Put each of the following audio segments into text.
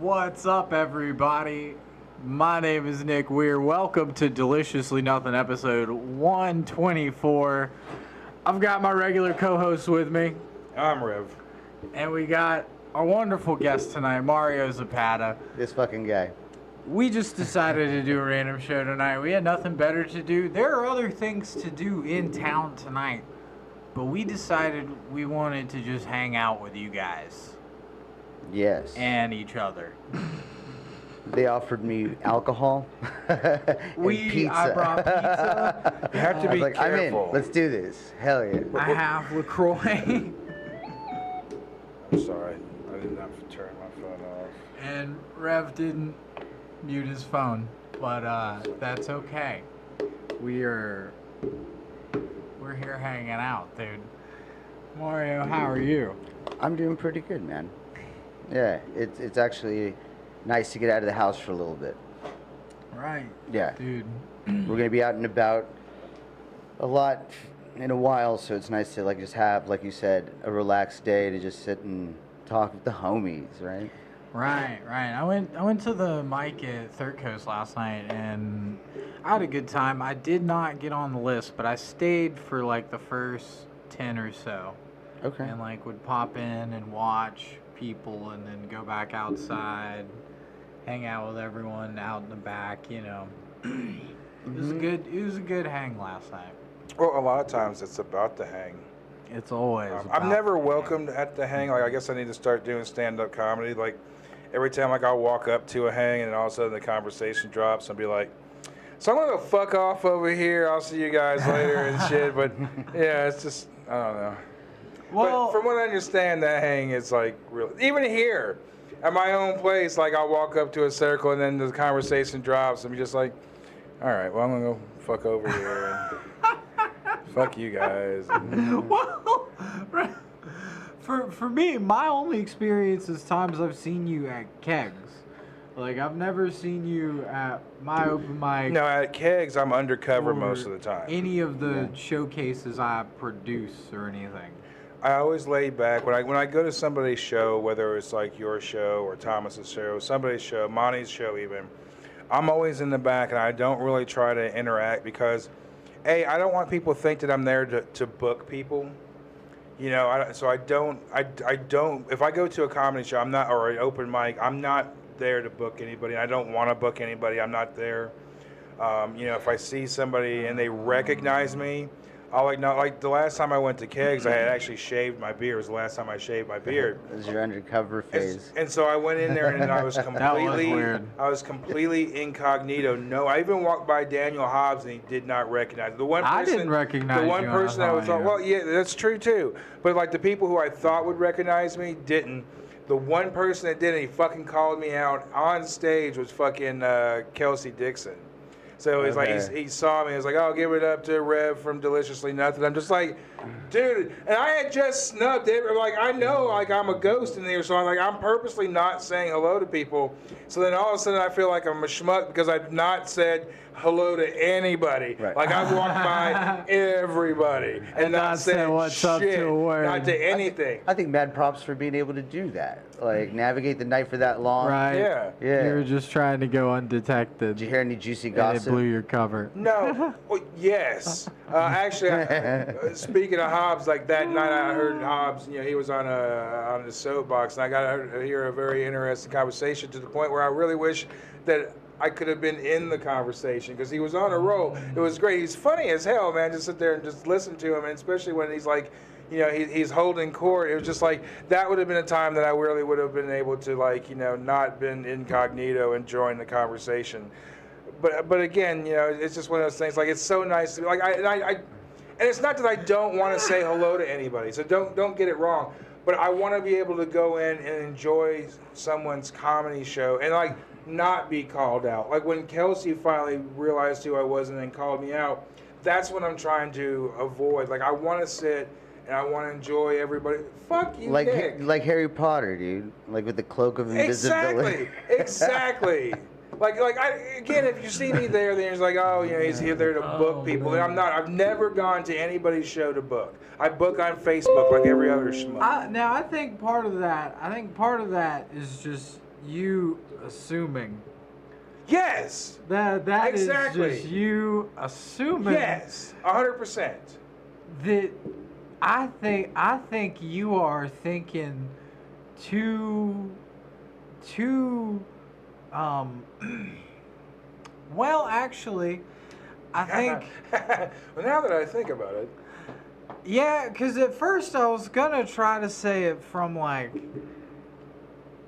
What's up, everybody? My name is Nick Weir. Welcome to Deliciously Nothing, episode 124. I've got my regular co-host with me. I'm Rev. And we got our wonderful guest tonight, Mario Zapata. This fucking guy. We just decided to do a random show tonight. We had nothing better to do. There are other things to do in town tonight, but we decided we wanted to just hang out with you guys. Yes. And each other. They offered me alcohol and pizza. I brought pizza. You have to be like, careful. I'm in. Let's do this. Hell yeah. I have LaCroix. I'm sorry. I did not turn my phone off. And Rev didn't mute his phone, but that's okay. We're here hanging out, dude. Mario, how are you? I'm doing pretty good, man. Yeah, it's actually nice to get out of the house for a little bit. Right. Yeah. Dude. We're gonna be out and about a lot in a while, so it's nice to just have, like you said, a relaxed day to just sit and talk with the homies, right? Right. I went to the mic at Third Coast last night, and I had a good time. I did not get on the list, but I stayed for the first 10 or so. Okay. And would pop in and watch people, and then go back outside, hang out with everyone out in the back. It was a good. It was a good hang last night. Well, a lot of times it's about the hang. It's always. I'm never welcomed at the hang. I guess I need to start doing stand-up comedy. Every time I'll walk up to a hang, and all of a sudden the conversation drops, I'll be like, "So I'm gonna go fuck off over here. I'll see you guys later and shit." But yeah, it's just I don't know. Well, but from what I understand, that hang is real. Even here, at my own place, I'll walk up to a circle and then the conversation drops. I'm just like, all right, well, I'm gonna go fuck over here. And fuck you guys. Well, for me, my only experience is times I've seen you at kegs. I've never seen you at my open mic. No, at kegs, I'm undercover most of the time. Any of the showcases I produce or anything. I always lay back when I go to somebody's show, whether it's your show or Thomas's show, somebody's show, Monty's show even. I'm always in the back, and I don't really try to interact because, A, I don't want people to think that I'm there to book people. So I don't. If I go to a comedy show, I'm not, or an open mic, I'm not there to book anybody. I don't want to book anybody. I'm not there. If I see somebody and they recognize me, I'll the last time I went to kegs, I had actually shaved my beard. It was the last time I shaved my beard. It was your undercover phase. And so I went in there and I was completely incognito. No, I even walked by Daniel Hobbs and he did not recognize the one person. I didn't recognize the one you person I was you. well, yeah, that's true too. But the people who I thought would recognize me didn't. The one person that did, and he fucking called me out on stage, was fucking Kelsey Dixon. So he's he saw me. He was like, "Oh, give it up to Rev from Deliciously Nothing." I'm just like, dude, and I had just snubbed it. I know, I'm a ghost in there, so I'm purposely not saying hello to people. So then all of a sudden I feel like I'm a schmuck because I've not said hello to anybody. Right. I've walked by everybody and not said what's shit, up to a word. not to anything. I think mad props for being able to do that. Navigate the night for that long. Right. Yeah. Yeah. You were just trying to go undetected. Did you hear any juicy And gossip? it blew your cover. No. Well, yes. Actually, speaking of Hobbs, that night I heard Hobbs. He was on the soapbox, and I got to hear a very interesting conversation to the point where I really wish that I could have been in the conversation because he was on a roll. It was great. He's funny as hell, man. Just sit there and just listen to him, and especially when he's he's holding court. It was just that would have been a time that I really would have been able to not been incognito and join the conversation. But again, it's just one of those things. It's so nice to be and it's not that I don't want to say hello to anybody. So don't get it wrong. But I want to be able to go in and enjoy someone's comedy show and not be called out. When Kelsey finally realized who I was and then called me out, that's what I'm trying to avoid. I want to sit and I want to enjoy everybody. Fuck you, Nick. Like Harry Potter, dude. With the cloak of invisibility. Exactly. Again, if you see me there, then it's oh, he's here there to book people. And I'm not. I've never gone to anybody's show to book. I book on Facebook like every other schmuck. Now, I think part of that is just you assuming. Yes. That Exactly. is just you assuming. Yes. 100%. That I think you are thinking too well, actually, I think Well, now that I think about it. yeah, because at first I was gonna try to say it from like,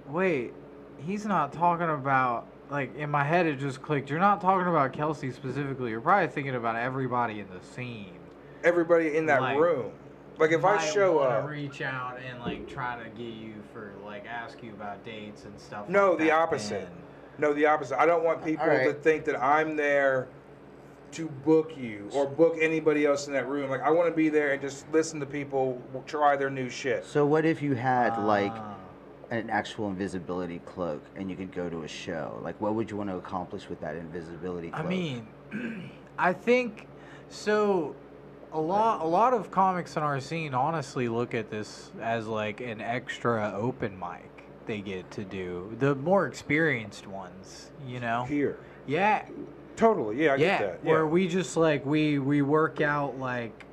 wait, he's not talking about, like, in my head it just clicked. You're not talking about Kelsey specifically. You're probably thinking about everybody in the scene. Everybody in that Like, room. Like if I show up. reach out and like try to get you for like ask you about dates and stuff. No, like the that, opposite. and- No, the opposite. I don't want people to think that I'm there to book you or book anybody else in that room. Like I want to be there and just listen to people try their new shit. So what if you had like Ah. an actual invisibility cloak and you could go to a show? Like, what would you want to accomplish with that invisibility cloak? I mean, I think so. A lot of comics in our scene honestly look at this as like an extra open mic they get to do. The more experienced ones, you know. Here. Yeah. Totally. Yeah, I get that. Yeah. Where we just like we work out like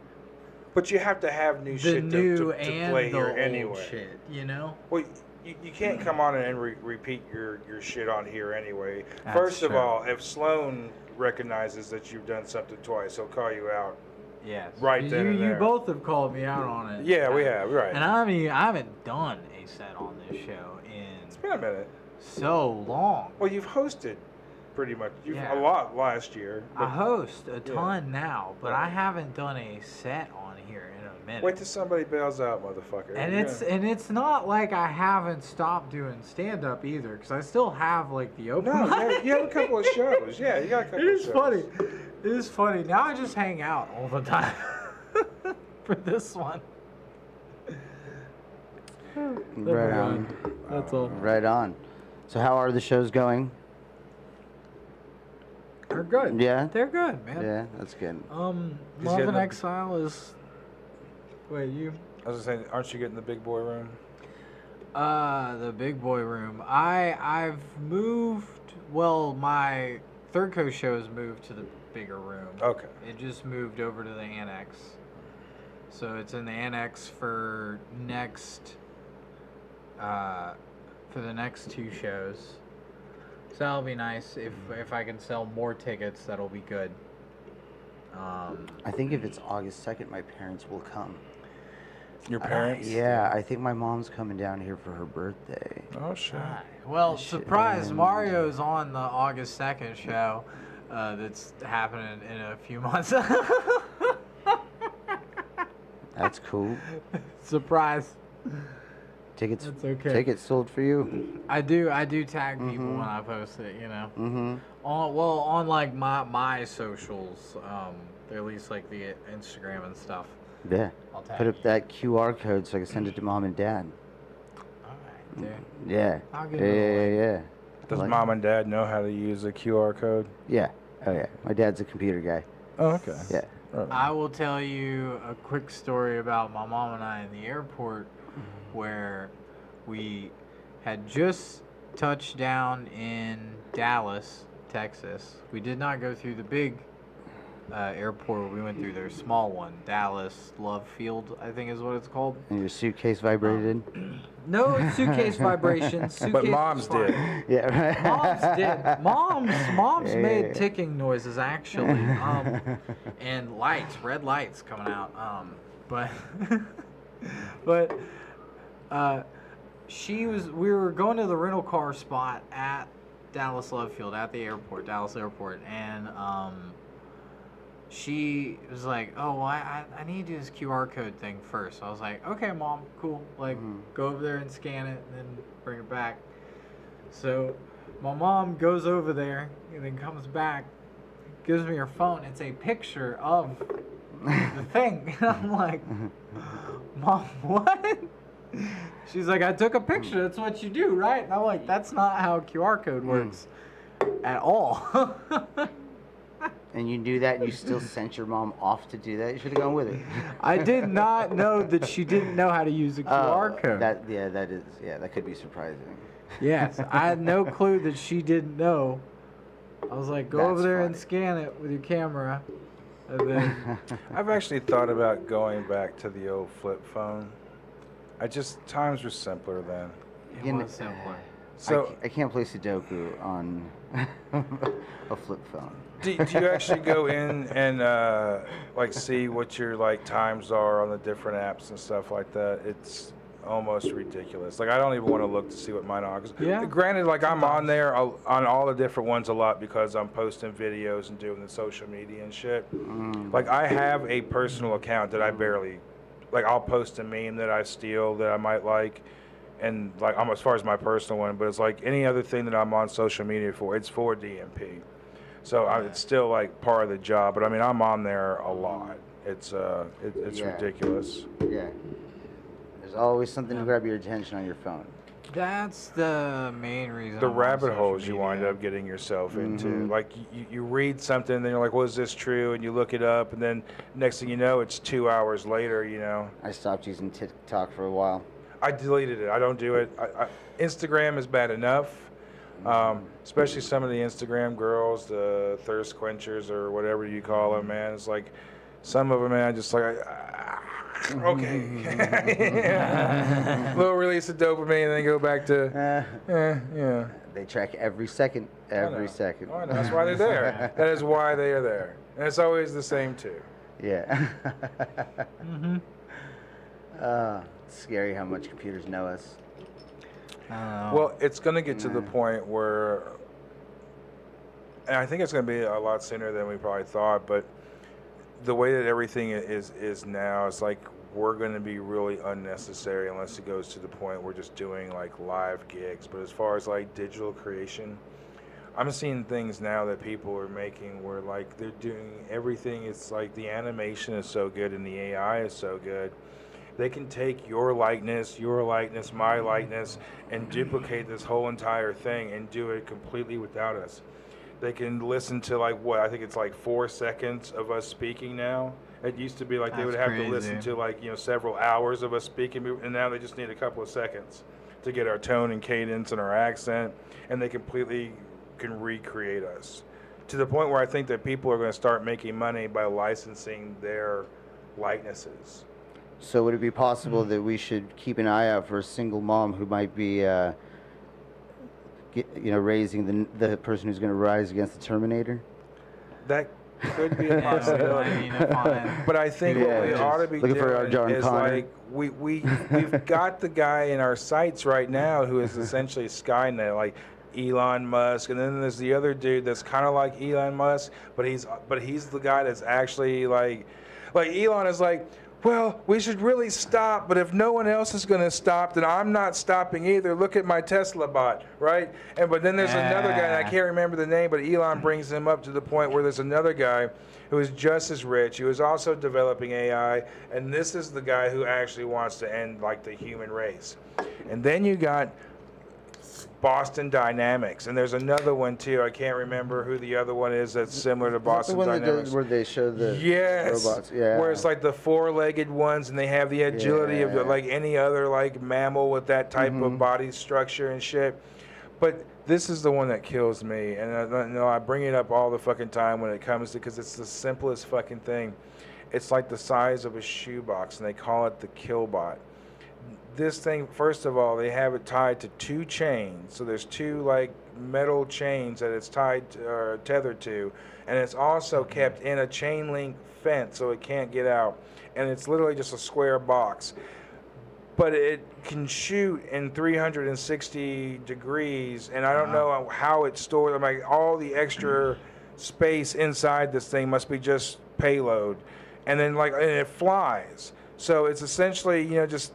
But you have to have new the shit new to and play the here old anyway. shit, you know. Well, you can't come on and repeat your shit on here anyway. That's First of true. all, if Sloan recognizes that you've done something twice, he'll call you out. Yes. Right then and You there. both have called me out on it. Yeah, we have, right. And I mean, I haven't done a set on this show It's in been a minute. so long. Well, you've hosted pretty much. Yeah. A lot last year. I but host a ton now, but I haven't done a set on here in a minute. Wait till somebody bails out, motherfucker. And Yeah. it's not like I haven't stopped doing stand up either, because I still have like the open No, mic. you have a couple of shows. Yeah, you got a couple It of is shows. funny. It is funny. Now I just hang out all the time for this one. Right on. That's all. Right on. So how are the shows going? They're good. Yeah? They're good, man. Yeah, that's good. Love getting in the- Exile is. Wait, you? I was just saying, aren't you getting the big boy room? The big boy room. I've moved. Well, my third coast show has moved to the bigger room. Okay. It just moved over to the annex. So it's in the annex for the next two shows. So that'll be nice. If I can sell more tickets, that'll be good. I think if it's August 2nd, my parents will come. Your parents? Yeah, I think my mom's coming down here for her birthday. Oh, shit. Alright. Well, Shit. surprise! Mario's on the August 2nd show. That's happening in a few months. That's cool. Surprise! Tickets. That's okay. Tickets sold for you. I do tag people when I post it. You know. Mm-hmm. On like my socials, at least like the Instagram and stuff. Yeah. I'll tag Put up you. that QR code so I can send it to mom and dad. Alright, dude. Yeah. I'll give Yeah, it away. yeah. Does Like- mom and dad know how to use a QR code? Yeah. Oh yeah. My dad's a computer guy. Oh, okay. Yeah. Right. I will tell you a quick story about my mom and I in the airport, where we had just touched down in Dallas, Texas. We did not go through the big airport. We went through their small one, Dallas Love Field, I think is what it's called. And your suitcase vibrated. No suitcase vibrations. But Suitcase mom's was fine. did. Yeah. Right. Mom's did. Mom's Yeah. made ticking noises actually, and lights, red lights coming out. But we were going to the rental car spot at Dallas Love Field at the airport, Dallas Airport, and she was like, "Oh, well, I need to do this QR code thing first." I was like, "Okay, Mom, cool. Like, go over there and scan it, and then bring it back." So my mom goes over there and then comes back, gives me her phone. It's a picture of the thing. And I'm like, "Mom, what?" She's like, "I took a picture. That's what you do, right?" And I'm like, "That's not how QR code works at all." And you knew that, and you still sent your mom off to do that. You should have gone with her. I did not know that she didn't know how to use a QR code. That could be surprising. Yes, I had no clue that she didn't know. I was like, go That's over there and funny. scan it with your camera. And then, I've actually thought about going back to the old flip phone. Times were simpler then. it You know- was simpler. So, I can't play Sudoku on a flip phone. do you actually go in and like see what your like times are on the different apps and stuff like that? It's almost ridiculous. Like I don't even want to look to see what mine are. 'Cause Yeah. Granted, like I'm on there on all the different ones a lot because I'm posting videos and doing the social media and shit. Like I have a personal account that I barely, like I'll post a meme that I steal that I might like. And like I'm as far as my personal one, but it's like any other thing that I'm on social media for, it's for DNP. So it's still like part of the job, but I mean I'm on there a lot. It's Yeah. ridiculous. Yeah. There's always something to grab your attention on your phone. That's the main reason. The I'm on rabbit social holes you media. wind up getting yourself into. Mhm. Like you read something, and then you're like, "Was this true?" And you look it up, and then next thing you know, it's 2 hours later. You know. I stopped using TikTok for a while. I deleted it. I don't do it. Instagram is bad enough, especially some of the Instagram girls, the thirst quenchers or whatever you call them, man. It's like some of them, man, just like, okay. Little release of dopamine and then go back to, yeah. They track every second. Every second. I know. That's why they're there. That is why they are there. And it's always the same, too. Yeah. It's scary how much computers know us. Well, it's going to get to the point where, and I think it's going to be a lot sooner than we probably thought, but the way that everything is now, it's like we're going to be really unnecessary unless it goes to the point we're just doing like live gigs. But as far as like digital creation, I'm seeing things now that people are making where like they're doing everything. It's like the animation is so good and the AI is so good. They can take your likeness, my likeness, and duplicate this whole entire thing and do it completely without us. They can listen to like what I think it's like 4 seconds of us speaking now. It used to be like they would That's have to listen crazy. to like several hours of us speaking, and now they just need a couple of seconds to get our tone and cadence and our accent, and they completely can recreate us to the point where I think that people are going to start making money by licensing their likenesses. So would it be possible that we should keep an eye out for a single mom who might be, raising the person who's going to rise against the Terminator? That could be a possibility. But I think what we ought to be Looking for our doing John is Connor. like we've got the guy in our sights right now who is essentially Skynet, like Elon Musk, and then there's the other dude that's kind of like Elon Musk, but he's the guy that's actually like Elon is like, well, we should really stop, but if no one else is going to stop, then I'm not stopping either. Look at my Tesla bot, right? But then there's another guy, and I can't remember the name, but Elon brings him up to the point where there's another guy who is just as rich, who is also developing AI, and this is the guy who actually wants to end like the human race. And then you got Boston Dynamics, and there's another one too. I can't remember who the other one is that's similar to Boston the one Dynamics. where they show the Yes, robots? Yeah. where it's like the four-legged ones, and they have the agility of Yeah. like any other like mammal with that type of body structure and shit. But this is the one that kills me, and I bring it up all the fucking time when it comes to, because it's the simplest fucking thing. It's like the size of a shoebox, and they call it the Killbot. This thing, first of all, they have it tied to 2 chains. So there's 2 like metal chains that it's tied to, or tethered to, and it's also kept in a chain link fence so it can't get out. And it's literally just a square box. But it can shoot in 360 degrees, and I don't know how it's stored. I'm like, all the extra space inside this thing must be just payload. And then and it flies. So it's essentially, just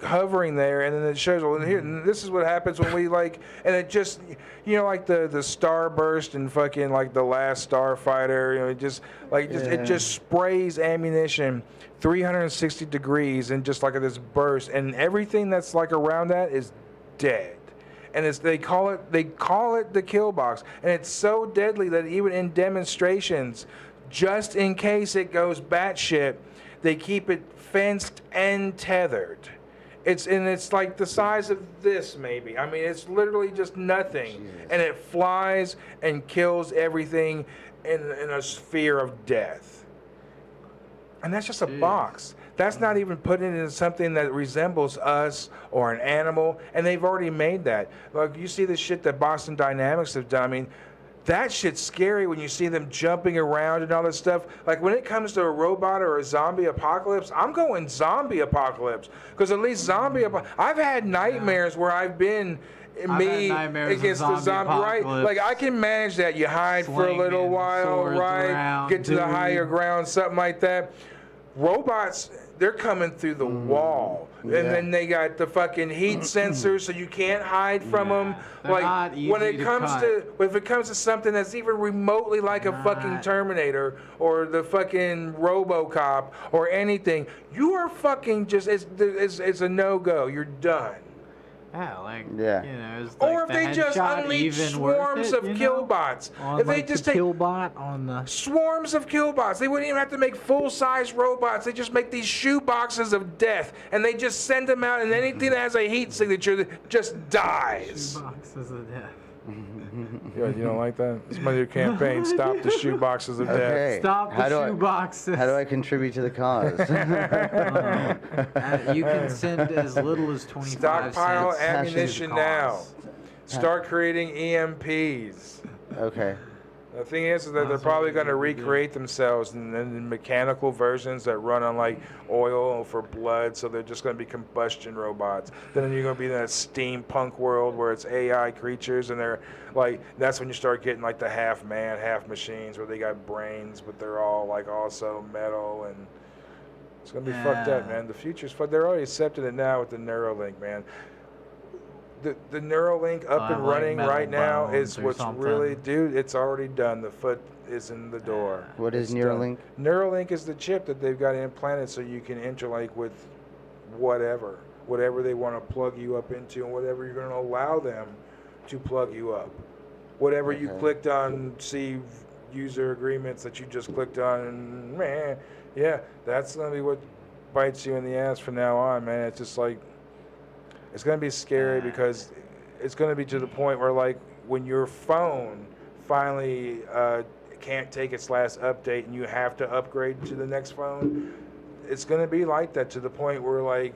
hovering there, and then it shows, well, here, and this is what happens when we and it just, like the starburst and fucking like the last Starfighter, it just sprays ammunition 360 degrees and just like this burst, and everything that's like around that is dead. and they call it the kill box, and it's so deadly that even in demonstrations, just in case it goes batshit, they keep it fenced and tethered. It's like the size of this, maybe. I mean, it's literally just nothing. Jesus. And it flies and kills everything in a sphere of death. And that's just a box. That's not even putting it in something that resembles us or an animal. And they've already made that. Like, you see the shit that Boston Dynamics have done. I mean, that shit's scary when you see them jumping around and all that stuff. Like, when it comes to a robot or a zombie apocalypse, I'm going zombie apocalypse. Because at least I've had nightmares where I've been against the zombie, right? Like, I can manage that. You hide for a little while, right? Get to the higher ground, something like that. Robots, they're coming through the wall. And then they got the fucking heat sensors, so you can't hide from them. Like, if it comes to something that's even remotely like a fucking Terminator or the fucking RoboCop or anything, you are fucking just, it's a no-go. You're done. Yeah, like, Yeah. you know, it's like Or if the they just headshot unleash even worth swarms it, of you know? killbots. On, If like, they just the take killbot on the... swarms of killbots, they wouldn't even have to make full-size robots. They just make these shoe boxes of death, and they just send them out, and anything that has a heat signature just dies. Boxes of death. Yeah, you don't like that? It's my new campaign. Stop the shoe boxes of death. Okay. Stop the shoe boxes. How do I contribute to the cause? You can send as little as 25 Stockpile cents. ammunition now. Start creating EMPs. Okay. The thing is that they're probably going to recreate themselves in mechanical versions that run on like oil for blood, so they're just going to be combustion robots. Then you're going to be in that steampunk world where it's AI creatures, and they're like, that's when you start getting like the half man, half machines, where they got brains, but they're all like also metal, and it's going to be fucked up, man. The future's fucked. They're already accepting it now with the Neuralink, man. The Neuralink up and running right now is what's really, dude, it's already done. The foot is in the door. What is Neuralink? Neuralink is the chip that they've got implanted so you can interlink with whatever they want to plug you up into, and whatever you're going to allow them to plug you up. Whatever you clicked on, see user agreements that you just clicked on, and man, yeah, that's going to be what bites you in the ass from now on, man. It's just like, it's going to be scary because it's going to be to the point where, like, when your phone finally can't take its last update and you have to upgrade to the next phone, it's going to be like that to the point where, like,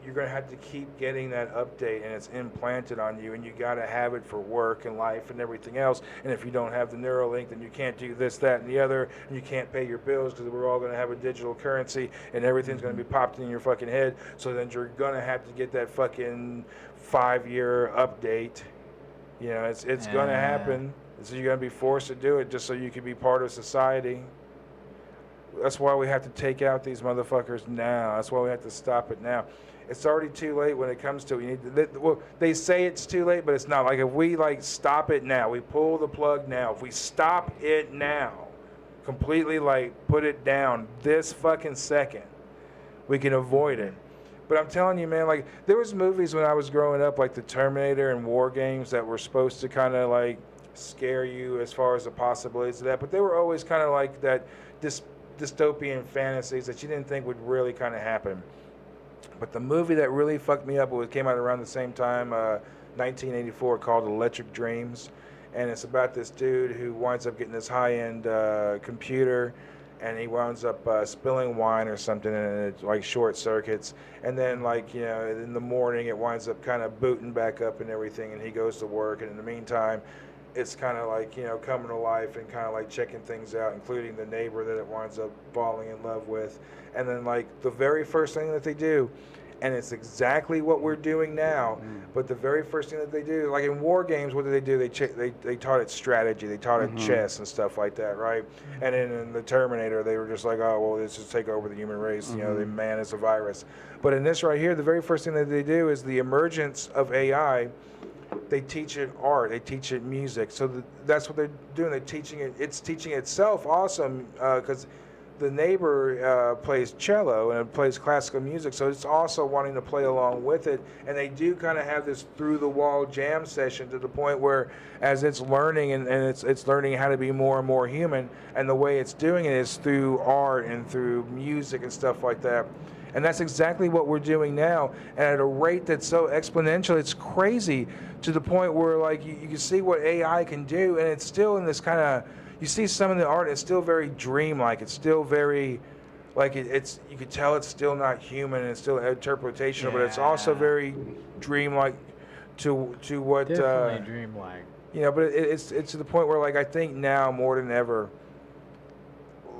you're going to have to keep getting that update, and it's implanted on you, and you got to have it for work and life and everything else. And if you don't have the Neuralink, then you can't do this, that, and the other, and you can't pay your bills because we're all going to have a digital currency, and everything's going to be popped in your fucking head. So then you're going to have to get that fucking 5-year update. You know, it's going to happen. So you're going to be forced to do it just so you can be part of society. That's why we have to take out these motherfuckers now. That's why we have to stop it now. It's already too late when it comes to it. You need to, well, they say it's too late, but it's not. Like, if we, like, stop it now, we pull the plug now, if we stop it now, completely, like, put it down this fucking second, we can avoid it. But I'm telling you, man, like, there was movies when I was growing up, like the Terminator and War Games, that were supposed to kind of, like, scare you as far as the possibilities of that, but they were always kind of like that dystopian fantasies that you didn't think would really kind of happen. But the movie that really fucked me up, it came out around the same time, 1984, called Electric Dreams. And it's about this dude who winds up getting this high-end computer, and he winds up spilling wine or something, and it like short circuits. And then, like, you know, in the morning, it winds up kind of booting back up and everything, and he goes to work. And in the meantime, it's kind of like, you know, coming to life and kind of like checking things out, including the neighbor that it winds up falling in love with. And then, like, the very first thing that they do, and it's exactly what we're doing now, but the very first thing that they do, like in War Games, what did? They taught it strategy, they taught it chess and stuff like that, right? And then in the Terminator, they were just like, oh, well, let's just take over the human race, you know, the man is a virus. But in this right here, the very first thing that they do is the emergence of AI. They teach it art, they teach it music, so that's what they're doing. They're teaching it. It's teaching itself also, because the neighbor plays cello and plays classical music, so it's also wanting to play along with it. And they do kind of have this through-the-wall jam session to the point where, as it's learning and it's learning how to be more and more human, and the way it's doing it is through art and through music and stuff like that. And that's exactly what we're doing now, and at a rate that's so exponential, it's crazy, to the point where like you can see what AI can do, and it's still in this kind of. You see some of the art, it's still very dreamlike. It's still very, like it's. You could tell it's still not human, and it's still interpretational, but it's also very dreamlike to what. Definitely dreamlike. You know, but it's to the point where like I think now more than ever.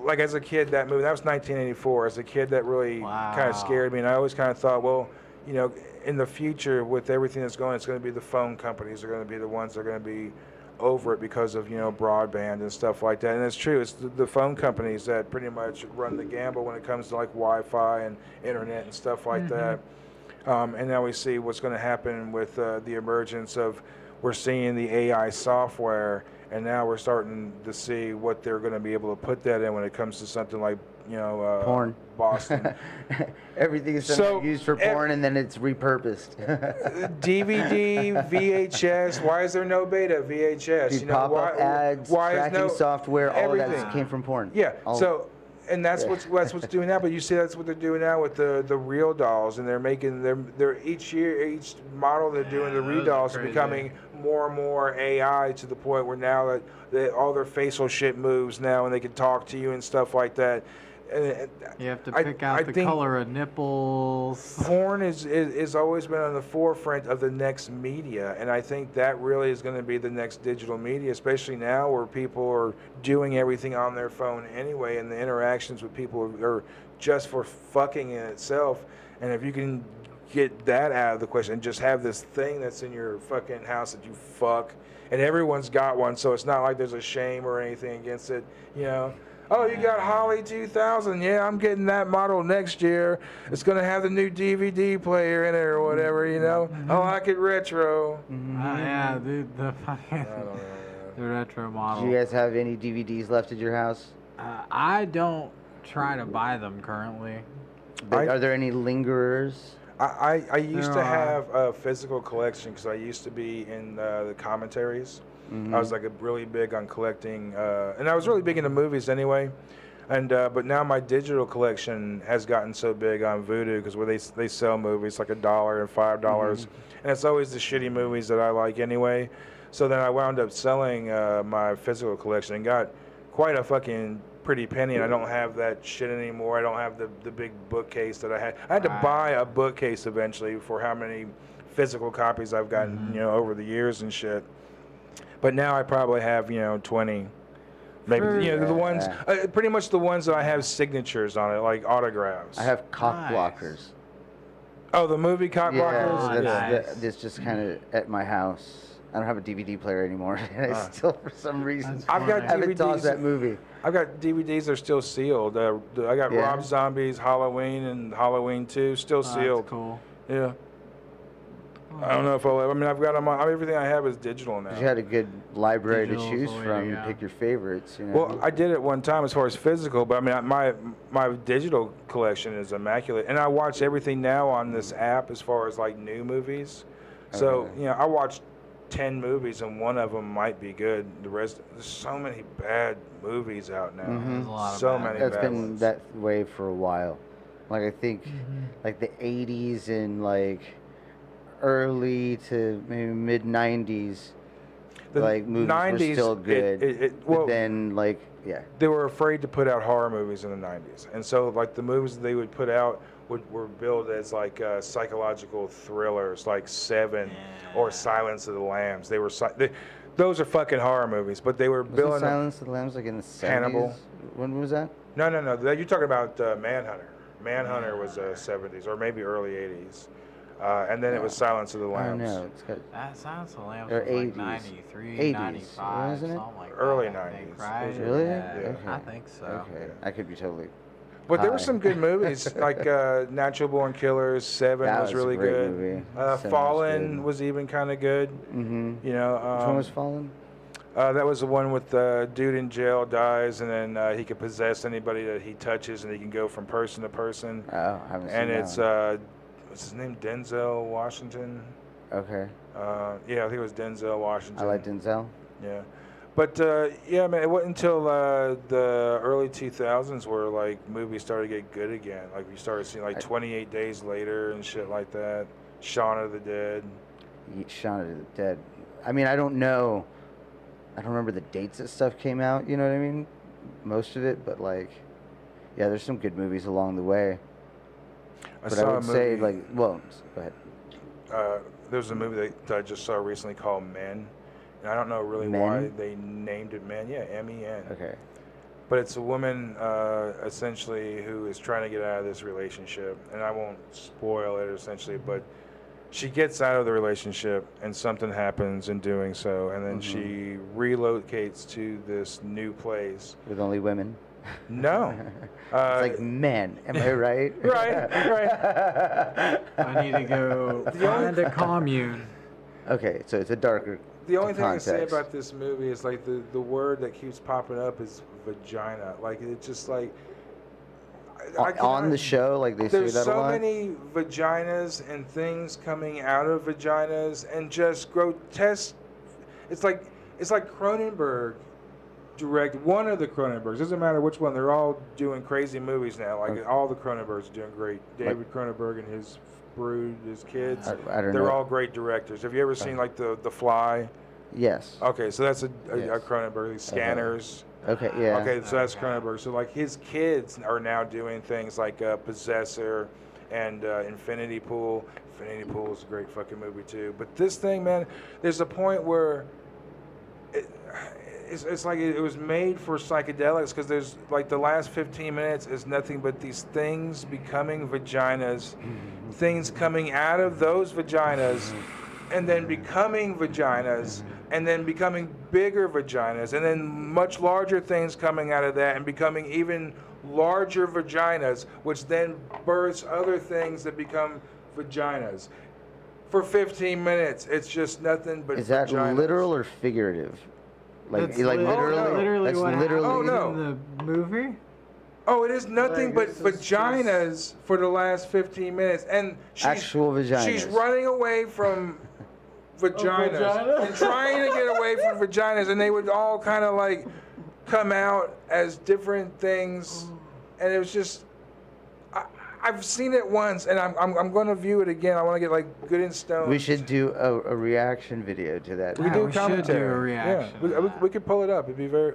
Like as a kid, that movie, that was 1984. As a kid, that really kind of scared me, and I always kind of thought, well, you know, in the future with everything that's going, it's going to be the phone companies are going to be the ones that are going to be over it because of, you know, broadband and stuff like that. And it's true, it's the phone companies that pretty much run the gamble when it comes to like Wi-Fi and internet and stuff like that. And now we see what's going to happen with the emergence of, we're seeing the AI software, and now we're starting to see what they're going to be able to put that in when it comes to something like, you know, porn. Boston. Everything is used for porn, and then it's repurposed. DVD, VHS. Why is there no beta VHS? Dude, pop-up ads, tracking software, all of that came from porn. Yeah. And that's what's doing now. But you see, that's what they're doing now with the real dolls, and they're making they're each model they're doing the real dolls are becoming more and more AI, to the point where now that all their facial shit moves now, and they can talk to you and stuff like that. And you have to pick out the color of nipples. Porn is always been on the forefront of the next media, and I think that really is going to be the next digital media, especially now where people are doing everything on their phone anyway, and the interactions with people are just for fucking in itself. And if you can get that out of the question and just have this thing that's in your fucking house that you fuck, and everyone's got one, so it's not like there's a shame or anything against it, you know. Oh, you got Holly 2000. Yeah, I'm getting that model next year. It's going to have the new DVD player in it or whatever, you know. I like it retro. Yeah, dude, the fucking the retro model. Do you guys have any DVDs left at your house? I don't try to buy them currently. Are there any lingerers? I used to have a physical collection because I used to be in the commentaries. I was like really big on collecting, and I was really big into movies anyway. And but now my digital collection has gotten so big on Vudu, because where they sell movies like $1 and $5, and it's always the shitty movies that I like anyway. So then I wound up selling my physical collection and got quite a fucking pretty penny, and I don't have that shit anymore. I don't have the big bookcase that I had. I had to buy a bookcase eventually for how many physical copies I've gotten, you know, over the years and shit. But now I probably have, you know, 20, maybe, you know, the ones, pretty much the ones that I have signatures on it, like autographs. I have cock blockers. Oh, the movie cock blockers? That's just kind of at my house. I don't have a DVD player anymore, and I still, for some reason, I haven't tossed that movie. I've got DVDs that are still sealed. I got Rob Zombie's Halloween and Halloween 2 still sealed. That's cool. Yeah. I don't know if I'll. I mean, I've got them. Everything I have is digital now. You had a good library to choose from. You pick your favorites. You know? Well, I did it one time as far as physical, but I mean, my digital collection is immaculate, and I watch everything now on this app as far as like new movies. So you know, I watched 10 movies, and one of them might be good. The rest, there's so many bad movies out now. There's a lot of so many. That's bad been ones. that way for a while. Like I think, like the 80s and like early to maybe mid 90s, like movies 90s, were still good. Well, but then like they were afraid to put out horror movies in the 90s, and so like the movies that they would put out were billed as like psychological thrillers, like Seven or Silence of the Lambs. Those are fucking horror movies, but they were billing Silence of the Lambs like in the 70s? Hannibal. When was that? No. You're talking about Manhunter. Manhunter was 70s or maybe early 80s. And then it was Silence of the Lambs. I know. It's got That Silence of the Lambs or was like 80s. 93, 80s, 95, wasn't it? something like Early that. I think, 90s. right? Really? Yeah, Okay. I think so. Okay. I could be totally. But there were some good movies, like Natural Born Killers. Seven That was really a great good. Movie. Seven Fallen was was even kind of good. good. You know, Which one was Fallen? That was the one with the dude in jail dies, and then he can possess anybody that he touches, and he can go from person to person. Oh, I haven't seen And that it's one. what's his name? Denzel Washington. Okay. Yeah, I think it was Denzel Washington. I like Denzel. Yeah, but yeah, man, it wasn't until the early 2000s where like movies started to get good again. Like we started seeing like 28 Days Later and shit like that. Shaun of the Dead. Shaun of the Dead. I mean, I don't know. I don't remember the dates that stuff came out. You know what I mean? Most of it, but like, yeah, there's some good movies along the way. But I would say like, well, go ahead. There's a movie that I just saw recently called Men. And I don't know really why they named it Men. Yeah, M-E-N. Okay. But it's a woman essentially who is trying to get out of this relationship. And I won't spoil it essentially, but she gets out of the relationship and something happens in doing so. And then she relocates to this new place. With only women? No. It's like men. Am I right? Right. I need to go find a commune. Okay, so it's a darker The only thing context. I say about this movie is like the word that keeps popping up is vagina. Like it's just like on the show, like they say there's that a so lot. many vaginas and things coming out of vaginas and just grotesque. It's like Cronenberg directed one of the Cronenbergs. Doesn't matter which one. They're all doing crazy movies now. Like all the Cronenbergs are doing great. David Cronenberg and his brood, his kids. I don't They're know. all great directors. Have you ever seen like the Fly? Yes. Okay, so that's a Yes. Cronenberg. Scanners. Okay, yeah. Okay, so that's Cronenberg. So like his kids are now doing things like Possessor and Infinity Pool. Infinity Pool is a great fucking movie too. But this thing, man, there's a point where it's like it was made for psychedelics because there's like the last 15 minutes is nothing but these things becoming vaginas, things coming out of those vaginas, and then becoming vaginas, and then becoming bigger vaginas, and then much larger things coming out of that and becoming even larger vaginas, which then births other things that become vaginas. For 15 minutes, it's just nothing but Is that vaginas. literal or figurative? Like, That's like literally? literally That's what literally. Oh, no. in the movie. Oh, it is nothing Like, but this is vaginas for the last 15 minutes. And she's, Actual vaginas. She's running away from vaginas vagina? and trying to get away from vaginas. And they would all kind of like come out as different things. And it was just, I've seen it once and I'm going to view it again. I want to get like good in stone. We should do a reaction video to that. We Yeah, do we should commentary. do a reaction Yeah, we could pull it up. It'd be very.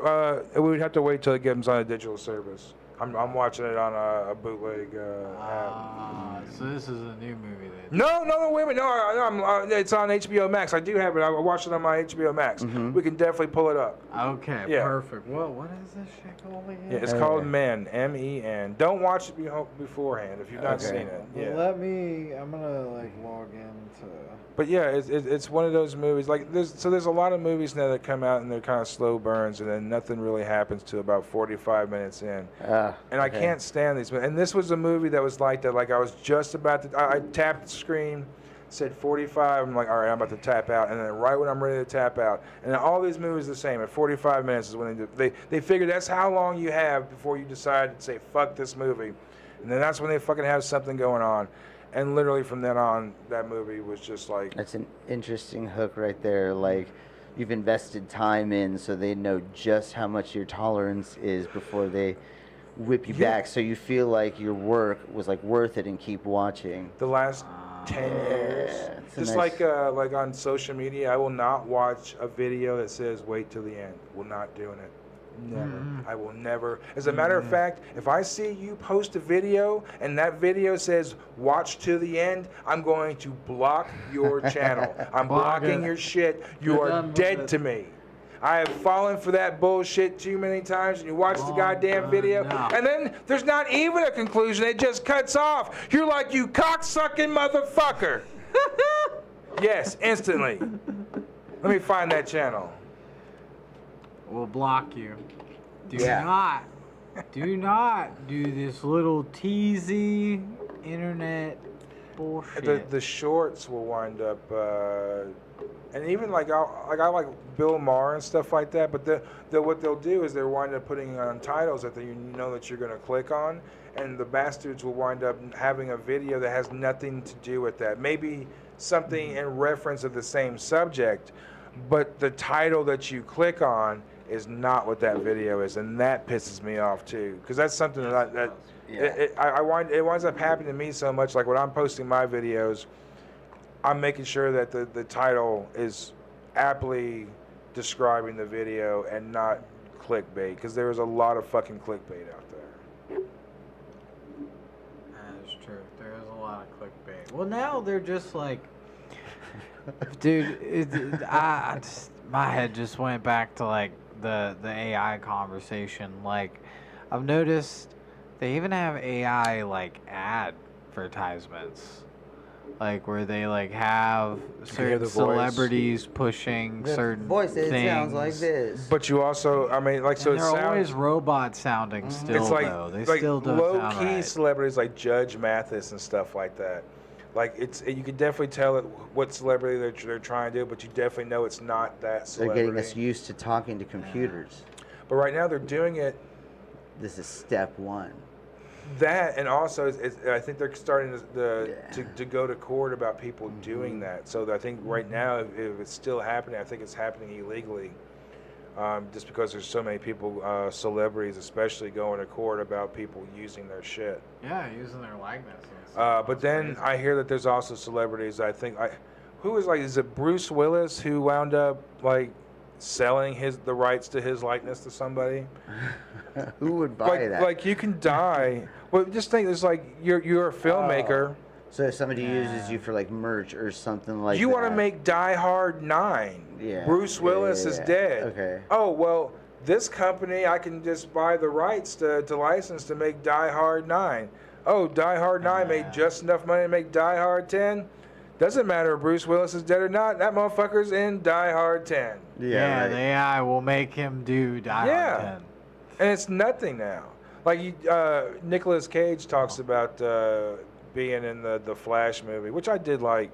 We would have to wait till it comes on a digital service. I'm watching it on a bootleg app. So this is a new movie then. No, wait a minute. No, it's on HBO Max. I do have it. I watched it on my HBO Max. We can definitely pull it up. Okay, Yeah. perfect. Well, what is this shit called again? Yeah, it's called Men, M-E-N. Don't watch it beforehand if you've not Okay. seen it. Well, Yeah. I'm gonna like log into. But yeah, it's one of those movies. Like there's a lot of movies now that come out and they're kind of slow burns, and then nothing really happens to about 45 minutes in. And I can't stand these. And this was a movie that was like that. Like I was just about to. I tapped the screen, said 45. I'm like, all right, I'm about to tap out. And then right when I'm ready to tap out, and all these movies are the same. At 45 minutes is when they figure that's how long you have before you decide to say fuck this movie, and then that's when they fucking have something going on. And literally from then on, that movie was just like... That's an interesting hook right there. Like, you've invested time in so they know just how much your tolerance is before they whip you back. So you feel like your work was like worth it and keep watching. The last 10 years. Just like on social media, I will not watch a video that says wait till the end. Will not doing it. Never. I will never. As a matter of fact, if I see you post a video and that video says watch to the end, I'm going to block your channel. I'm blocking your shit. You are dead to me. I have fallen for that bullshit too many times, and you watch the goddamn video, and then there's not even a conclusion. It just cuts off. You're like, you cocksucking motherfucker. Yes, instantly. Let me find that channel. We'll block you. Do not do this little teasy internet bullshit. The shorts will wind up, and even like I like Bill Maher and stuff like that. But what they'll do is they're wind up putting on titles that you know that you're going to click on, and the bastards will wind up having a video that has nothing to do with that. Maybe something in reference of the same subject, but the title that you click on is not what that video is, and that pisses me off too, because that's something that it winds up happening to me so much. Like when I'm posting my videos, I'm making sure that the title is aptly describing the video and not clickbait, because there is a lot of fucking clickbait out there. That is true. There is a lot of clickbait. Well, now they're just like, dude, my head just went back to like the AI conversation. Like, I've noticed they even have AI like advertisements, like where they like have certain celebrities pushing certain voice. It things. sounds like this. But you also, I mean, like, so and it they're sounds always robot sounding still. it's like, though. They like still don't low sound key right. celebrities like Judge Mathis and stuff like that. Like you can definitely tell what celebrity they're trying to do, but you definitely know it's not that celebrity. They're getting us used to talking to computers. But right now they're doing it. This is step one. That, and also I think they're starting to go to court about people doing that. So I think right now, if it's still happening, I think it's happening illegally. Just because there's so many people, celebrities especially, going to court about people using their shit. Yeah, using their likeness. But then I hear that there's also celebrities. I think who is like, is it Bruce Willis who wound up like selling the rights to his likeness to somebody? Who would buy that? Like you can die. Well, just think, it's like you're a filmmaker. So if somebody uses you for like merch or something like that. You want to make Die Hard 9. Yeah. Bruce Willis is dead. Okay. Oh, well, this company, I can just buy the rights to license to make Die Hard 9. Oh, Die Hard 9 made just enough money to make Die Hard 10. Doesn't matter if Bruce Willis is dead or not. That motherfucker's in Die Hard 10. Yeah, right. The AI will make him do Die Hard 10. And it's nothing now. Like Nicolas Cage talks about being in the Flash movie, which I did like.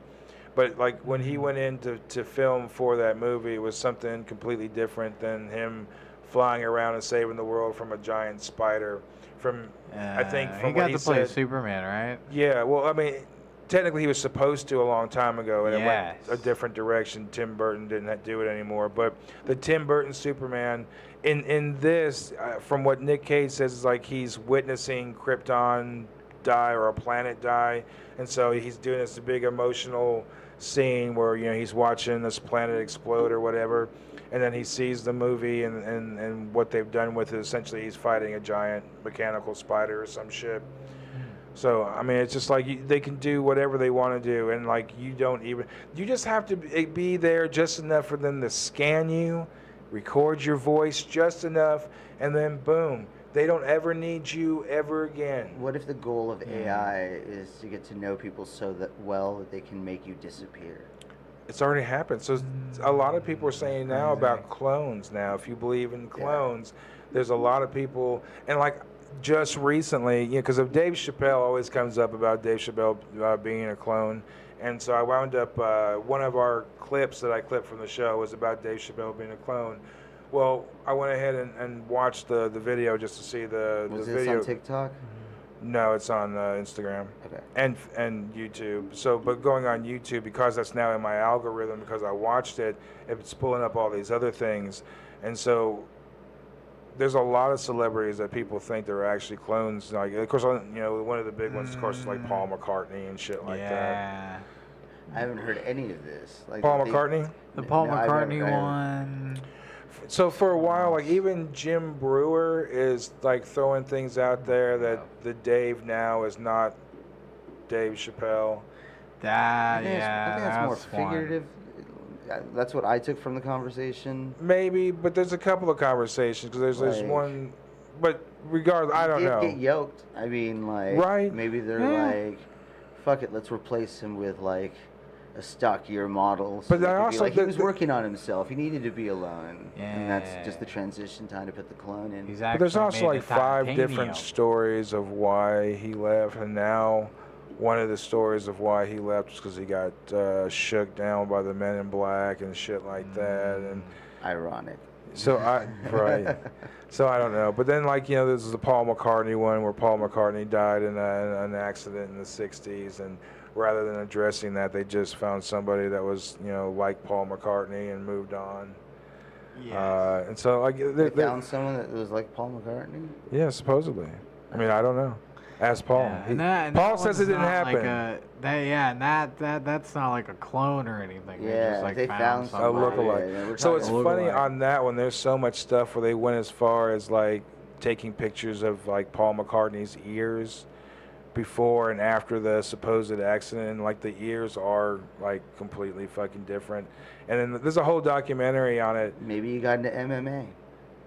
But like when he went in to film for that movie, it was something completely different than him flying around and saving the world from a giant spider. I think from he what got to play Superman, right? Yeah. Well, I mean, technically he was supposed to a long time ago, and it went a different direction. Tim Burton didn't do it anymore. But the Tim Burton Superman in this, from what Nick Cage says, is like he's witnessing Krypton die or a planet die, and so he's doing this big emotional scene where he's watching this planet explode or whatever, and then he sees the movie and what they've done with it. Essentially, he's fighting a giant mechanical spider or some shit. So I mean, it's just like they can do whatever they want to do, and like you just have to be there just enough for them to scan you, record your voice just enough, and then boom. They don't ever need you ever again. What if the goal of AI is to get to know people so that they can make you disappear? It's already happened. So a lot of people are saying now about clones. Now, if you believe in clones, there's a lot of people, and like just recently, because of Dave Chappelle always comes up about Dave Chappelle being a clone, and so I wound up one of our clips that I clipped from the show was about Dave Chappelle being a clone. Well, I went ahead and watched the video just to see the Was video. this on TikTok? No, it's on Instagram. Okay. And YouTube. So, but going on YouTube, because that's now in my algorithm, because I watched it, it's pulling up all these other things, and so there's a lot of celebrities that people think they're actually clones. Like, of course, one of the big ones, of course, is like Paul McCartney and shit like that. I haven't heard any of this. Like Paul McCartney? The Paul McCartney one. So for a while, like even Jim Brewer is like throwing things out there that the Dave now is not Dave Chappelle. I think that's more figurative. That's what I took from the conversation. Maybe, but there's a couple of conversations because there's one. But regardless, I don't know. Get yoked. I mean, like, right? Maybe they're like, fuck it, let's replace him with like a stockier model. So but I also he was working on himself. He needed to be alone, and that's just the transition time to put the clone in. But there's also like 5 different stories of why he left, and now one of the stories of why he left was because he got shook down by the Men in Black and shit like that. And ironic. so right. So I don't know. But then, like, you know, this is the Paul McCartney one where Paul McCartney died in an accident in the 60s. And rather than addressing that, they just found somebody that was, you know, like Paul McCartney and moved on. Yeah. And so, like, They found someone that was like Paul McCartney? Yeah, supposedly. I mean, I don't know. Ask Paul. Yeah, Paul says it didn't happen. That's not like a clone or anything. Yeah, they just like they found A somebody. lookalike. Yeah, So it's funny lookalike. on that one. There's so much stuff where they went as far as like taking pictures of like Paul McCartney's ears before and after the supposed accident. And, like, the ears are like completely fucking different. And then there's a whole documentary on it. Maybe he got into MMA.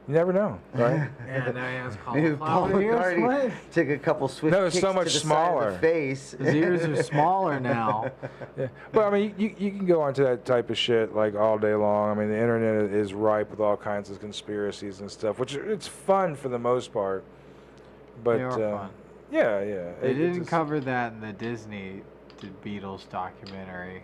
You never know, right? Yeah, now he has Maybe Paul cauliflower ears. McCartney took a couple swift No, it's kicks so much to the smaller. side of the face. His ears are smaller now. Yeah. But I mean, you can go onto that type of shit like all day long. I mean, the internet is ripe with all kinds of conspiracies and stuff, which it's fun for the most part. But They are fun. yeah, yeah. They It didn't just- cover that in the Disney Beatles documentary.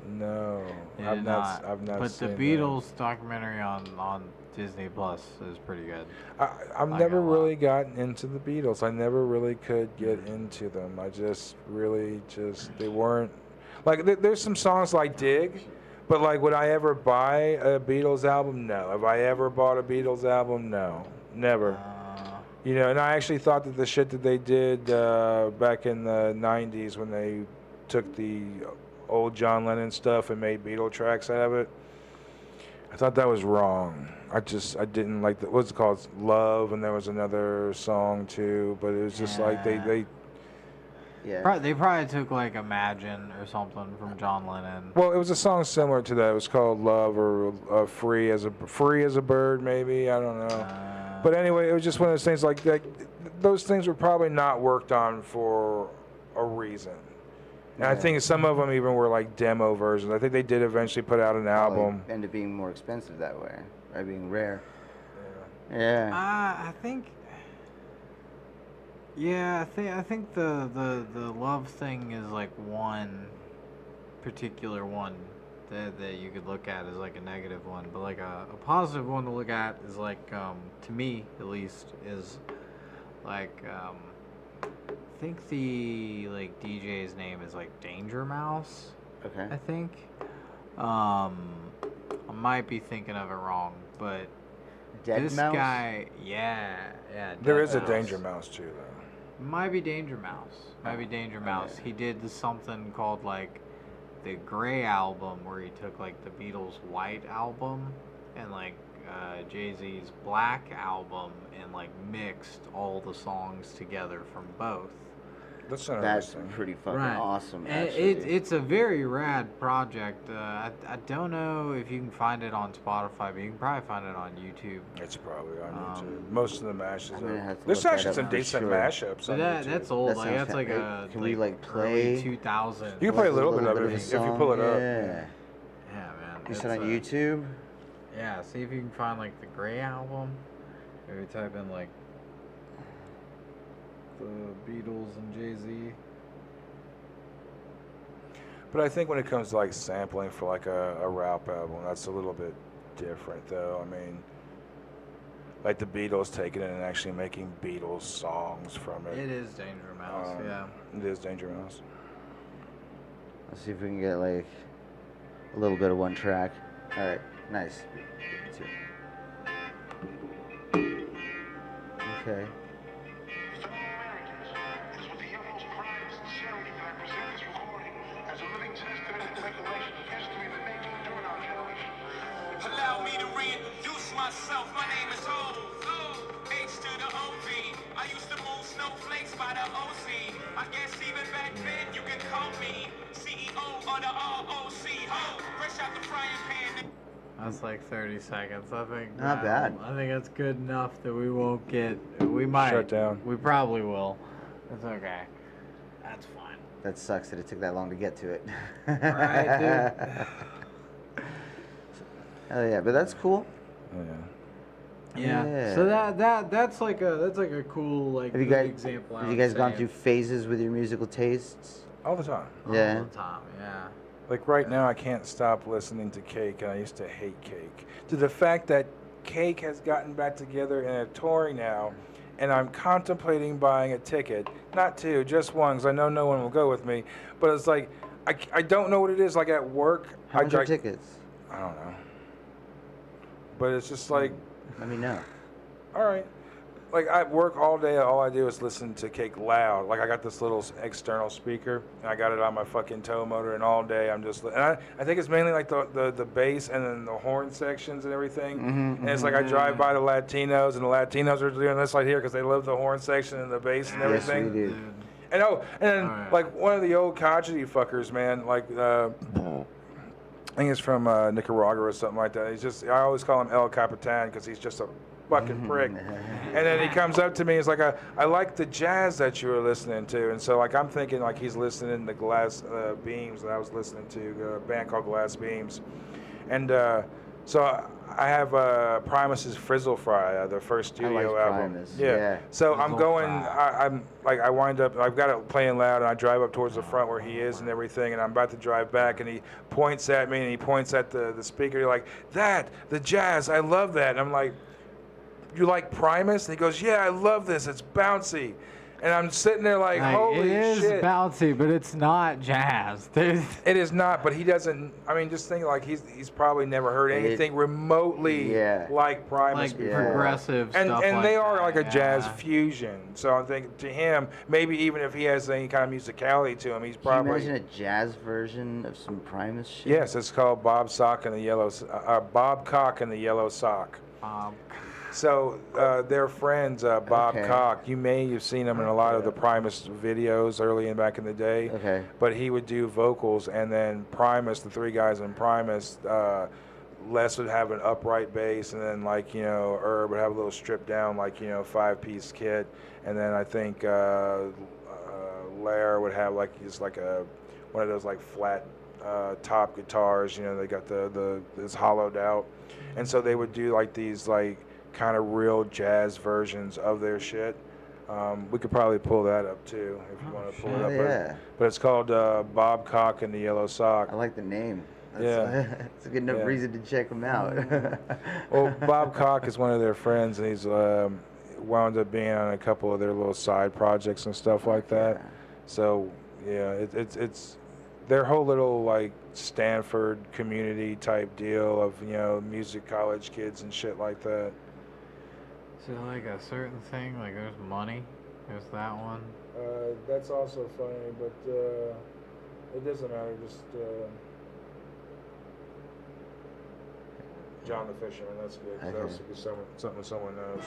No, They I've did not. I've not. But seen the Beatles documentary on Disney Plus is pretty good. I've Not never gonna lie. really gotten into the Beatles. I never really could get into them. I just really they weren't like. There's some songs I dig, but like, would I ever buy a Beatles album? No. Have I ever bought a Beatles album? No, never. You know, and I actually thought that the shit that they did back in the 90s when they took the old John Lennon stuff and made Beatle tracks out of it, I thought that was wrong. I didn't like what's it called? Love, and there was another song too, but it was just like they Yeah. They probably took like Imagine or something from John Lennon. well, it was a song similar to that. It was called Love or Free as a Bird, maybe. I don't know. But anyway, it was just one of those things like that. Those things were probably not worked on for a reason. And I think some of them even were like demo versions. I think they did eventually put out an album. End up being more expensive that way, by being rare. Yeah. I think. Yeah, I think the love thing is like one particular one that you could look at as like a negative one, but like a positive one to look at is like to me at least is like I think the like DJ's name is like Danger Mouse. Okay. I think. I might be thinking of it wrong, but Dead this Mouse? guy, yeah. There Dead is a Mouse. Danger Mouse too, though. Might be Danger Mouse. Might be Danger Mouse. okay. He did something called like the Gray album, where he took like the Beatles' White album and like Jay-Z's Black album and like mixed all the songs together from both. That's That's interesting. pretty fucking Right. awesome, And actually. it's a very rad project. I don't know if you can find it on Spotify, but you can probably find it on YouTube. It's probably on YouTube. Most of the mashes I'm gonna are. have to There's look that actually up some for decent sure. mashups So on YouTube. that's old. That Like sounds that's like fa- a can we, like, play? early 2000. You can play a little bit of bit it of if a you pull it song, up. Yeah. Yeah, man. You it's, said on YouTube? Yeah, see if you can find like the Gray album. Maybe type in like the Beatles and Jay-Z. But I think when it comes to like sampling for like a rap album, that's a little bit different, though. I mean, like the Beatles taking it and actually making Beatles songs from it. It is Danger Mouse, yeah. It is Danger Mouse. Let's see if we can get like a little bit of one track. All right, nice. Okay. Fellow Americans, it is with the utmost pride and sincerity that I present this recording as a living testament and recollection of history that may endure in our generation. Allow me to reintroduce myself. My name is Ho. H to the OV. I used to move snowflakes by the OC. I guess even back then you can call me CEO or the ROC. Ho, fresh out the frying pan. That's like 30 seconds. I think. Not bad. I think that's good enough that we won't get. We might. Shut down. We probably will. It's okay. That's fine. That sucks that it took that long to get to it. Right, Oh yeah, but that's cool. Yeah. Yeah. So that's like a cool like Have you good guys example. have you guys gone through phases with your musical tastes? All the time. Yeah. All the time. Yeah. Like right now, I can't stop listening to Cake, and I used to hate Cake. To the fact that Cake has gotten back together and are touring now, and I'm contemplating buying a ticket. Not two, just one, because I know no one will go with me. But it's like, I don't know what it is. Like at work, How much are tickets? I don't know. But it's just like, Let me know. all right. Like I work all day, all I do is listen to Cake loud. Like I got this little external speaker, and I got it on my fucking tow motor, and all day I'm just. And I think it's mainly like the bass and then the horn sections and everything. And it's like I drive by the Latinos, and the Latinos are doing this right here because they love the horn section and the bass and everything. Yes, we do. And then Alright. like one of the old crotchety fuckers, man, like I think it's from Nicaragua or something like that. I always call him El Capitan because he's just a fucking prick. And then he comes up to me, he's like, I like the jazz that you were listening to. And so like I'm thinking like he's listening to Glass Beams that I was listening to, a band called Glass Beams. And so I have Primus's Frizzle Fry, their first studio I like album. Primus, Yeah. yeah. So I'm Frizzle going. Fry. I'm like I wind up. I've got it playing loud, and I drive up towards the front where he is and everything. And I'm about to drive back, and he points at me, and he points at the speaker. You're like, the jazz. I love that. And I'm like, you like Primus? And he goes, yeah, I love this. It's bouncy. And I'm sitting there like, holy it is shit. bouncy, but it's not jazz. There's, It is not, but he doesn't. I mean, just think like he's probably never heard anything remotely like Primus like before. progressive And stuff. and they are that, like a jazz yeah. fusion. So I think to him, maybe even if he has any kind of musicality to him, he's Can probably. you imagine a jazz version of some Primus shit? Yes, it's called Bob Cock and the Yellow Sock. So they're friends, Bob Okay. Cock. You may have seen him in a lot of the Primus videos early and back in the day. Okay. But he would do vocals, and then Primus, the three guys in Primus, Les would have an upright bass, and then like Herb would have a little stripped down like 5-piece kit, and then I think Lair would have like just like one of those like flat top guitars. They got this hollowed out, and so they would do like these like kind of real jazz versions of their shit. We could probably pull that up too if you want to pull it up. Yeah. But it's called Bob Cock and the Yellow Sock. I like the name. Yeah. It's a good enough reason to check them out. Well, Bob Cock is one of their friends, and he's wound up being on a couple of their little side projects and stuff like that. So yeah, it's their whole little like Stanford community type deal of music college kids and shit like that. So like a certain thing, like there's money. There's that one. That's also funny, but it doesn't matter. Just John the Fisherman. That's good. 'Cause Okay. that's something someone knows.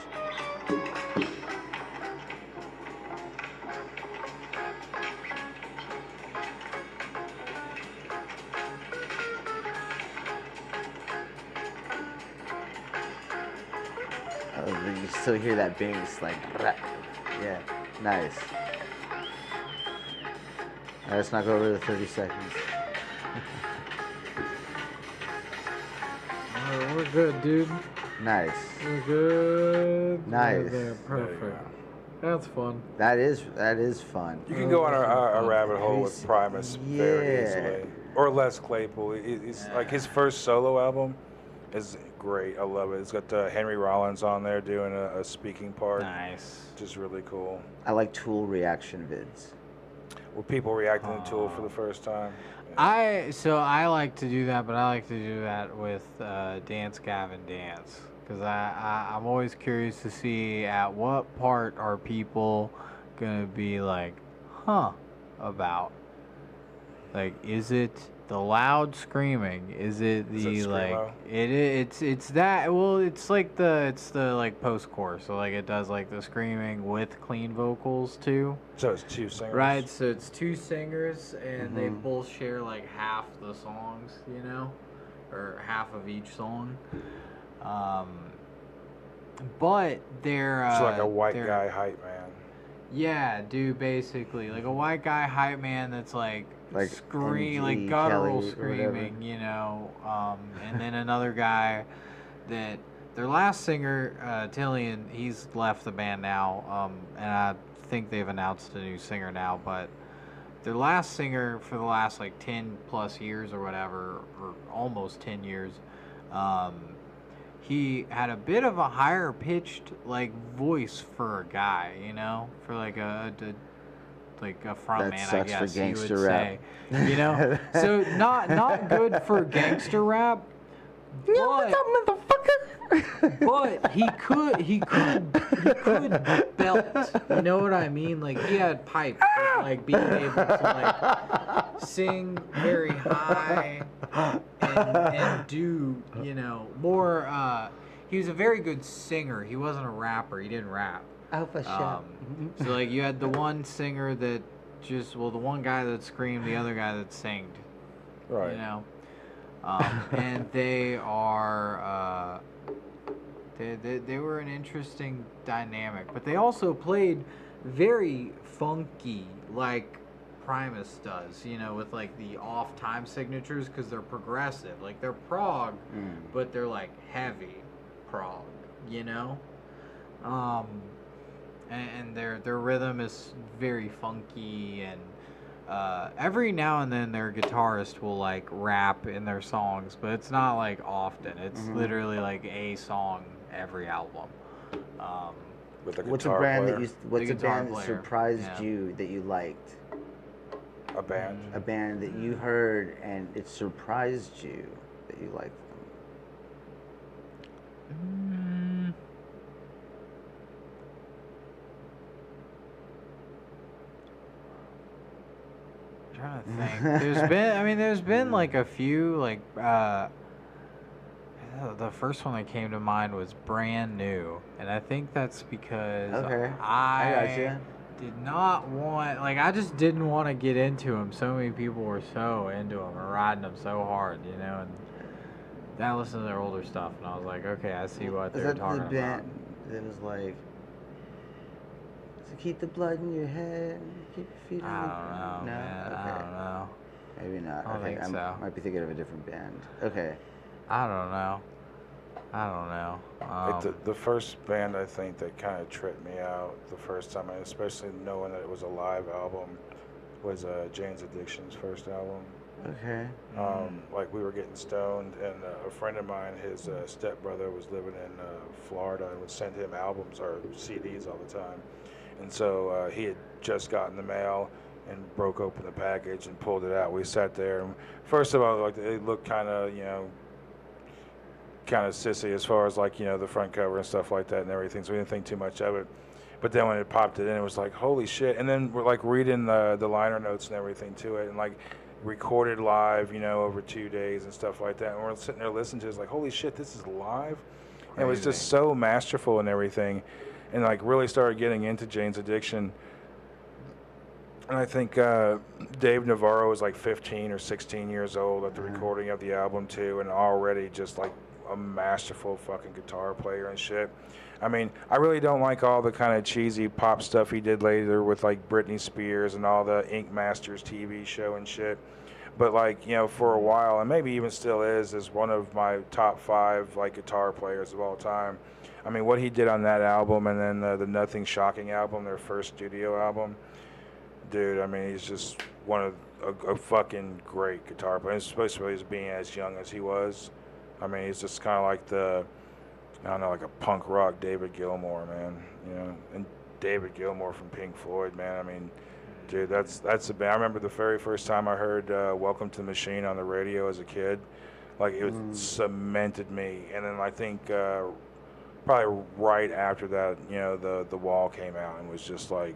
Oh, you still hear that bass, like, yeah, nice. All right, let's not go over the 30 seconds. We're good, dude. Nice. We're good. Nice. We're there. Perfect. That's fun. That is fun. You can go on a rabbit hole with Primus very Yeah. easily. Or Les Claypool. He's like his first solo album is great. I love it. It's got Henry Rollins on there doing a speaking part. Nice. Which is really cool. I like Tool reaction vids. With people reacting to Tool for the first time. I like to do that, but I like to do that with Dance Gavin Dance, because I'm always curious to see at what part are people gonna be like, about. Like, is it the loud screaming? Is it the Is it like screamo? it's that? Well, it's the like post-chorus, so like it does like the screaming with clean vocals too. So it's two singers. Right, so it's two singers, and they both share like half the songs, or half of each song. But they're It's like a white they're- guy hype man. Yeah, dude, basically like a white guy hype man that's like scream, like MG guttural Kelly or screaming, and then another guy that their last singer, Tillian, he's left the band now, and I think they've announced a new singer now, but their last singer for the last like 10 plus years or whatever, or almost 10 years, he had a bit of a higher pitched like voice for a guy, you know, for like a front man, I guess you would say, you know. So not good for gangster rap, but he could belt. You know what I mean? Like he had pipes, like being able to like sing very high and do, you know, more. He was a very good singer. He wasn't a rapper. He didn't rap. Oh, for sure. So like you had the one singer that the one guy that screamed, the other guy that sang. Right. You know. And they are they were an interesting dynamic, but they also played very funky like Primus does, you know, with like the off time signatures, because they're progressive, like they're prog, but they're like heavy prog, you know. And their rhythm is very funky, and every now and then their guitarist will like rap in their songs, but it's not like often. It's literally like a song every album. With a What's a guitar band player. that what's a band that player, surprised yeah. you that you liked? A band. A band that you heard and it surprised you that you liked them. I'm trying to think. There's been like a few, like the first one that came to mind was Brand New, and I think that's because I gotcha. did not want, like, I just didn't want to get into him. So many people were so into him and riding him so hard, you know, and then I listened to their older stuff, and I was like, okay, I see what they're talking about. Is that the band that was like, to keep the blood in your head, keep your feet on the ground? No, man, Okay. I don't know. Maybe not. I don't think so. I might be thinking of a different band. Okay. I don't know. Like the first band I think that kind of tripped me out the first time, especially knowing that it was a live album, was Jane's Addiction's first album. Okay. Like we were getting stoned, and a friend of mine, his stepbrother was living in Florida, and would send him albums or CDs all the time. And so he had just gotten the mail and broke open the package and pulled it out. We sat there, and first of all, like it looked kind of, you know, kind of sissy as far as like, you know, the front cover and stuff like that and everything, so we didn't think too much of it. But then when it popped it in, it was like, holy shit. And then we're like reading the liner notes and everything to it, and like recorded live, you know, over 2 days and stuff like that. And we're sitting there listening to it, it's like, holy shit, this is live. And it was just so masterful and everything, and like really started getting into Jane's Addiction. And I think Dave Navarro was like 15 or 16 years old at the recording of the album too, and already just like a masterful fucking guitar player and shit. I mean, I really don't like all the kind of cheesy pop stuff he did later with like Britney Spears and all the Ink Masters TV show and shit. But like, you know, for a while, and maybe even still is one of my top 5 like guitar players of all time. I mean, what he did on that album, and then the Nothing Shocking album, their first studio album, dude, I mean, he's just one of a fucking great guitar player, especially as being as young as he was. I mean, he's just kind of like I don't know, like a punk rock David Gilmour, man, you know. And David Gilmour from Pink Floyd, man, I mean, dude, that's a band. I remember the very first time I heard Welcome to the Machine on the radio as a kid, like it cemented me. And then I think probably right after that, you know, the Wall came out, and was just like,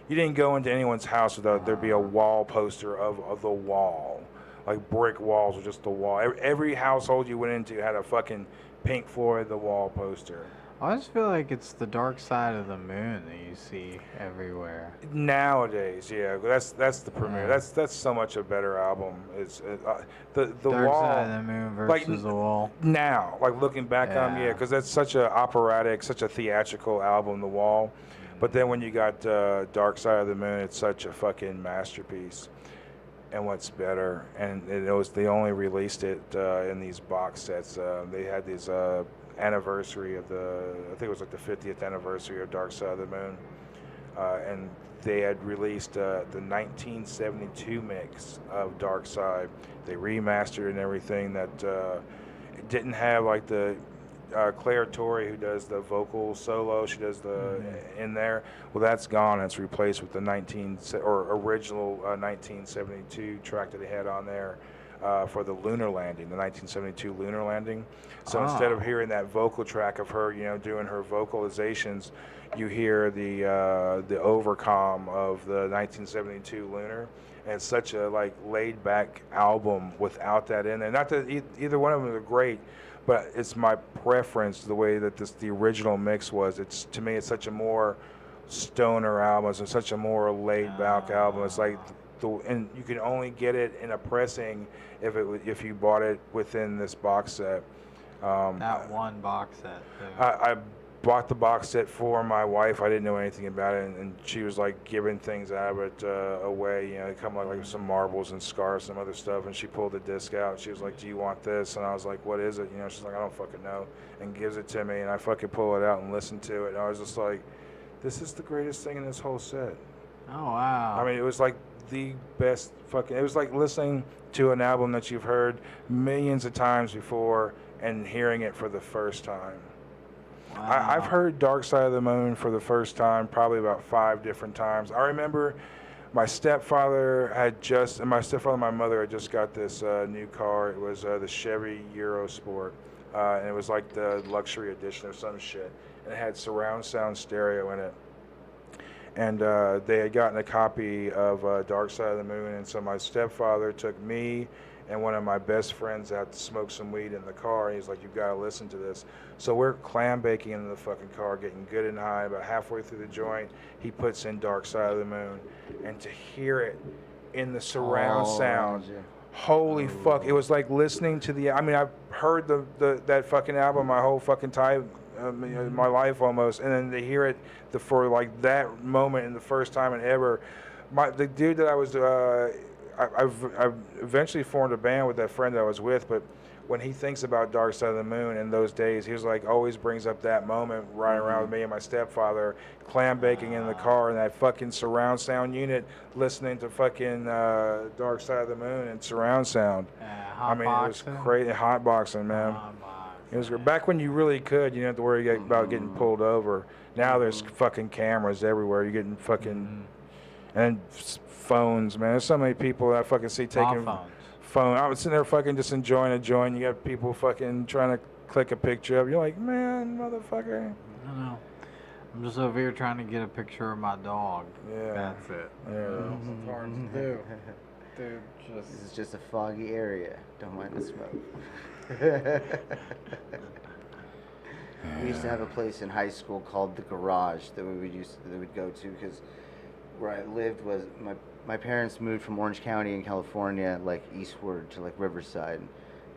you didn't go into anyone's house without there'd be a wall poster of the Wall. Like brick walls or just the Wall. Every household you went into had a fucking Pink Floyd The Wall poster. I just feel like it's the Dark Side of the Moon that you see everywhere. Nowadays, yeah, that's the premiere. That's so much a better album. It's the Dark Wall. Side of the Moon versus like, the Wall. Now, like looking back on, because that's such a operatic, such a theatrical album, The Wall. But then when you got Dark Side of the Moon, it's such a fucking masterpiece. And what's better, and they only released it in these box sets. They had these anniversary of I think it was like the 50th anniversary of Dark Side of the Moon, and they had released the 1972 mix of Dark Side. They remastered and everything. That it didn't have like the Claire Torrey, who does the vocal solo, she does the in there. Well, that's gone. It's replaced with the original 1972 track that they had on there for the lunar landing, the 1972 lunar landing. So instead of hearing that vocal track of her, doing her vocalizations, you hear the overcom of the 1972 lunar. And it's such a like laid back album without that in there. Not that either one of them are great, but it's my preference the way that the original mix was. To me it's such a more stoner album. It's such a more laid back album. It's like and you can only get it in a pressing if you bought it within this box set. That one box set. Too. I bought the box set for my wife. I didn't know anything about it, and she was like giving things out of it away. They come like some marbles and scarves, some other stuff, and she pulled the disc out. She was like, "Do you want this?" And I was like, "What is it?" She's like, "I don't fucking know," and gives it to me, and I fucking pull it out and listen to it, and I was just like, "This is the greatest thing in this whole set." Oh wow! I mean, it was like the best fucking. It was like listening to an album that you've heard millions of times before and hearing it for the first time. Wow. I've heard Dark Side of the Moon for the first time probably about 5 different times. I remember my stepfather and my mother had just got this new car. It was the Chevy Eurosport, and it was like the luxury edition or some shit. And it had surround sound stereo in it. And they had gotten a copy of Dark Side of the Moon, and so my stepfather took me and one of my best friends out to smoke some weed in the car, and he's like, "You've got to listen to this." So we're clam baking in the fucking car, getting good and high. About halfway through the joint, he puts in Dark Side of the Moon, and to hear it in the surround sound, holy fuck, it was like listening to I've heard that fucking album my whole fucking time, my life almost, and then to hear it for like that moment in the first time and ever. The dude that I was I've eventually formed a band with that friend that I was with, but when he thinks about Dark Side of the Moon in those days, he was like, always brings up that moment riding around with me and my stepfather, clam baking in the car in that fucking surround sound unit, listening to fucking Dark Side of the Moon and surround sound. It was crazy. Hot boxing, man. It was back when you really could. You didn't have to worry about getting pulled over. Now there's fucking cameras everywhere. You're getting fucking and phones, man. There's so many people that I fucking see taking phone. I was sitting there fucking just enjoying a joint. You got people fucking trying to click a picture of. You're like, man, motherfucker. I know. I'm just over here trying to get a picture of my dog. Yeah. That's it. Yeah. It's hard to do. Dude, This is just a foggy area. Don't mind the smoke. We used to have a place in high school called the Garage that we would go to, because where I lived was my parents moved from Orange County in California, like eastward to like Riverside,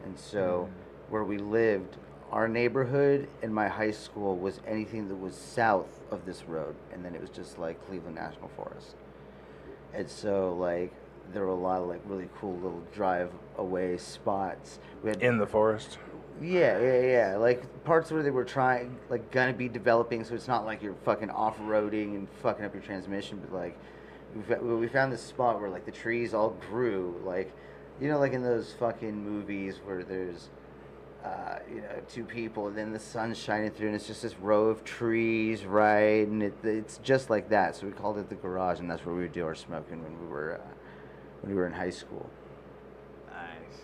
and so where we lived, our neighborhood and my high school was anything that was south of this road, and then it was just like Cleveland National Forest. And so like there were a lot of like really cool little drive away spots. We had, in the forest. Yeah. Like parts where they were gonna be developing, so it's not like you're fucking off-roading and fucking up your transmission, but like we found this spot where like the trees all grew, like, like in those fucking movies where there's, two people and then the sun's shining through and it's just this row of trees, right? And it's just like that. So we called it the Garage, and that's where we would do our smoking when we were in high school. Nice.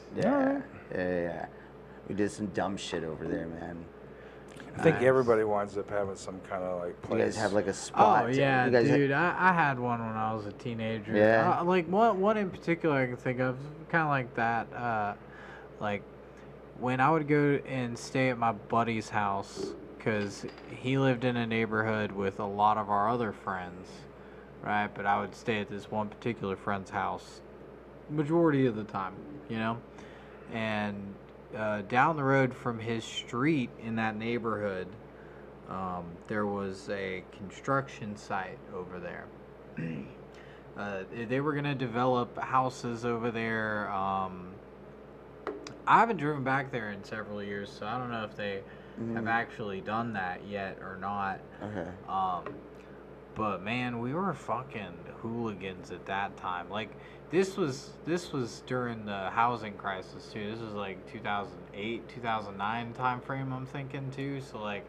Yeah. We did some dumb shit over there, man. I think everybody winds up having some kind of like place. You guys have like a spot. Oh yeah, dude. I had one when I was a teenager. Yeah. Like one in particular I can think of, kind of like that. Like when I would go and stay at my buddy's house, because he lived in a neighborhood with a lot of our other friends, right? But I would stay at this one particular friend's house majority of the time, and down the road from his street in that neighborhood, there was a construction site over there. They were going to develop houses over there. I haven't driven back there in several years, so I don't know if they have actually done that yet or not. Okay. But man, we were fucking hooligans at that time. Like this was during the housing crisis too. This was like 2008, 2009 time frame I'm thinking too. So like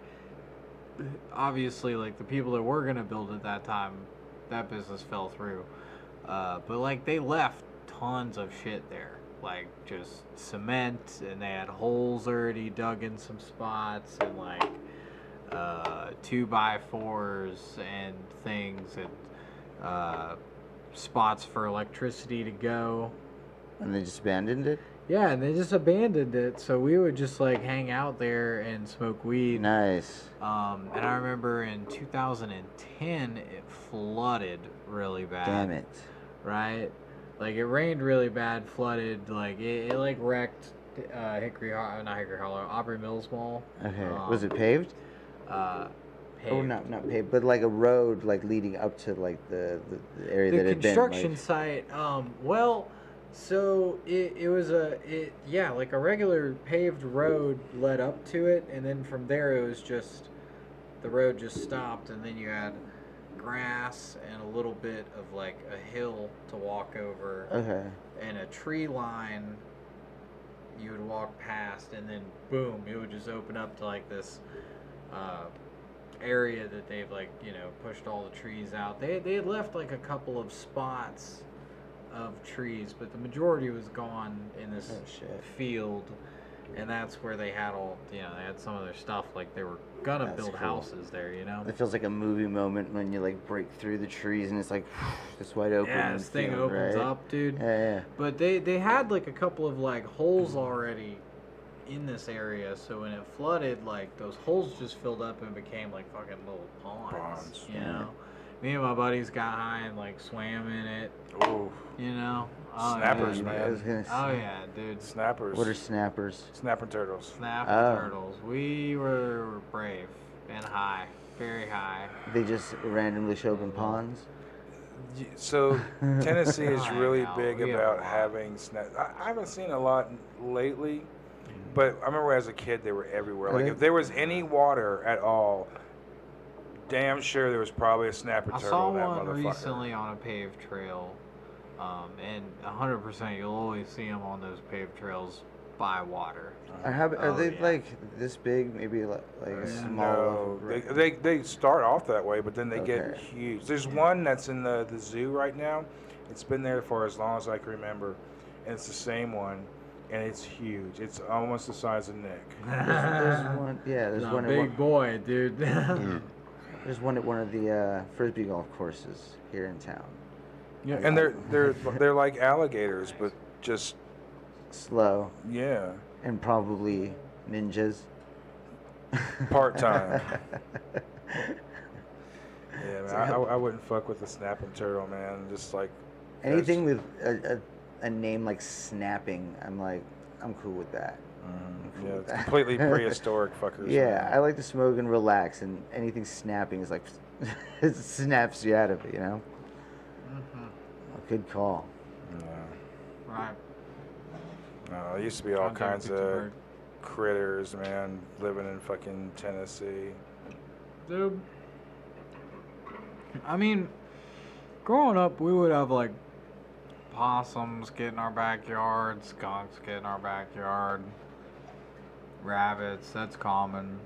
obviously like the people that were gonna build at that time, that business fell through. But like they left tons of shit there. Like just cement, and they had holes already dug in some spots, and like 2x4s and things, and spots for electricity to go. And they just abandoned it? Yeah, and they just abandoned it, so we would just like hang out there and smoke weed. Nice. And I remember in 2010 it flooded really bad. Damn it. Right? Like it rained really bad, flooded, like it like wrecked not Hickory Hollow, Aubrey Mills Mall. Okay. Was it paved? Paved. Oh, not paved, but like a road like leading up to like the area that had been. The construction site, well, so it was like a regular paved road led up to it, and then from there it was just, the road just stopped, and then you had grass and a little bit of like a hill to walk over. Okay. And a tree line you would walk past, and then boom, it would just open up to like this area that they've like, pushed all the trees out. They had left like a couple of spots of trees, but the majority was gone in this field, and that's where they had all, they had some of their stuff, like they were gonna build houses there, It feels like a movie moment when you like break through the trees and it's like this wide open. Yeah, this thing opens up, dude. Yeah. But they had like a couple of like holes already in this area, so when it flooded, like those holes just filled up and became like fucking little ponds. Me and my buddies got high and like swam in it. Ooh. Snappers, yeah, man. Oh yeah, dude. Snappers. What are snappers? Snapping turtles. Snapping turtles. We were brave and high, very high. They just randomly show up in ponds? So Tennessee is really big We have about a lot. having snaps. I haven't seen a lot lately, but I remember as a kid they were everywhere. Like if there was any water at all, damn sure there was probably a snapper I turtle saw in that one motherfucker. recently on a paved trail, and 100% you'll always see them on those paved trails by water. Are they like this big? Maybe like a small? No, they start off that way, but then they get huge. There's one that's in the zoo right now. It's been there for as long as I can remember, and it's the same one, and it's huge. It's almost the size of Nick. There's one. Yeah, there's one. Big boy, dude. There's one at one of the frisbee golf courses here in town. Yeah, and they're like alligators, but just slow. Yeah. And probably ninjas. Part time. Yeah, man, I wouldn't fuck with the snapping turtle, man. Just like anything with a name like snapping, I'm cool with that. Yeah, it's completely prehistoric fuckers. Yeah, man. I like to smoke and relax, and anything snapping is like it snaps you out of it, Good call. Yeah. Right. No, there used to be all kinds of critters, man, living in fucking Tennessee. Dude. I mean, growing up, we would have like possums get in our backyard, skunks get in our backyard, rabbits, that's common.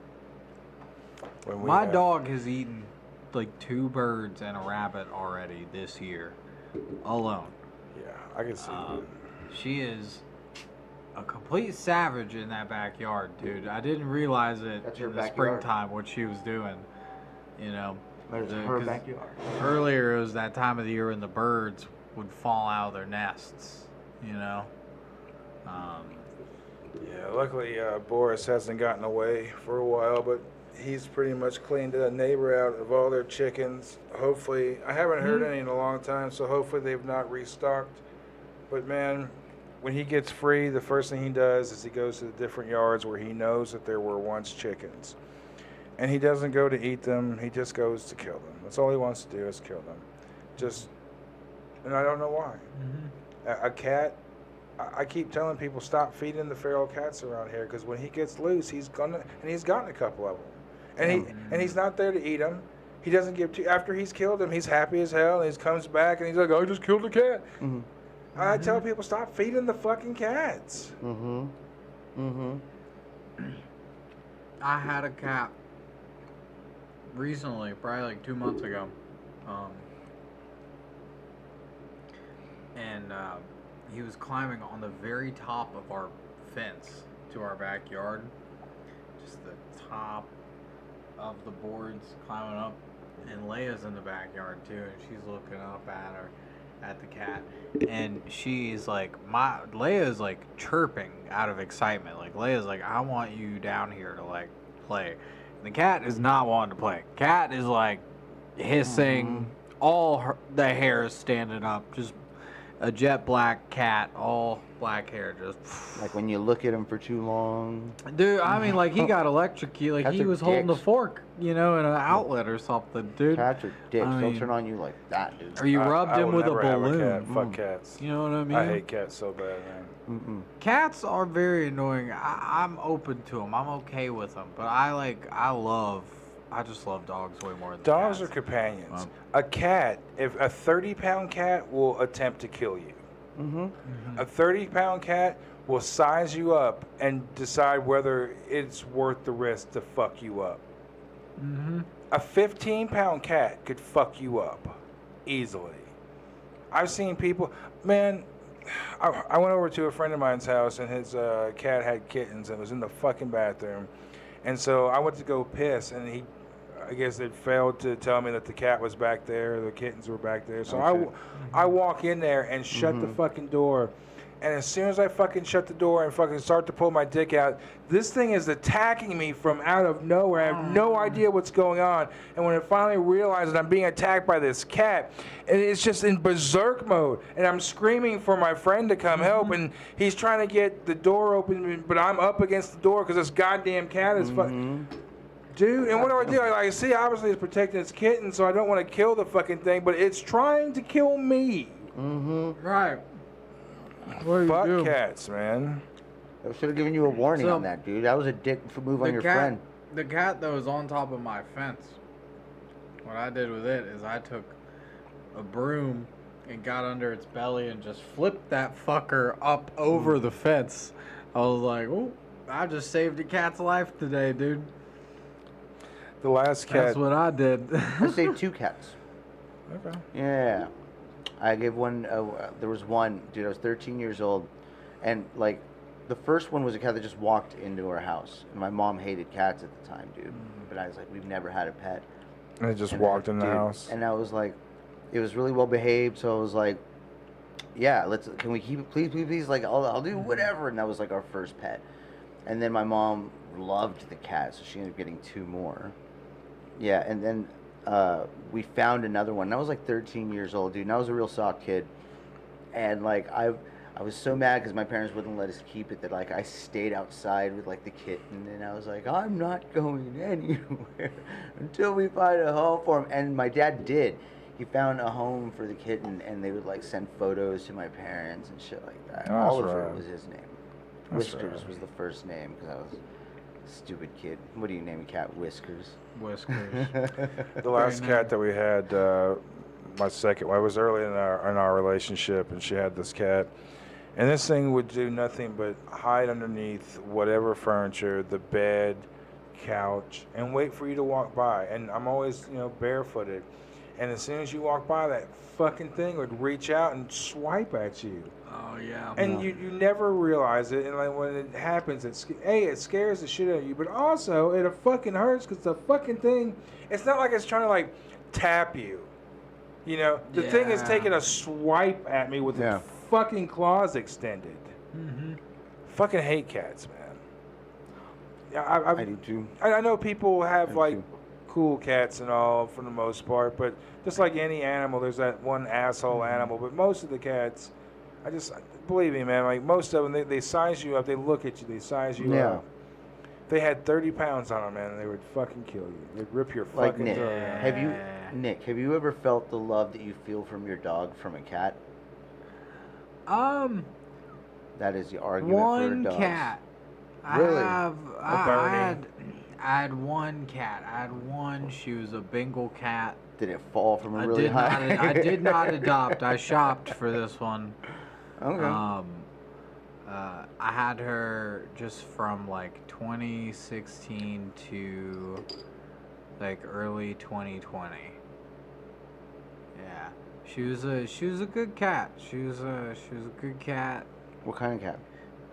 My dog has eaten like 2 birds and a rabbit already this year alone. Yeah, I can see that. She is a complete savage in that backyard, dude. I didn't realize it in the springtime what she was doing, But it's her backyard. Earlier, it was that time of the year when the birds would fall out of their nests, Yeah, luckily Boris hasn't gotten away for a while, but he's pretty much cleaned a neighbor out of all their chickens. Hopefully, I haven't heard any in a long time, so hopefully they've not restocked. But man, when he gets free, the first thing he does is he goes to the different yards where he knows that there were once chickens. And he doesn't go to eat them, he just goes to kill them. That's all he wants to do is kill them. And I don't know why. A cat I keep telling people stop feeding the feral cats around here because when he gets loose, he's gotten a couple of them, and he's not there to eat them. He doesn't give to. After he's killed him, he's happy as hell, and he comes back and he's like, "I just killed a cat." Mm-hmm. I tell people stop feeding the fucking cats. Mm-hmm. Mm-hmm. I had a cat recently, probably like 2 months ago, and he was climbing on the very top of our fence to our backyard, just the top of the boards, climbing up, and Leia's in the backyard too, and she's looking up at the cat, and she's like, Leia's like chirping out of excitement, like Leia's like, I want you down here to like play. And the cat is not wanting to play. Cat is like hissing, all the hair is standing up, just a jet black cat, all black hair, just Like when you look at him for too long. dude. I mean, like he got electrocuted, like Cats he are was holding a dicks. fork, in an outlet or something, dude. Cats are dicks. I They'll mean, turn on you like that, dude. Or you rubbed I him will with a never have balloon. cat. Fuck cats. You know what I mean? I hate cats so bad, man. Mm-mm. Cats are very annoying. I'm open to them. I'm okay with them, but I just love dogs way more than Dogs cats. are companions. A cat, if a 30-pound cat will attempt to kill you. Mm-hmm. A 30-pound cat will size you up and decide whether it's worth the risk to fuck you up. Mm-hmm. A 15-pound cat could fuck you up easily. I've seen people, man. I went over to a friend of mine's house and his cat had kittens and was in the fucking bathroom, and so I went to go piss and I guess it failed to tell me that the cat was back there, the kittens were back there. So I walk in there and shut the fucking door. And as soon as I fucking shut the door and fucking start to pull my dick out, this thing is attacking me from out of nowhere. I have no idea what's going on. And when it finally realizes I'm being attacked by this cat, and it's just in berserk mode. And I'm screaming for my friend to come help. And he's trying to get the door open, but I'm up against the door because this goddamn cat is fucking... Dude, and what do? I see, obviously it's protecting its kitten, so I don't want to kill the fucking thing, but it's trying to kill me. Mm-hmm. Right. What do you Fuck do? cats, man. I should have given you a warning So, on that, dude. That was a dick move on your friend. The cat that was on top of my fence, what I did with it is I took a broom and got under its belly and just flipped that fucker up over the fence. I was like, oh, I just saved a cat's life today, dude. The last cat. That's what I did. I saved 2 cats. Okay. Yeah. I gave one, there was one, dude, I was 13 years old, and, like, the first one was a cat that just walked into our house, and my mom hated cats at the time, dude, but I was like, we've never had a pet. And it just walked in the house. And I was like, it was really well behaved, so I was like, yeah, can we keep it, please, like, I'll do whatever, and that was, like, our first pet. And then my mom loved the cat, so she ended up getting 2 more. Yeah, and then we found another one. And I was like 13 years old, dude. And I was a real soft kid. And like I was so mad because my parents wouldn't let us keep it that like I stayed outside with like the kitten. And I was like, I'm not going anywhere until we find a home for him. And my dad did. He found a home for the kitten, and they would like send photos to my parents and shit like that. Oh, Oliver right. was his name. That's Whiskers right. was the first name because I was a stupid kid. What do you name a cat? Whiskers. Whiskers. The last Very cat that we had, my second, I was early in our relationship, and she had this cat, and this thing would do nothing but hide underneath whatever furniture, the bed, couch, and wait for you to walk by. And I'm always, barefooted, and as soon as you walk by, that fucking thing would reach out and swipe at you. Oh, yeah. And you never realize it, and like when it happens, it scares the shit out of you, but also it fucking hurts because the fucking thing, it's not like it's trying to like tap you, the thing is Yeah. taking a swipe at me with its fucking claws extended. Mm-hmm. Fucking hate cats, man. Yeah, I do too. I know people have Me like too. cool cats and all for the most part, but just like any animal, there's that one asshole animal. But most of the cats, believe me, man, like most of them, they size you up, they look at you, they size you up. If they had 30 pounds on them, man, and they would fucking kill you. They'd rip your Like fucking Nick, throat out. have you ever felt the love that you feel from your dog from a cat? That is the argument for dogs. One cat. Really? I had one cat. I had one. She was a Bengal cat. Did it fall from a really high? I did not adopt. I shopped for this one. Okay. I had her just from like 2016 to like early 2020. Yeah, she was a good cat. She was a good cat. What kind of cat?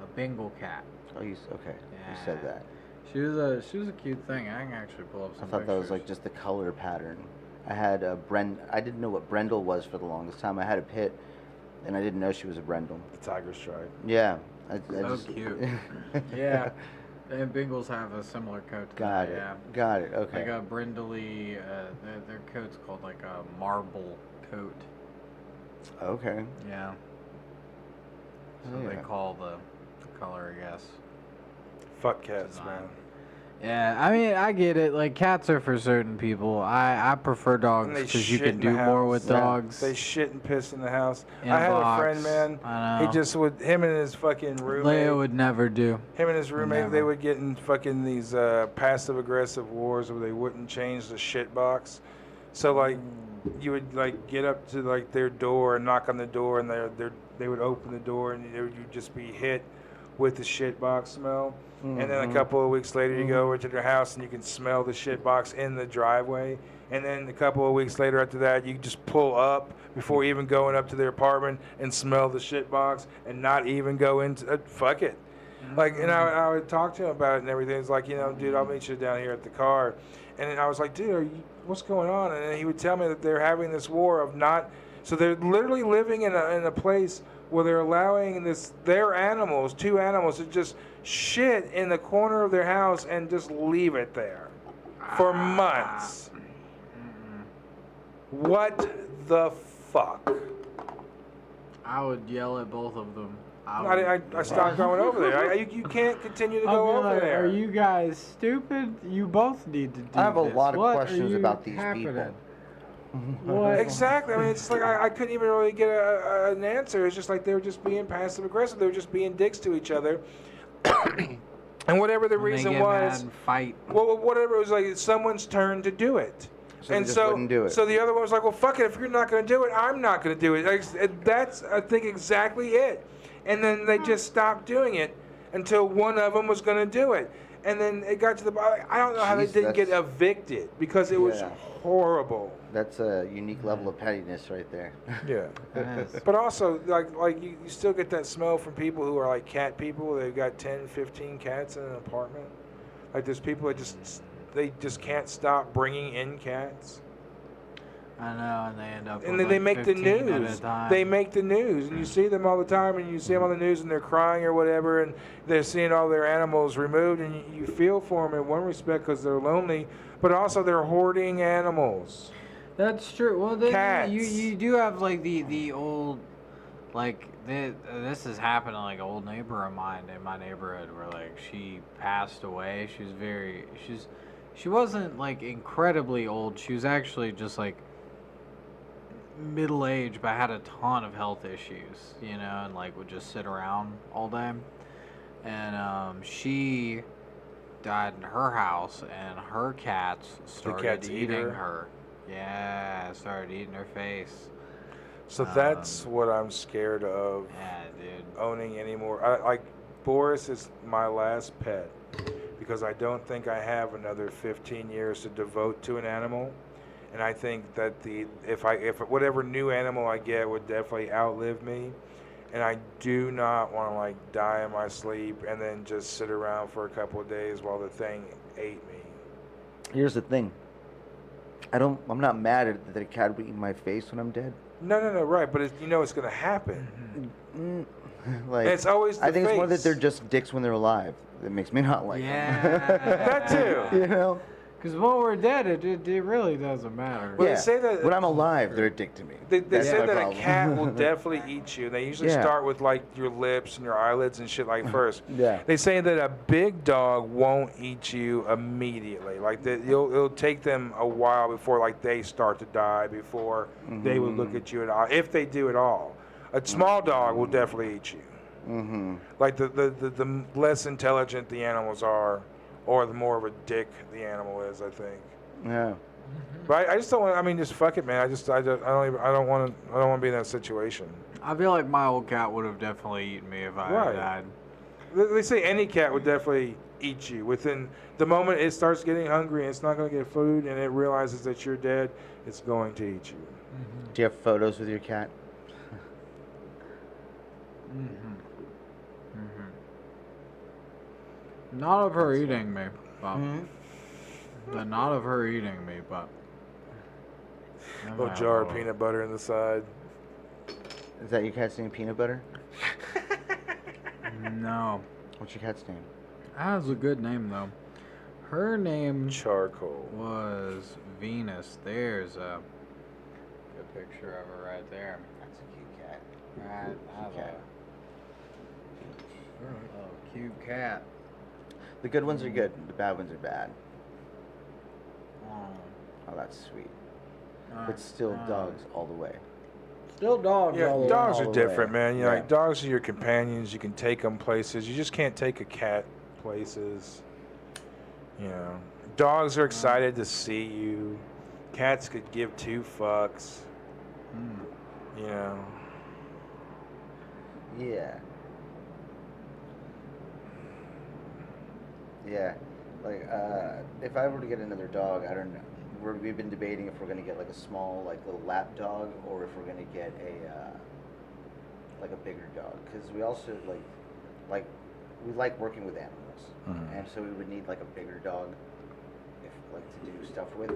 A Bengal cat. Oh, okay. Yeah. You said that. She was a cute thing. I can actually pull up some I thought that was pictures. like just the color pattern. I had a I didn't know what Brendel was for the longest time. I had a pit, and I didn't know she was a Brendel. The tiger stripe. Yeah. So cute. Yeah. And Bengals have a similar coat to Got that, it. yeah. Got it. Okay. Like a brindley, their coat's called like a marble coat. Okay. Yeah. So Yeah. they call the color, I guess. Fuck cats, Design. man. Yeah, I mean, I get it. Like, cats are for certain people. I prefer dogs And they because you shit can in do the more house. with Yeah. dogs. They shit and piss in the house. In I had box. a friend, man. I know. He just would, him and his fucking roommate. Leia would never do. Him and his roommate, Never. they would get in fucking these passive aggressive wars where they wouldn't change the shit box. So like, you would like get up to like their door and knock on the door, and they would open the door, and you'd just be hit with the shit box smell. And then a couple of weeks later, you go over to their house and you can smell the shit box in the driveway. And then a couple of weeks later after that, you just pull up before even going up to their apartment and smell the shit box and not even go into fuck it. Like, and I would talk to him about it and everything. It's like, dude, I'll meet you down here at the car. And then I was like, dude, what's going on? And then he would tell me that they're having this war of not. So they're literally living in a place where they're allowing their animals, two animals, to just shit in the corner of their house and just leave it there for months. What the fuck? I would yell at both of them. I stopped going over there. You can't continue to go over there. Are you guys stupid? You both need to do I have a this. lot of What questions are about these happening? people. What? Exactly. I mean, it's just like I couldn't even really get an answer. It's just like they were just being passive aggressive. They were just being dicks to each other. And whatever the When they reason get mad was, and fight. well, whatever it was, like it's someone's turn to do it. So and they just wouldn't do it. So the other one was like, well, fuck it. If you're not going to do it, I'm not going to do it. That's, I think, exactly it. And then they just stopped doing it until one of them was going to do it. And then it got to the. I don't know how they Jeez, didn't get that's- evicted because it was Yeah. horrible. That's a unique level of pettiness right there. Yeah. Yes. But also, like you still get that smell from people who are like cat people. They've got 10, 15 cats in an apartment. Like there's people that just can't stop bringing in cats. I know, and they end up. And with then they like make the 15 at a news. time. They make the news, and you see them all the time, and you see them on the news, and they're crying or whatever, and they're seeing all their animals removed, and you feel for them in one respect because they're lonely, but also they're hoarding animals. That's true. Well, then Cats. you do have like the old, like this has happened to like an old neighbor of mine in my neighborhood where like she passed away. She wasn't like incredibly old. She was actually just like middle aged, but had a ton of health issues, and like would just sit around all day. And she died in her house, and her cats started cats eat eating her? her. Yeah, started eating her face. So that's what I'm scared of Yeah, dude. owning anymore. Like Boris is my last pet because I don't think I have another 15 years to devote to an animal. And I think that if whatever new animal I get would definitely outlive me, and I do not want to like die in my sleep and then just sit around for a couple of days while the thing ate me. Here's the thing. I'm not mad at that a cat would eat my face when I'm dead. No, right, but it's going to happen. Like, And it's always the I think it's more that face. they're just dicks when they're alive. That makes me not like them. Yeah. That too. You know? Because when we're dead, it really doesn't matter. Well, they say that when I'm alive, they're a dick to me. They That's say my that problem. a cat will definitely eat you. They usually Yeah. start with like your lips and your eyelids and shit like first. Yeah. They say that a big dog won't eat you immediately. Like it'll take them a while before like they start to die before they would look at you at all. If they do at all, a small dog will definitely eat you. Mm-hmm. Like the less intelligent the animals are, or the more of a dick the animal is, I think. Yeah. But I just don't want. I mean, just fuck it, man. I don't want to be in that situation. I feel like my old cat would have definitely eaten me if I had died. They say any cat would definitely eat you within the moment it starts getting hungry and it's not going to get food and it realizes that you're dead. It's going to eat you. Do you have photos with your cat? Not of her eating me, but not of her eating me, but. Little jar of peanut butter in the side. Is that your cat's name, Peanut Butter? No. What's your cat's name? That was a good name though. Her name Charcoal. was Venus. There's a good picture of her right there. That's a cute cat. Right, Cute cat. Oh, cute cat. The good ones are good. The bad ones are bad. Oh, Oh, that's sweet. But still, dogs all the way. Still dogs. Yeah, all dogs all are the different, way. man. You know, Yeah. like dogs are your companions. You can take them places. You just can't take a cat places. You know, dogs are excited to see you. Cats could give two fucks. You know. Yeah. Yeah. Like, if I were to get another dog, I don't know. We've been debating if we're gonna get like a small, like little lap dog, or if we're gonna get a bigger dog. Because we also like we like working with animals, and so we would need like a bigger dog, if like to do stuff with,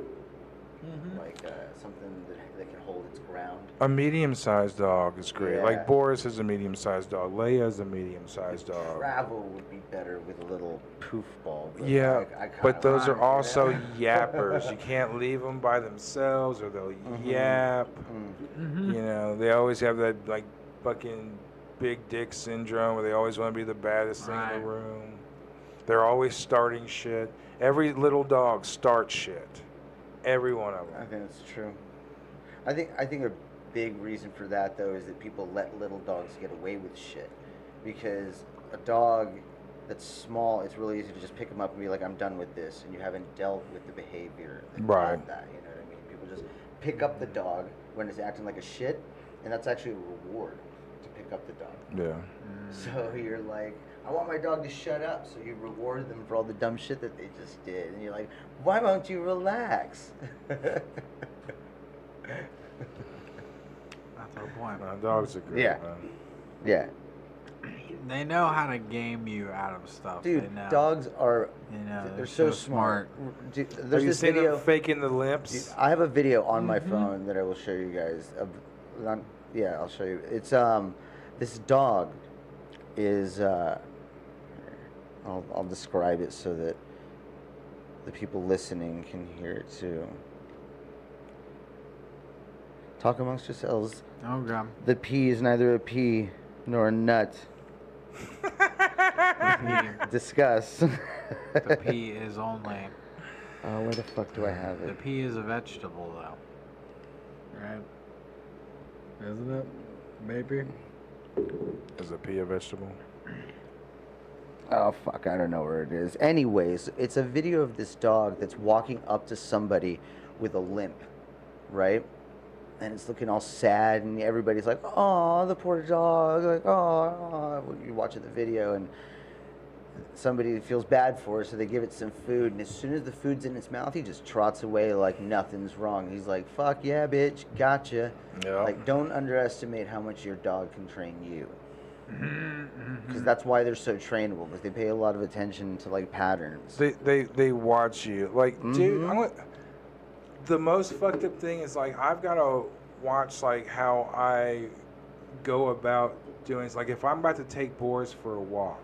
like something that can hold its ground. A medium-sized dog is great. Yeah. Like Boris is a medium-sized dog. Leia is a medium-sized dog. Travel would be better with a little poof ball. But Yeah, I kinda but those are like it. also yappers. You can't leave them by themselves, or they'll yap. You know, they always have that like fucking big dick syndrome, where they always want to be the baddest thing in the room. They're always starting shit. Every little dog starts shit. Every one of I them. think that's true. I think a big reason for that though is that people let little dogs get away with shit, because a dog that's small, it's really easy to just pick them up and be like, I'm done with this, and you haven't dealt with the behavior that Right. that. You know what I mean? People just pick up the dog when it's acting like a shit, and that's actually a reward to pick up the dog. Yeah. So you're like, I want my dog to shut up. So you reward them for all the dumb shit that they just did. And you're like, why won't you relax? That's the point. Dogs are great, Yeah. man. Yeah. They know how to game you out of stuff. Dude, they know. dogs are, You know, they're so smart. Dude, Have there's you this seen video. them faking the Dude, limps? I have a video on my phone that I will show you guys. Yeah, I'll show you. It's this dog is I'll describe it so that the people listening can hear it too. Talk amongst yourselves. Okay. The pea is neither a pea nor a nut. Discuss. The pea is only. Where the fuck do I have The it? pea is a vegetable, though. Right? Isn't it? Maybe. Is a pea a vegetable? Oh fuck, I don't know where it is. Anyways, it's a video of this dog that's walking up to somebody with a limp, right? And it's looking all sad, and everybody's like, "Oh, the poor dog!" Like, "Oh," when you're watching the video, and somebody feels bad for it, so they give it some food. And as soon as the food's in its mouth, he just trots away like nothing's wrong. He's like, "Fuck yeah, bitch, gotcha." Yeah. Like, don't underestimate how much your dog can train you. Because that's why they're so trainable, because they pay a lot of attention to like patterns. They watch you. Like, dude, the most fucked up thing is like I've got to watch like how I go about doing. It's like if I'm about to take Boris for a walk,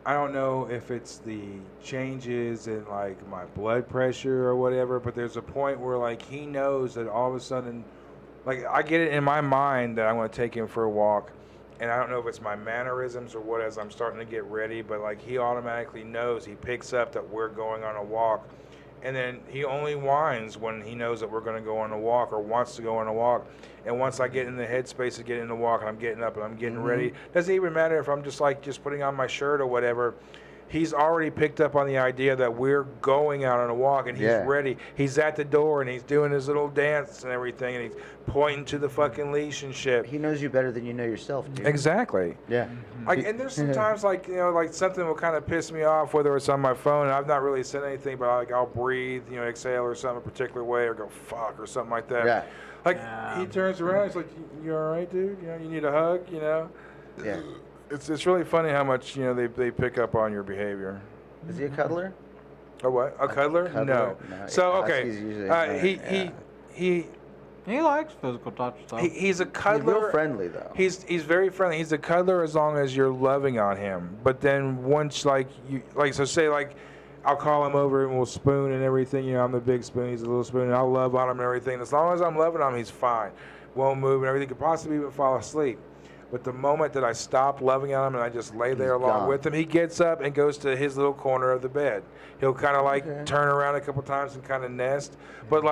I don't know if it's the changes in like my blood pressure or whatever, but there's a point where like he knows that all of a sudden, like I get it in my mind that I'm going to take him for a walk. And I don't know if it's my mannerisms or what, as I'm starting to get ready, but like he automatically knows, he picks up that we're going on a walk. And then he only whines when he knows that we're going to go on a walk or wants to go on a walk. And once I get in the headspace of getting in the walk and I'm getting up and I'm getting ready, doesn't even matter if I'm just putting on my shirt or whatever. He's already picked up on the idea that we're going out on a walk and he's ready. He's at the door and he's doing his little dance and everything and he's pointing to the fucking leash and shit. He knows you better than you know yourself, dude. Exactly. Yeah. And there's sometimes something will kind of piss me off, whether it's on my phone and I've not really said anything, but I'll breathe, exhale or something a particular way or go fuck or something like that. Yeah. He turns around, he's like, "You all right, dude? You need a hug?" Yeah. It's really funny how much they pick up on your behavior. Is he a cuddler? A what? A cuddler? No. So okay, He likes physical touch stuff. he's a cuddler. He's real friendly though. He's very friendly. He's a cuddler as long as you're loving on him. But then once I'll call him over and we'll spoon and everything. I'm the big spoon. He's a little spoon, and I'll love on him and everything. As long as I'm loving on him, he's fine. Won't move and everything. Could possibly even fall asleep. But the moment that I stop loving on him and I just lay there along with him, he gets up and goes to his little corner of the bed. He'll kind of turn around a couple times and kind of nest. But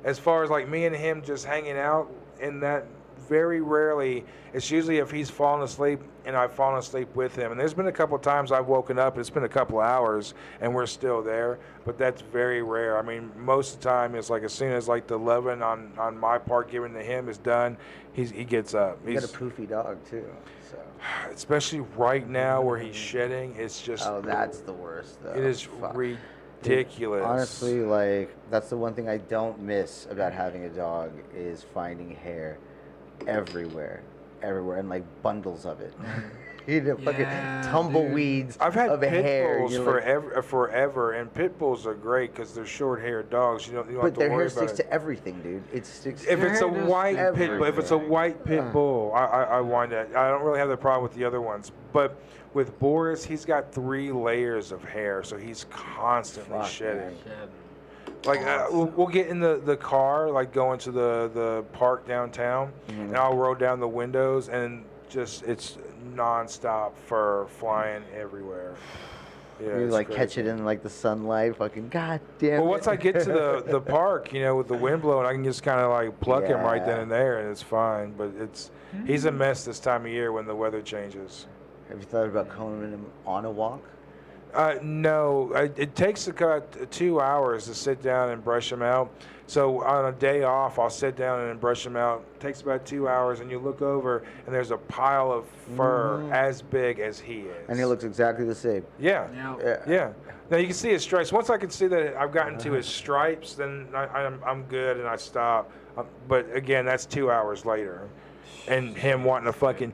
as far as me and him just hanging out in that, very rarely. It's usually if he's fallen asleep and I've fallen asleep with him. And there's been a couple times I've woken up, it's been a couple hours, and we're still there. But that's very rare. I mean, most of the time it's as soon as the loving on my part given to him is done, he gets up. He's got a poofy dog too. So. Especially right now where he's shedding, it's just... Oh, that's the worst though. It is ridiculous. Honestly, that's the one thing I don't miss about having a dog is finding hair everywhere, and bundles of it. Fucking tumbleweeds. I've had of pit hair. bulls forever, and pit bulls are great because they're short-haired dogs. You don't have to worry about it. But their hair sticks to everything, dude. It sticks. If it's a white pit bull, if it's a white pit bull, I wind that. I don't really have the problem with the other ones, but with Boris, he's got 3 layers of hair, so he's constantly shedding. We'll get in the car, going to the park downtown, and I'll roll down the windows, and it's nonstop fur flying everywhere. Yeah, you catch it in the sunlight, fucking goddamn. Well, once I get to the park, with the wind blowing, I can just kind of pluck him right then and there, and it's fine. But he's a mess this time of year when the weather changes. Have you thought about calling him on a walk? No, it takes about 2 hours to sit down and brush them out. So on a day off, I'll sit down and brush them out. It takes about 2 hours, and you look over, and there's a pile of fur as big as he is. And he looks exactly the same. Yeah. Now you can see his stripes. Once I can see that I've gotten to his stripes, then I'm good, and I stop. But again, that's 2 hours later, and him wanting to fucking...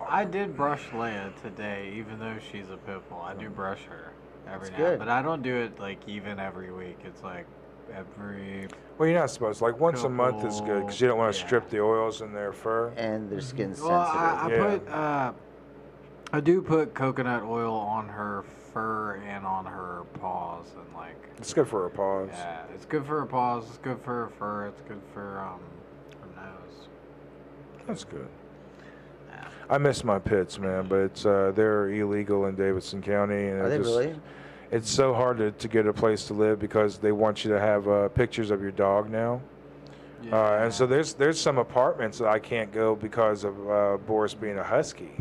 I did brush Leia today, even though she's a pit bull. I do brush her every now, good. but I don't do it even every week. It's every. Well, you're not supposed to. Once a month is good because you don't want to strip the oils in their fur and their skin's sensitive. Well, I do put coconut oil on her fur and on her paws and It's good for her paws. Yeah, it's good for her paws. It's good for her fur. It's good for her nose. That's good. I miss my pits, man, but they're illegal in Davidson County, and are they really? It's so hard to get a place to live because they want you to have pictures of your dog now. Yeah. And so there's some apartments that I can't go because of Boris being a husky.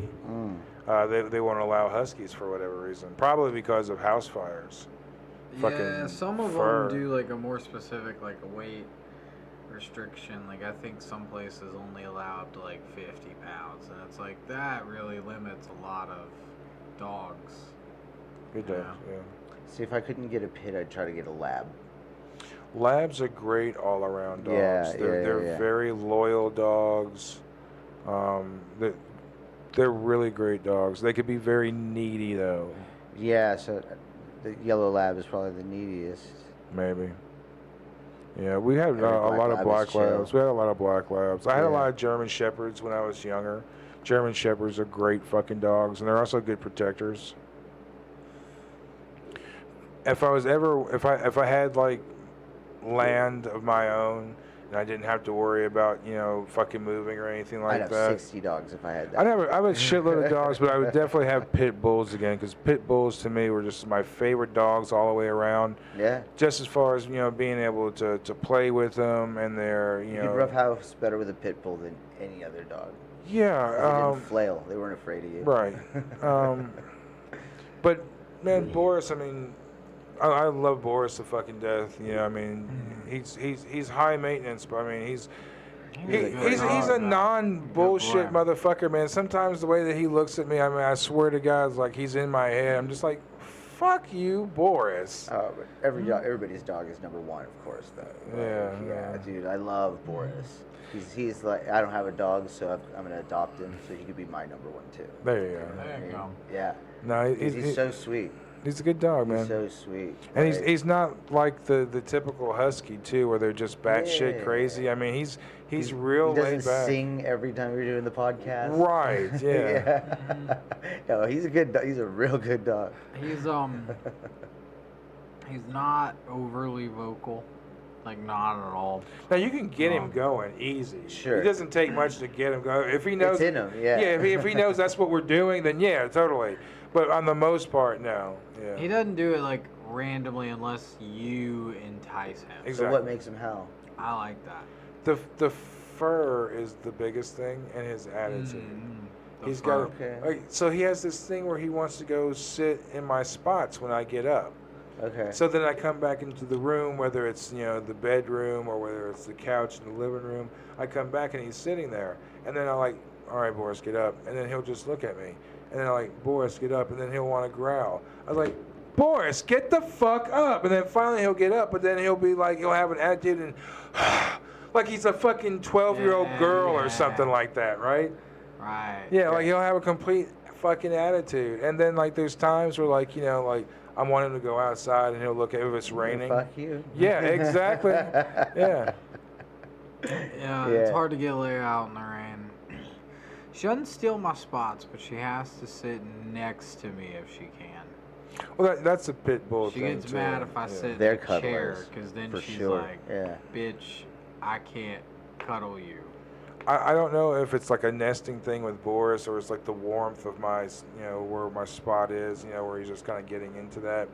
They won't allow huskies for whatever reason, probably because of house fires. Yeah, some of them do a more specific a weight restriction. I think some places only allow up to 50 pounds, and it's that really limits a lot of dogs. It does, yeah. See, if I couldn't get a pit, I'd try to get a lab. Labs are great all-around dogs. They're very loyal dogs. They're really great dogs. They could be very needy though. Yeah, so the yellow lab is probably the neediest. Maybe. Yeah, we had a lot of black labs. We had a lot of black labs. I had a lot of German Shepherds when I was younger. German Shepherds are great fucking dogs, and they're also good protectors. If I had land of my own, And I didn't have to worry about, fucking moving or anything like I'd have that. 60 dogs if I had that. I have a shitload of dogs, but I would definitely have pit bulls again, because pit bulls to me were just my favorite dogs all the way around. Yeah. Just as far as, being able to play with them and their, You could roughhouse better with a pit bull than any other dog. Yeah. They didn't flail. They weren't afraid of you. Right. But, man, Boris, I mean, I love Boris to fucking death. He's high maintenance, but I mean, he's a non-bullshit motherfucker, man. Sometimes the way that he looks at me, I mean, I swear to God, it's like he's in my head. I'm just like, fuck you, Boris. But everybody's dog is number one, of course, though. Yeah, dude, I love Boris. He's like, I don't have a dog, so I'm gonna adopt him, so he could be my number one too. There you go. There you go. Yeah. No, he's so sweet. He's a good dog, man. He's so sweet. And he's not like the typical husky too, where they're just batshit crazy. I mean, he's real laid back. He doesn't sing every time we're doing the podcast. Right. Yeah. No, he's a good. He's a real good dog. He's not overly vocal, like not at all. Now you can get him going easy. Sure. It doesn't take much to get him going. If he knows, it's in him. Yeah. Yeah. If he knows that's what we're doing, then yeah, totally. But on the most part, no. Yeah. He doesn't do it like randomly unless you entice him. Exactly. So what makes him howl? I like that. The fur is the biggest thing, and his attitude. He's got. Okay. So he has this thing where he wants to go sit in my spots when I get up. Okay. So then I come back into the room, whether it's the bedroom or whether it's the couch in the living room. I come back and he's sitting there, and then I'm like, all right, Boris, get up, and then he'll just look at me, and then I'm like, Boris, get up, and then he'll want to growl. I was like, Boris, get the fuck up, and then finally he'll get up, but then he'll be like, he'll have an attitude and like he's a fucking 12-year-old girl or something like that, right? Right. Yeah, like he'll have a complete fucking attitude, and then like there's times where like like I want him to go outside and he'll look at if it's raining. Fuck you. Yeah, exactly. Yeah. Yeah, it's hard to get laid out in the rain. She doesn't steal my spots, but she has to sit next to me if she can. Well, that's a pit bull She thing gets too. mad if I sit in They're the chair, cuddlers, because then for she's sure. like, Yeah. bitch, I can't cuddle you. I don't know if it's like a nesting thing with Boris or it's like the warmth of my, where my spot is, where he's just kind of getting into that.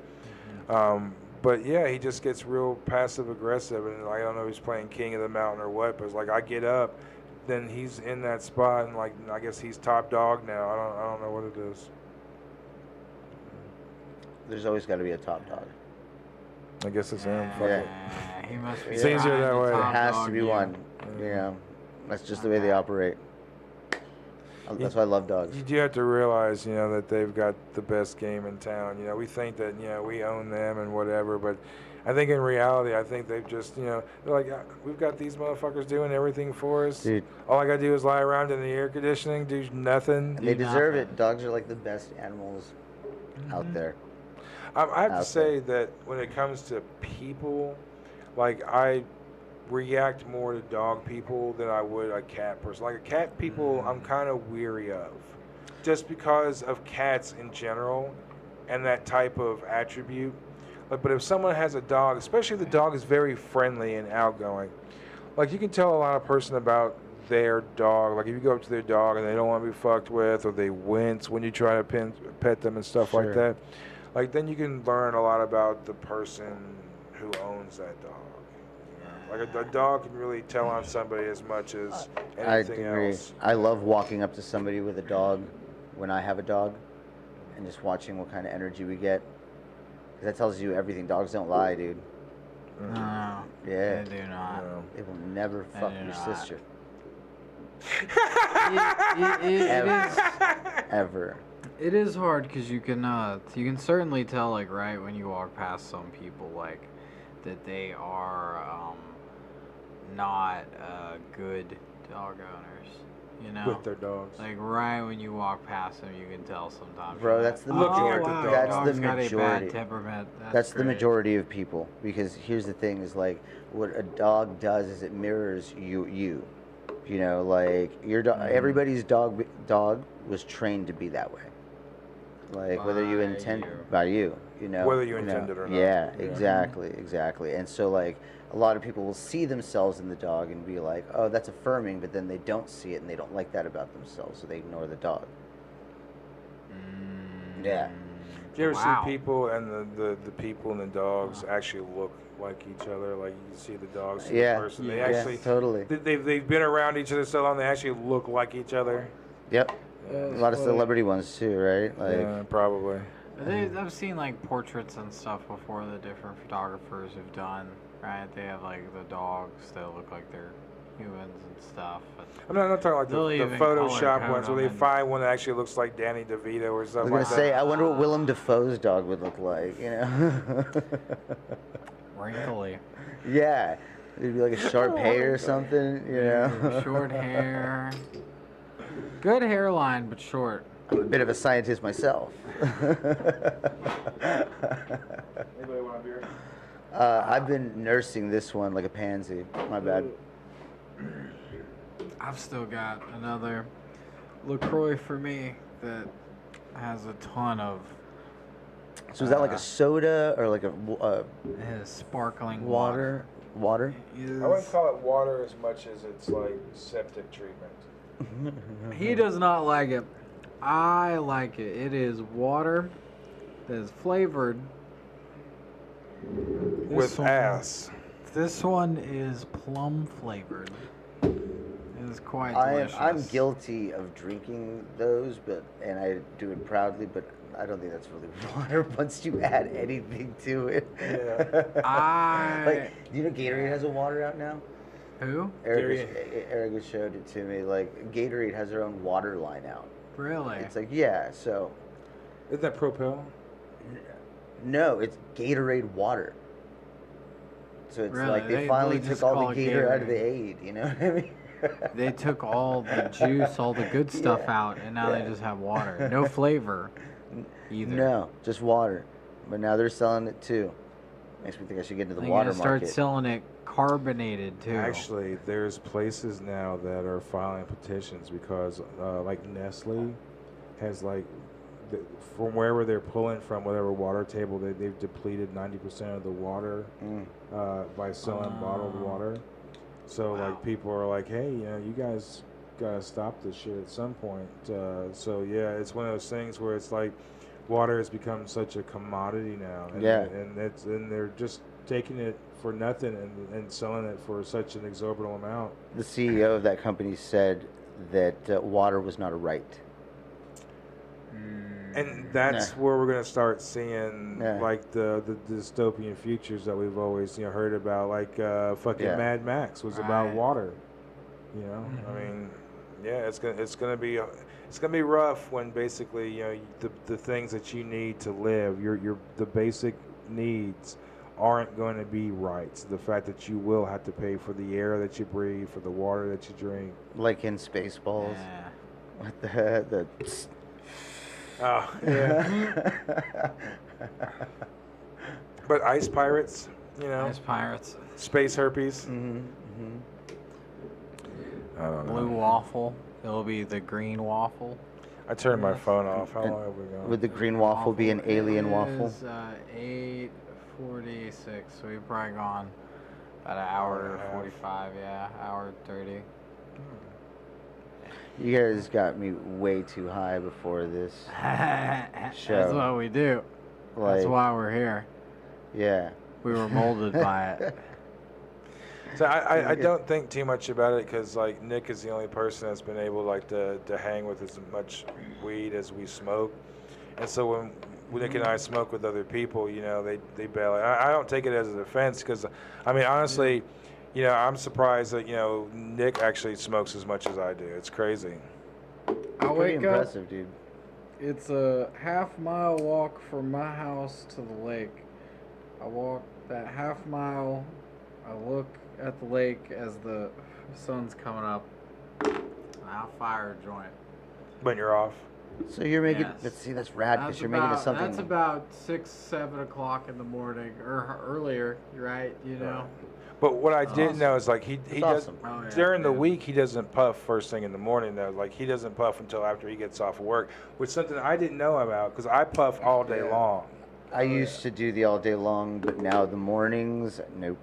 But yeah, he just gets real passive aggressive, and I don't know if he's playing King of the Mountain or what, but it's like I get up, then he's in that spot, and like I guess he's top dog now. I don't know what it is. There's always got to be a top dog. I guess it's him. Fuck it. He must be It's easier trying that to way. There top has to dog be you. one. That's just the way they operate. That's why I love dogs. You do have to realize, that they've got the best game in town. We think that, we own them and whatever, but I think in reality, I think they've just, they're like, we've got these motherfuckers doing everything for us. Dude. All I gotta do is lie around in the air conditioning, do nothing. And they deserve it. Dogs are like the best animals out there. I have to out say that when it comes to people, like I react more to dog people than I would a cat person. Like a cat people, I'm kind of weary of, just because of cats in general and that type of attribute. But if someone has a dog, especially if the dog is very friendly and outgoing, like you can tell a lot of person about their dog. Like if you go up to their dog and they don't want to be fucked with, or they wince when you try to pet them and stuff like that, like then you can learn a lot about the person who owns that dog. Like a dog can really tell on somebody as much as anything else. I love walking up to somebody with a dog when I have a dog and just watching what kind of energy we get. 'Cause that tells you everything. Dogs don't lie, dude. No, Yeah. they do not. They will never fuck do your not. sister. It is. Ever. It is hard because you can certainly tell, like, right when you walk past some people, like, that they are not good dog owners, With their dogs. Like right when you walk past them, you can tell sometimes. Bro, you're that's the like, majority. wow, That's dog's the got a majority. bad temperament. That's the great. majority of people. Because here's the thing: is like what a dog does is it mirrors you. Like your dog. Everybody's dog was trained to be that way. Like whether you By intend you. by you, Whether you intend it or not. Yeah, exactly. And so like a lot of people will see themselves in the dog and be like, oh, that's affirming, but then they don't see it and they don't like that about themselves, so they ignore the dog. Yeah. Do you ever see people and the people and the dogs actually look like each other? Like you see the dogs and the person. They actually totally. They've been around each other so long they actually look like each other. Yep. A lot of celebrity ones too, right? Like, yeah, probably. I've seen like portraits and stuff before the different photographers have done. Right? They have like the dogs that look like they're humans and stuff. I'm not talking like the Photoshop ones where they find one that actually looks like Danny DeVito or something like that. I was gonna say, I wonder what Willem Dafoe's dog would look like, Wrinkly. Yeah. It'd be like a Shar-Pei or something, Short hair. Good hairline, but short. I'm a bit of a scientist myself. Anybody want a beer? I've been nursing this one like a pansy. My bad. I've still got another LaCroix for me that has a ton of. So is that like a soda or like a sparkling water? Water? I wouldn't call it water as much as it's like septic treatment. He does not like it. I like it. It is water that is flavored with ass. This one is plum flavored. It is quite delicious. I'm guilty of drinking those, and I do it proudly, but I don't think that's really water once you add anything to it. Yeah. Like, do you know Gatorade has a water out now? Who? Erica showed it to me. Like, Gatorade has their own water line out. Really? It's like, yeah, so. Isn't that Propel? No, it's Gatorade water. So it's really? like they finally took all the Gator out of the aid, you know what I mean? They took all the juice, all the good stuff out, and now they just have water. No flavor either. No, just water. But now they're selling it too. Makes me think I should get into the water market. Start selling it carbonated too. Actually, there's places now that are filing petitions because, like Nestle, has like, from wherever they're pulling from, whatever water table, they've depleted 90% of the water by selling bottled water. So like people are like, hey, you guys gotta stop this shit at some point. So yeah, it's one of those things where it's like water has become such a commodity now, and and they're just taking it for nothing and selling it for such an exorbitant amount. The CEO of that company said that water was not a right. And that's where we're going to start seeing like the dystopian futures that we've always heard about, like fucking Mad Max was about water. I mean, it's gonna be rough when basically the things that you need to live, the basic needs aren't going to be right. The fact that you will have to pay for the air that you breathe, for the water that you drink, like in Spaceballs. Yeah. What the Oh, yeah. But ice pirates, Ice pirates. Space herpes. I don't know. Blue waffle. It'll be the green waffle. I turned my phone off. How long have we gone? Would the green waffle be an alien waffle? It's 8:46, so we've probably gone about an hour 45, hour 30. You guys got me way too high before this show. That's what we do. That's why we're here. Yeah. We were molded by it. So I don't think too much about it because like Nick is the only person that's been able to hang with as much weed as we smoke, and so when Nick and I smoke with other people, they bail. I don't take it as a defense because I mean honestly. I'm surprised that, Nick actually smokes as much as I do. It's crazy. I wake impressive, up, dude. It's a half-mile walk from my house to the lake. I walk that half mile. I look at the lake as the sun's coming up. I'll fire a joint. When you're off? So you're making, that's rad because you're making it something. That's about 6, 7 o'clock in the morning or earlier, right? But what I didn't know is like he does during the week he doesn't puff first thing in the morning though. Like he doesn't puff until after he gets off of work, which is something I didn't know about because I puff all day long. I used to do the all day long, but now the mornings, nope.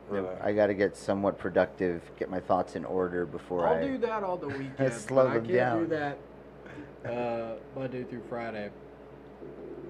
Really? I got to get somewhat productive, get my thoughts in order before I'll do that all the weekend. slow but them I can't down. do that Monday through Friday.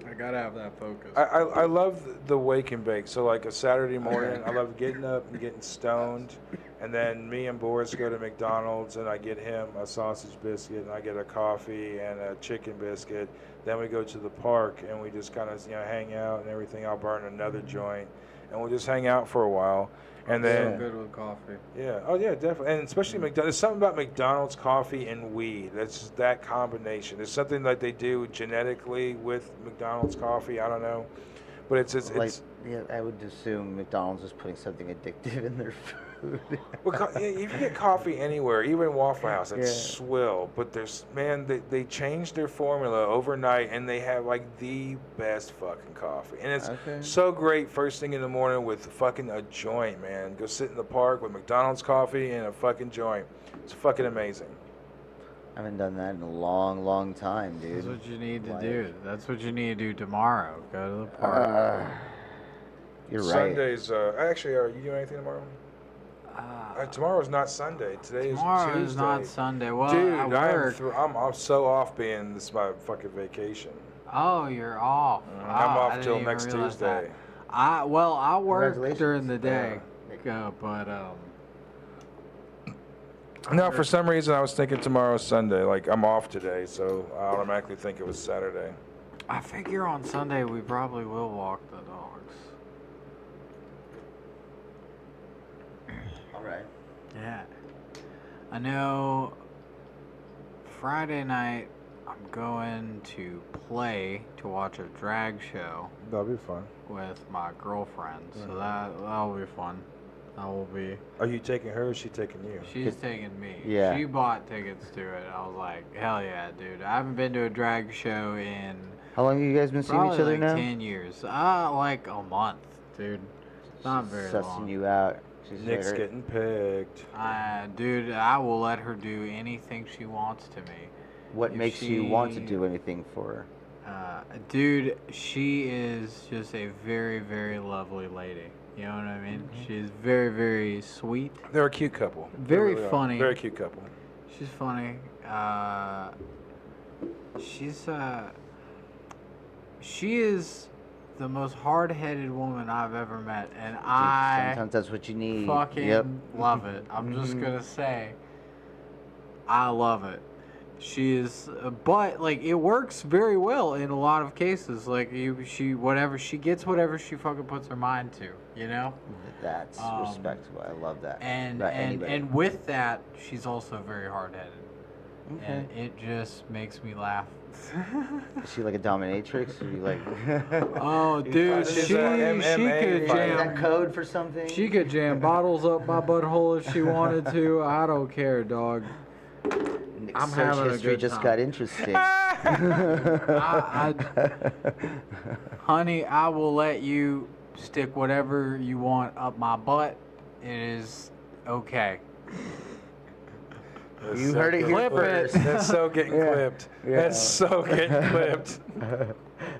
I gotta have that focus. I love the wake and bake. So like a Saturday morning, I love getting up and getting stoned, and then me and Boris go to McDonald's and I get him a sausage biscuit and I get a coffee and a chicken biscuit. Then we go to the park and we just kind of hang out and everything. I'll burn another joint and we'll just hang out for a while. And then so good with coffee. yeah, oh yeah, definitely, and especially McDonald's. There's something about McDonald's coffee and weed. That's just that combination. There's something that they do genetically with McDonald's coffee. I don't know, but it's yeah, I would assume McDonald's is putting something addictive in their food. well, yeah, you can get coffee anywhere, even Waffle House. It's Yeah. swill, but they changed their formula overnight, and they have like the best fucking coffee, and it's so great first thing in the morning with fucking a joint, man. Go sit in the park with McDonald's coffee and a fucking joint. It's fucking amazing. I haven't done that in a long, long time, dude. That's what you need to do. That's what you need to do tomorrow. Go to the park. You're right. Sundays, actually, are you doing anything tomorrow? Tomorrow's not Sunday. Today is Tuesday. Tomorrow is not Sunday. Well, Dude, I work. I'm so off being this is my fucking vacation. Oh, you're off. I'm Oh, I off didn't till even next realize Tuesday. that. I work Congratulations. during the day, but No, for some reason I was thinking tomorrow's Sunday. Like I'm off today, so I automatically think it was Saturday. I figure on Sunday we probably will walk the dogs. All right. Yeah. I know Friday night I'm going to watch a drag show That'll be fun. with my girlfriend. So that'll be fun. I will be. Are you taking her or is she taking you? She's taking me. Yeah. She bought tickets to it. I was like, hell yeah, dude. I haven't been to a drag show in How long have you guys been seeing probably each other like now? 10 years. Like a month, dude. Not very Sussing long. you out. She's Nick's like, getting picked. Dude, I will let her do anything she wants to me. What if makes you want to she- do anything for her? Dude, she is just a very, very lovely lady. You know what I mean? She's very, very sweet. They're a cute couple. They Very really are. funny. Very cute couple. She's funny. She is the most hard-headed woman I've ever met, and I Sometimes that's what you need. fucking Yep. love it. I'm just gonna say, I love it. She is, but like it works very well in a lot of cases. Like she gets whatever she fucking puts her mind to, you know. That's respectable. I love that. And About anybody. and with that, she's also very hard-headed, Okay. and it just makes me laugh. Is she like a dominatrix? Or you like? Oh, dude, She's she a could MMA Is that jam. code for something? She could jam bottles up my butthole if she wanted to. I don't care, dog. Nick's I'm search having a history good just time. got interesting. Honey, I will let you stick whatever you want up my butt. It is okay. You heard it here Clip it. first. That's so getting clipped. Yeah. That's so getting clipped.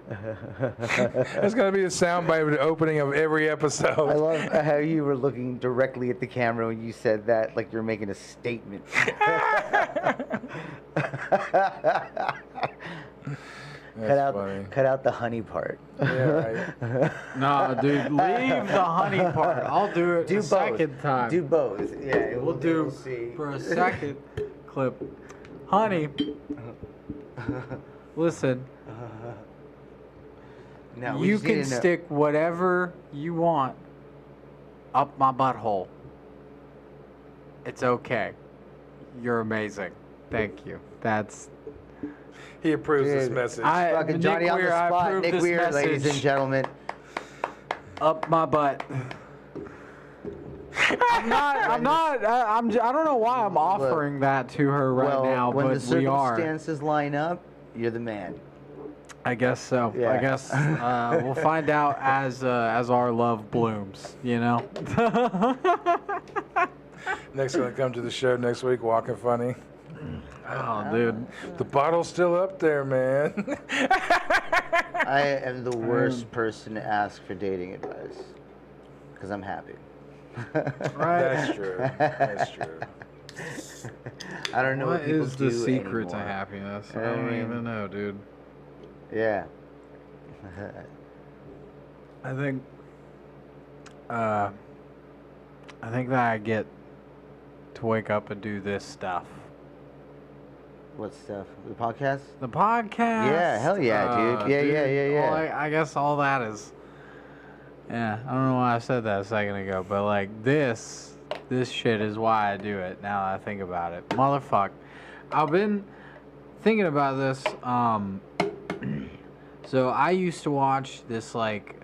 That's gonna be the soundbite of the opening of every I episode. love how you were looking directly at the camera when you said that, like you're making a statement. Cut out the honey part. Yeah, right. No, dude, leave the honey part. I'll do it Do a both. second time. Do both. Yeah, We'll do see. for a second clip. Honey, listen, Now, we you just need can to know- stick whatever you want up my butthole. It's okay. You're amazing. Thank you. That's He approves this Dude, message. Fucking Nick Johnny on Weir, the I spot. approve Nick this Weir, ladies message. and gentlemen. up my butt. I don't know why I'm offering that to her right well, now, when but the we are. circumstances line up, you're the man. I guess so. Yeah. I guess we'll find out as our love blooms. You know. Nick's gonna come to the show next week, walking funny. Oh, dude. The bottle's still up there, man. I am the worst person to ask for dating advice because I'm happy. Right. That's true. That's true. I don't know what people is do the secret to anymore. happiness? I I don't mean- even know, dude. Yeah. I think that I get to wake up and do this stuff. What stuff? The podcast? The podcast. Yeah, hell yeah, dude. Yeah. Well, I guess all that is. Yeah, I don't know why I said that a second ago, but like this shit is why I do it. Now that I think about it, motherfuck. I've been thinking about this. So I used to watch this like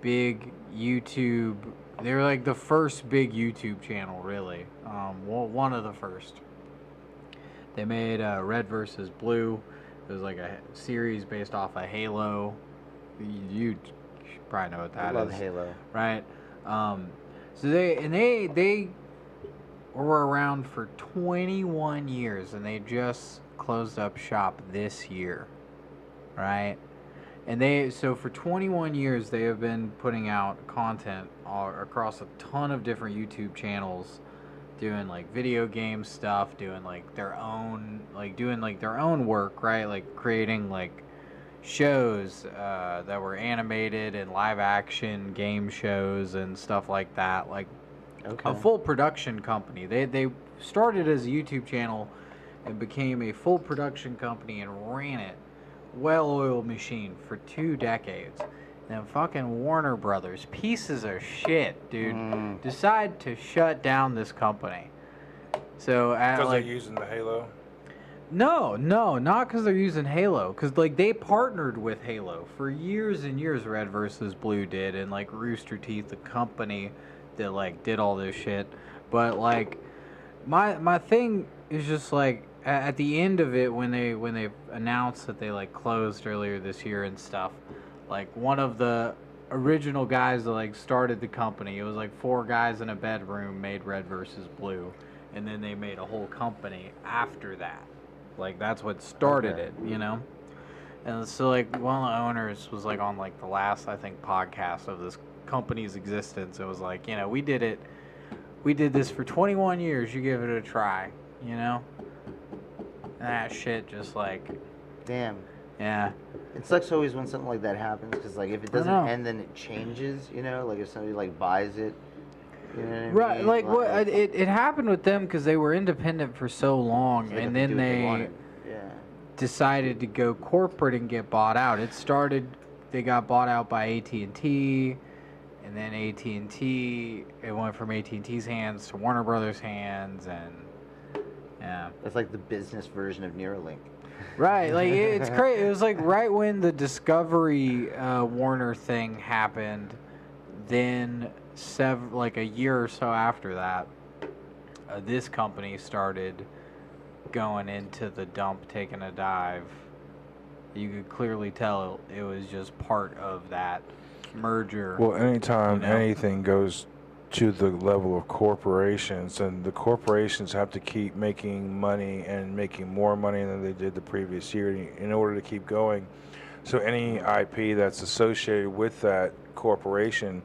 big YouTube. They were like the first big YouTube channel, really. Well, one of the first. They made Red versus Blue. It was like a series based off of Halo. You should probably know what that is. I love Halo. Right. So they were around for 21 years, and they just closed up shop this year. Right. And so for 21 years, they have been putting out content across a ton of different YouTube channels, doing like video game stuff, doing like their own work, right? Like creating like shows that were animated and live action game shows and stuff like that. Like a full production company. They started as a YouTube channel and became a full production company and ran it. Well-oiled machine for 2 decades. Then fucking Warner Brothers, pieces of shit, dude, decide to shut down this company. So Because they're using the Halo? No, not because they're using Halo. Because like they partnered with Halo for years and years. Red versus Blue did, and like Rooster Teeth, the company that like did all this shit. But like my thing is just like at the end of it when they announced that they like closed earlier this year and stuff. Like one of the original guys that like started the company, it was like 4 guys in a bedroom made Red versus Blue, and then they made a whole company after that. Like that's what started it, you know. And so like one of the owners was like on like the last I think podcast of this company's existence. It was like, you know, we did this for 21 years. You give it a try, you know. And that shit just like, damn. Yeah. It sucks always when something like that happens, because like if it doesn't end, then it changes. You know, like if somebody like buys it. You know what I mean? Right, like what it happened with them because they were independent for so long, So and got to then do what they wanted. decided to go corporate and get bought out. They got bought out by AT&T, and then AT&T, it went from AT&T's hands to Warner Brothers' hands, and yeah. It's like the business version of Neuralink. Right, like it's crazy. It was like right when the Discovery Warner thing happened, then like a year or so after that, this company started going into the dump, taking a dive. You could clearly tell it was just part of that merger. Well, anytime you know? anything goes to the level of corporations, and the corporations have to keep making money and making more money than they did the previous year in order to keep going. So any IP that's associated with that corporation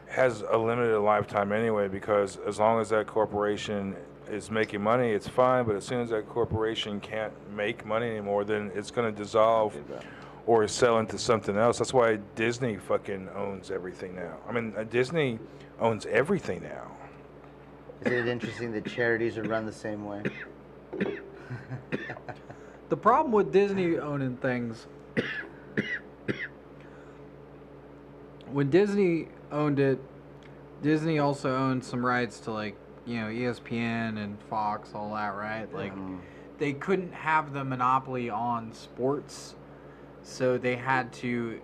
has a limited lifetime anyway, because as long as that corporation is making money, it's fine, but as soon as that corporation can't make money anymore, then it's going to dissolve or sell into something else. That's why Disney fucking owns everything now. I mean, Disney owns everything now. Is it interesting that charities are run the same way? The problem with Disney owning things, when Disney owned it, Disney also owned some rights to like, you know, ESPN and Fox, all that, right? Like, they couldn't have the monopoly on sports, so they had to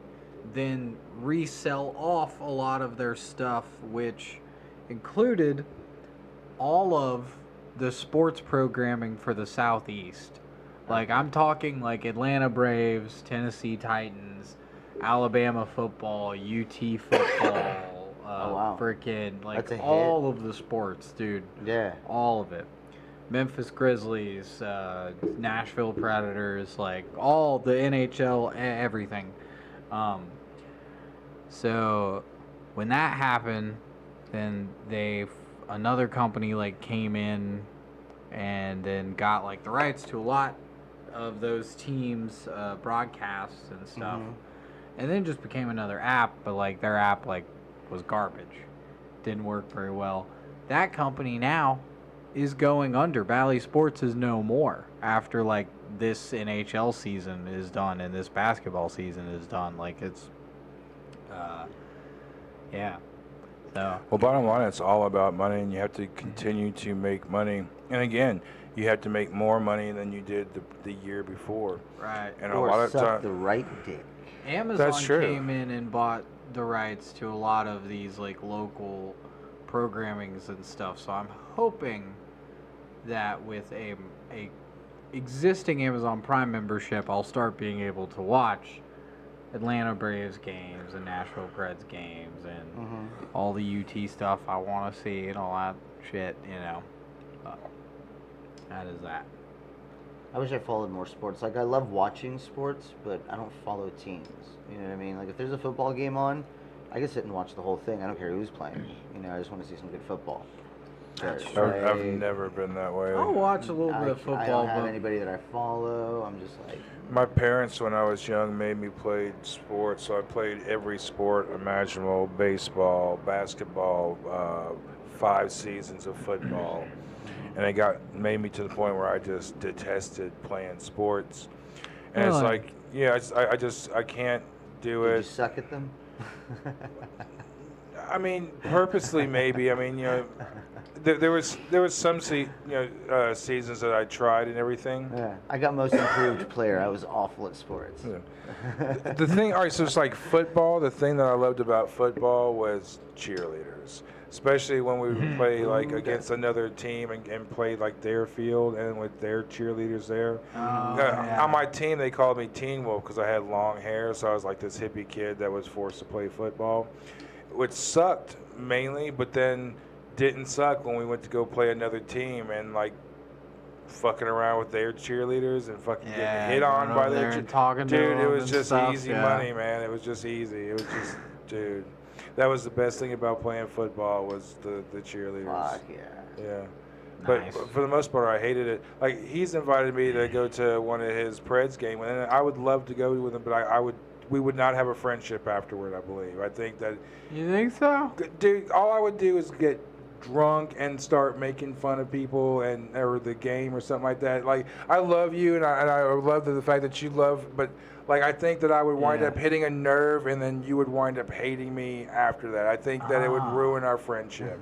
then resell off a lot of their stuff, which included all of the sports programming for the Southeast. Like, I'm talking like Atlanta Braves, Tennessee Titans, Alabama football, UT football, wow. freaking, like, That's a all of the sports, dude. Yeah. All of it. Memphis Grizzlies, Nashville Predators, like all the NHL, everything. So when that happened, then another company like came in and then got like the rights to a lot of those teams' broadcasts and stuff, and then just became another app. But like their app like was garbage, didn't work very well. That company now is going under. Bally Sports is no more after like this NHL season is done and this basketball season is done. Like it's, yeah. So. Well, bottom line, it's all about money, and you have to continue to make money. And again, you have to make more money than you did the year before. Right. And or a lot of time, the right dick. Amazon came in and bought the rights to a lot of these like local programmings and stuff. So I'm hoping that with a existing Amazon Prime membership, I'll start being able to watch Atlanta Braves games and Nashville Preds games and all the UT stuff I want to see and all that shit, you know. That is that. I wish I followed more sports. Like, I love watching sports, but I don't follow teams. You know what I mean? Like, if there's a football game on, I can sit and watch the whole thing. I don't care who's playing. You know, I just want to see some good football. I've never been that way. I'll watch a little bit of football. I don't have anybody that I follow. I'm just like... My parents, when I was young, made me play sports, so I played every sport imaginable: baseball, basketball, 5 seasons of football. And it made me to the point where I just detested playing sports. And it's like, yeah, I can't do it. Did you suck at them? I mean, purposely maybe. I mean, you know, there was some seasons that I tried and everything. Yeah, I got most improved player. I was awful at sports. Yeah. The thing, all right, so it's like football. The thing that I loved about football was cheerleaders, especially when we would play like against another team and play like their field and with their cheerleaders there. On my team, they called me Teen Wolf because I had long hair, so I was like this hippie kid that was forced to play football, which sucked mainly, but then didn't suck when we went to go play another team and like fucking around with their cheerleaders and fucking getting hit on by their talking to dude. It was just stuff, easy money, man. It was just easy. It was just, dude. That was the best thing about playing football was the cheerleaders. Fuck yeah. Yeah. Nice. But for the most part, I hated it. Like, he's invited me to go to one of his Preds games, and I would love to go with him, but we would not have a friendship afterward, I believe. I think that... You think so? Dude, all I would do is get drunk and start making fun of people or the game or something like that. Like, I love you, and I love the fact that you love, but... Like, I think that I would wind up hitting a nerve, and then you would wind up hating me after that. I think that it would ruin our friendship.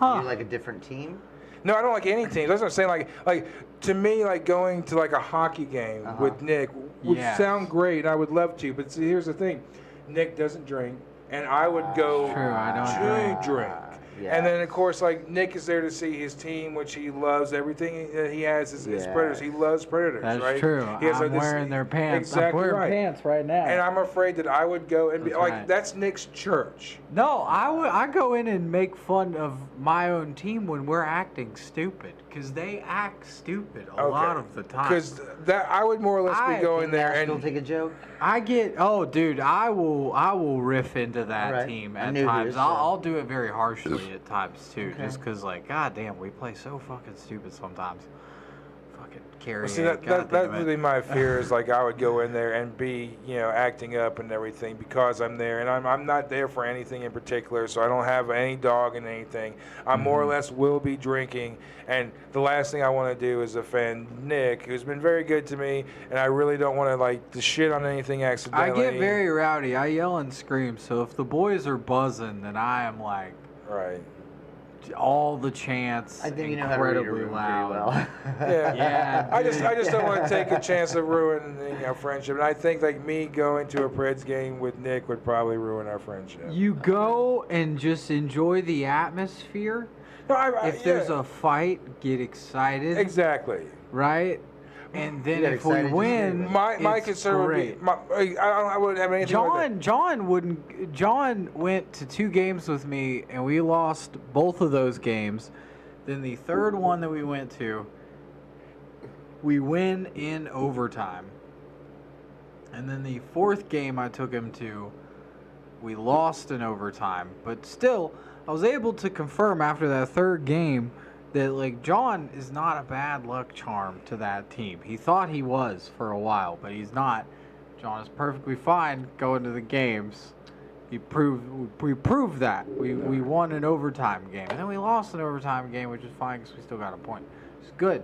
You like a different team? No, I don't like any teams. That's what I'm saying. Like to me, like going to like a hockey game with Nick would sound great, and I would love to. But see, here's the thing: Nick doesn't drink, and I would go to drink. Yeah. And then, of course, like, Nick is there to see his team, which he loves. Everything that he has is Predators. He loves Predators, That's right? true. I'm wearing their pants. Exactly I'm wearing pants right now. And I'm afraid that I would go and be like, that's Nick's church. No, I go in and make fun of my own team when we're acting stupid, because they act stupid a lot of the time. Because I would more or less be going there and take a joke. Dude, I will riff into that team at times. I'll do it very harshly at times too, just because, like, goddamn, we play so fucking stupid sometimes. Fucking carry. See, that's really my fear is, like, I would go in there and be, acting up and everything because I'm there, and I'm not there for anything in particular, so I don't have any dog in anything. I more or less will be drinking, and the last thing I want to do is offend Nick, who's been very good to me, and I really don't want to, like, to shit on anything accidentally. I get very rowdy. I yell and scream, so if the boys are buzzing, then I am like... Right. All the chants, I think you know how to read a room loud. well. Yeah. I just don't want to take a chance of ruining friendship. And I think, like, me going to a Preds game with Nick would probably ruin our friendship. You go and just enjoy the atmosphere. No, if there's a fight, get excited. Exactly. Right? And then if we win, my concern would be I wouldn't have anything. John went to 2 games with me, and we lost both of those games. Then the third one that we went to, We win in overtime. And then the fourth game I took him to, we lost in overtime. But still, I was able to confirm after that third game that, like, John is not a bad luck charm to that team. He thought he was for a while, but he's not. John is perfectly fine going to the games. We proved that. We won an overtime game. And then we lost an overtime game, which is fine because we still got a point. It's good.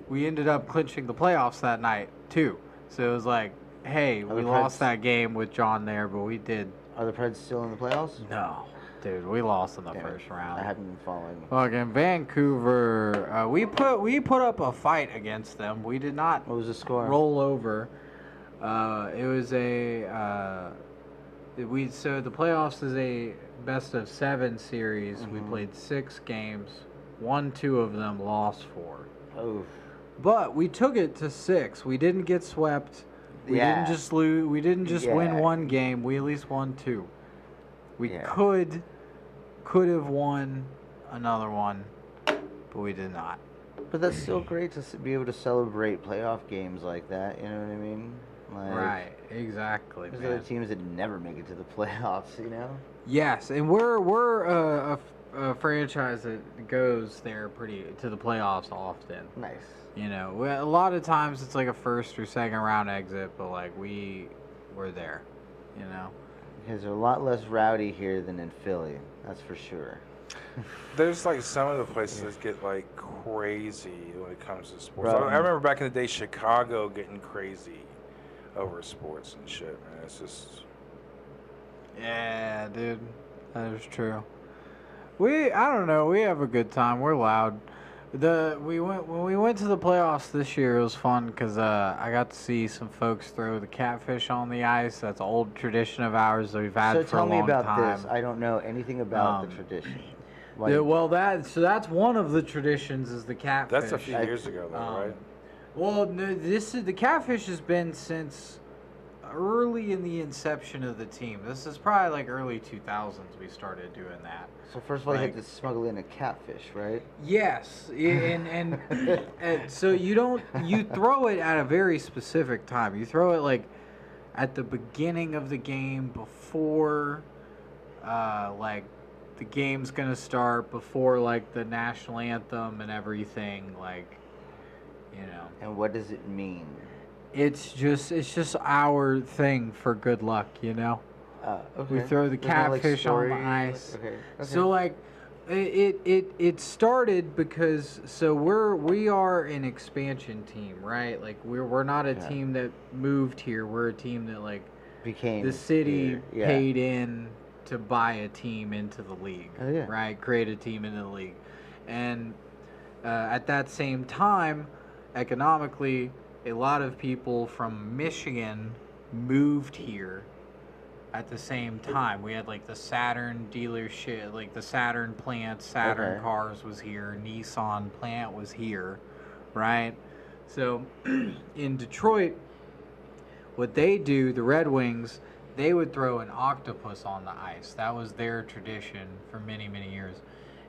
We ended up clinching the playoffs that night, too. So it was like, hey, we lost that game with John there, but we did. Are the Preds still in the playoffs? No. Dude, we lost in the first round. I haven't been following. Fucking Vancouver, we put up a fight against them. We did not What was the score? roll over. It was so the playoffs is a best of 7 series. Mm-hmm. We played 6 games, won 2 of them, lost 4. Oh. But we took it to 6. We didn't get swept. We didn't just lose. We didn't just win 1 game. We at least won 2. We could have won another one, but we did not. But that's still great to be able to celebrate playoff games like that. You know what I mean? Like, Right, exactly. There's Man. other teams that never make it to the playoffs. You know? Yes, and we're a franchise that goes there to the playoffs often. Nice. You know, a lot of times it's like a first or second round exit, but like we're there. You know. Because they're a lot less rowdy here than in Philly. That's for sure. There's like some of the places that get like crazy when it comes to sports. Right. I remember back in the day, Chicago getting crazy over sports and shit, man. It's just. Yeah, dude, that is true. I don't know. We have a good time. We're loud. When we went to the playoffs this year, it was fun because I got to see some folks throw the catfish on the ice. That's an old tradition of ours that we've had So for a long time. tell me about this. I don't know anything about the tradition. Yeah, well, that's one of the traditions is the catfish. That's a few years ago, though, right? Well, no, the catfish has been since early in the inception of the team. This is probably like early 2000s we started doing that. So first of all, you had to smuggle in a catfish, right? Yes, and so you throw it at a very specific time. You throw it like at the beginning of the game before like the game's gonna start, before like the national anthem and everything, like, you know. And what does it mean? It's just our thing for good luck, you know. Okay. We throw the There's no, like, catfish on the story? ice. Okay. So like, it started because we are an expansion team, right? Like we're not a team that moved here. We're a team that like became the city here. paid in to buy a team into the league, right? Create a team into the league, and at that same time, economically, a lot of people from Michigan moved here at the same time. We had like the Saturn dealership, like the Saturn plant, Saturn Cars was here, Nissan plant was here, right? So in Detroit, what they do, the Red Wings, they would throw an octopus on the ice. That was their tradition for many, many years.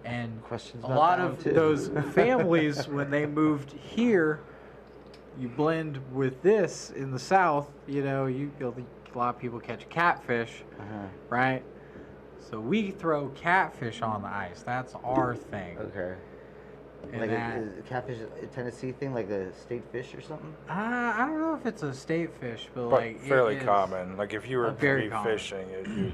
And Questions a about lot that of one, too. those families, when they moved here, you blend with this in the South, you know, a lot of people catch catfish, right? So we throw catfish on the ice. That's our thing. Okay. And Like that, is catfish a Tennessee thing, like a state fish or something? I don't know if it's a state fish, but But like fairly it is common. Like if you were very to be common. fishing, you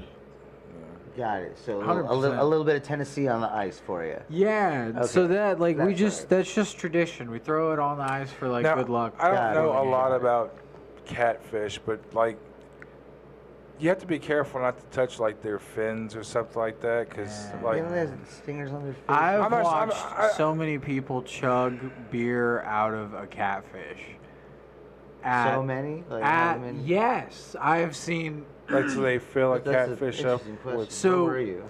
Got it. So a 100%. little bit of Tennessee on the ice for you. Yeah, Okay. so that like That's that's just tradition. We throw it on the ice for like now, good luck. I don't Got know it. a lot about catfish, but like you have to be careful not to touch like their fins or something like that, because like You know, there's stingers on their face. I've I'm watched so many people chug beer out of a catfish. So many? Like how many? Yes, I've seen like so they fill a That's an catfish up interesting question. with. So- Where were you?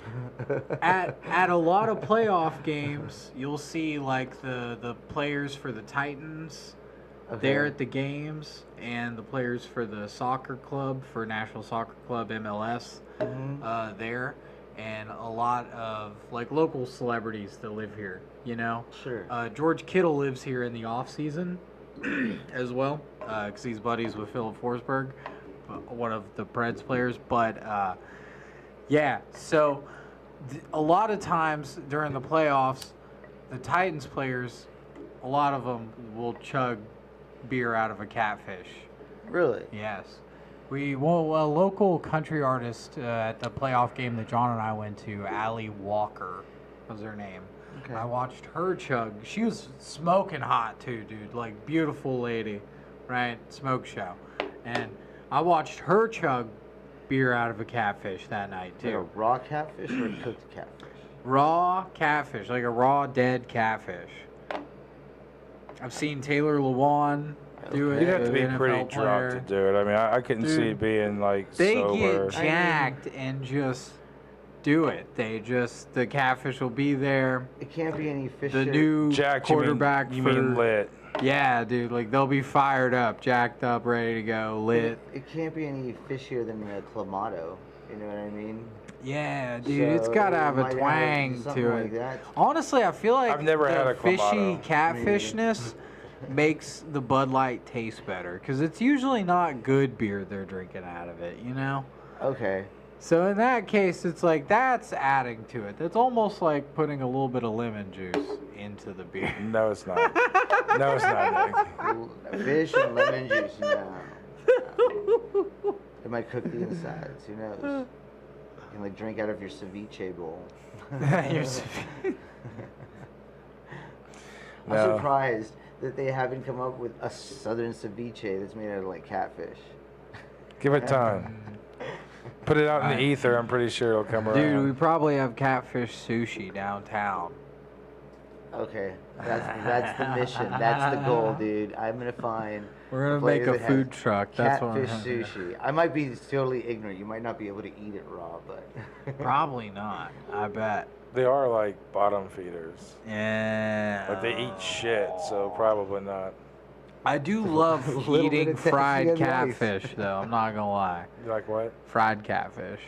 at a lot of playoff games, you'll see like the players for the Titans there at the games, and the players for the soccer club, for National Soccer Club MLS, there, and a lot of like local celebrities that live here. You know, Sure. George Kittle lives here in the off season. as well, because he's buddies with Philip Forsberg, one of the Preds players. But yeah, so a lot of times during the playoffs, the Titans players, a lot of them will chug beer out of a catfish. Really? Yes. A local country artist at the playoff game that John and I went to, Allie Walker was her name. Okay. I watched her chug. She was smoking hot too, dude. Like, beautiful lady, right? Smoke show. And I watched her chug beer out of a catfish that night Like a too. raw catfish or a cooked catfish? Raw catfish, like a raw dead catfish. I've seen Taylor Lewan do it. You'd have to be an pretty NFL drunk to player. do it. I mean, I couldn't see it being like They sober. get jacked and just do it. The catfish will be there. It can't be any fish. The new Jacked, quarterback you mean for- lit. Yeah, dude, like they'll be fired up, jacked up, ready to go, lit. It can't be any fishier than a clamato. You know what I mean? Yeah, dude, it's So got to it have a might twang something to like it. that. Honestly, I feel like I've never the had a fishy Clamato. catfishness makes the Bud Light taste better because it's usually not good beer they're drinking out of it, you know? Okay. So in that case, it's like that's adding to it. That's almost like putting a little bit of lemon juice into the beer. No, it's not. No, it's not, Nick. Fish and lemon juice. No. It might cook the insides. Who knows? You can like drink out of your ceviche bowl. You're I'm No. surprised that they haven't come up with a southern ceviche that's made out of like catfish. Give it time. Put it out in the ether. I'm pretty sure it'll come around. Dude, we probably have catfish sushi downtown. Okay, that's the mission. That's the goal, dude. I'm gonna find. We're gonna place make a that has food truck. That's what Catfish I'm sushi. I might be totally ignorant. You might not be able to eat it raw, but Probably not. I bet. They are like bottom feeders. Yeah. Like they eat shit, so probably not. I do love little bit eating of Tennessee fried in life. catfish, though. I'm not gonna lie. You like what? Fried catfish.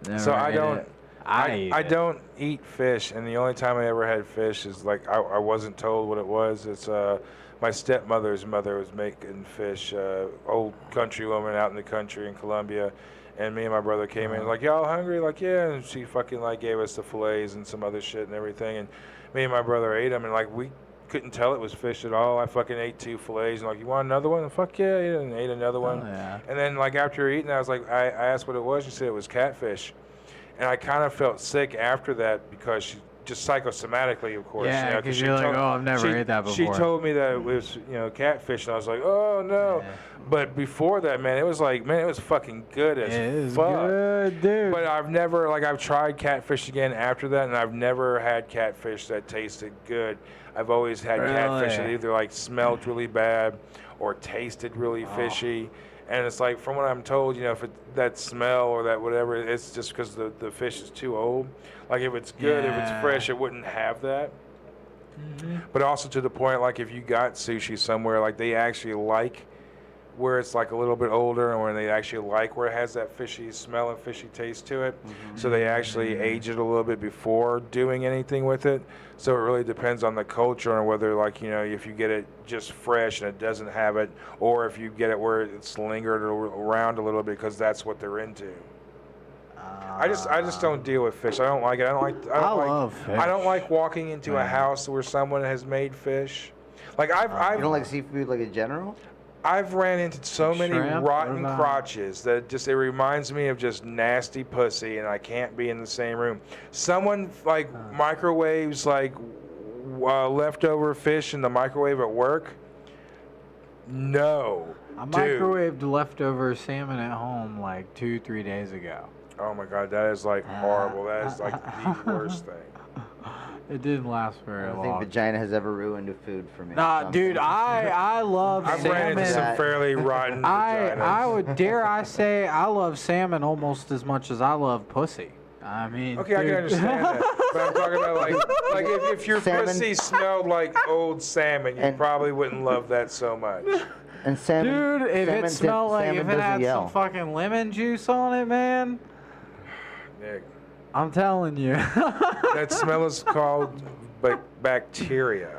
Never So I ate don't. it. I eat I it. don't eat fish, and the only time I ever had fish is like I wasn't told what it was. It's my stepmother's mother was making fish, old country woman out in the country in Colombia, and me and my brother came in like, y'all hungry? Like, yeah, and she fucking like gave us the fillets and some other shit and everything, and me and my brother ate them, and like we couldn't tell it was fish at all. I fucking ate 2 fillets and like, you want another one? And fuck yeah, and ate another one. yeah. And then like after eating, I was like, I asked what it was. She said it was catfish. And I kind of felt sick after that because she just psychosomatically, of course. Yeah, you know, 'cause she you're like, told- oh, I've never ate that She before. told me that it was, catfish, and I was like, oh no. Yeah. But before that, man, it was like, man, it was fucking good as It is fuck. good, dude. But I've never, like, I've tried catfish again after that, and I've never had catfish that tasted good. I've always had catfish that Really? either like smelled really bad or tasted really fishy. And it's like, from what I'm told, if that smell or that whatever, it's just because the fish is too old. Like, if it's good, if it's Yeah. fresh, it wouldn't have that. But also to the point, like, if you got sushi somewhere, like, they actually like where it's like a little bit older, and where they actually like where it has that fishy smell and fishy taste to it. So they actually age it a little bit before doing anything with it. So it really depends on the culture and whether, like, if you get it just fresh and it doesn't have it, or if you get it where it's lingered around a little bit because that's what they're into. I just don't deal with fish. I don't like it. I love fish. I don't like walking into a house where someone has made fish. Like I've you don't like seafood like in general. I've ran into so many Shrimp? rotten What about- crotches that it reminds me of just nasty pussy, and I can't be in the same room. Someone like microwaves like leftover fish in the microwave at work. No, I dude. microwaved leftover salmon at home like 2-3 days ago. Oh my god, that is like horrible. That is like the worst thing. It didn't last very I don't think long. vagina has ever ruined a food for me. Nah, So dude, I'm- I love I've ran into salmon. some fairly rotten I vaginas. would dare I say I love salmon almost as much as I love pussy. I mean, Okay, I dude. can understand that, but I'm talking about like if your Salmon. pussy smelled like old salmon, you And- probably wouldn't love that so much. And salmon. Dude, if salmon it smelled like, salmon if it doesn't had yell. some fucking lemon juice on it, man, Nick, I'm telling you. that smell is called bacteria.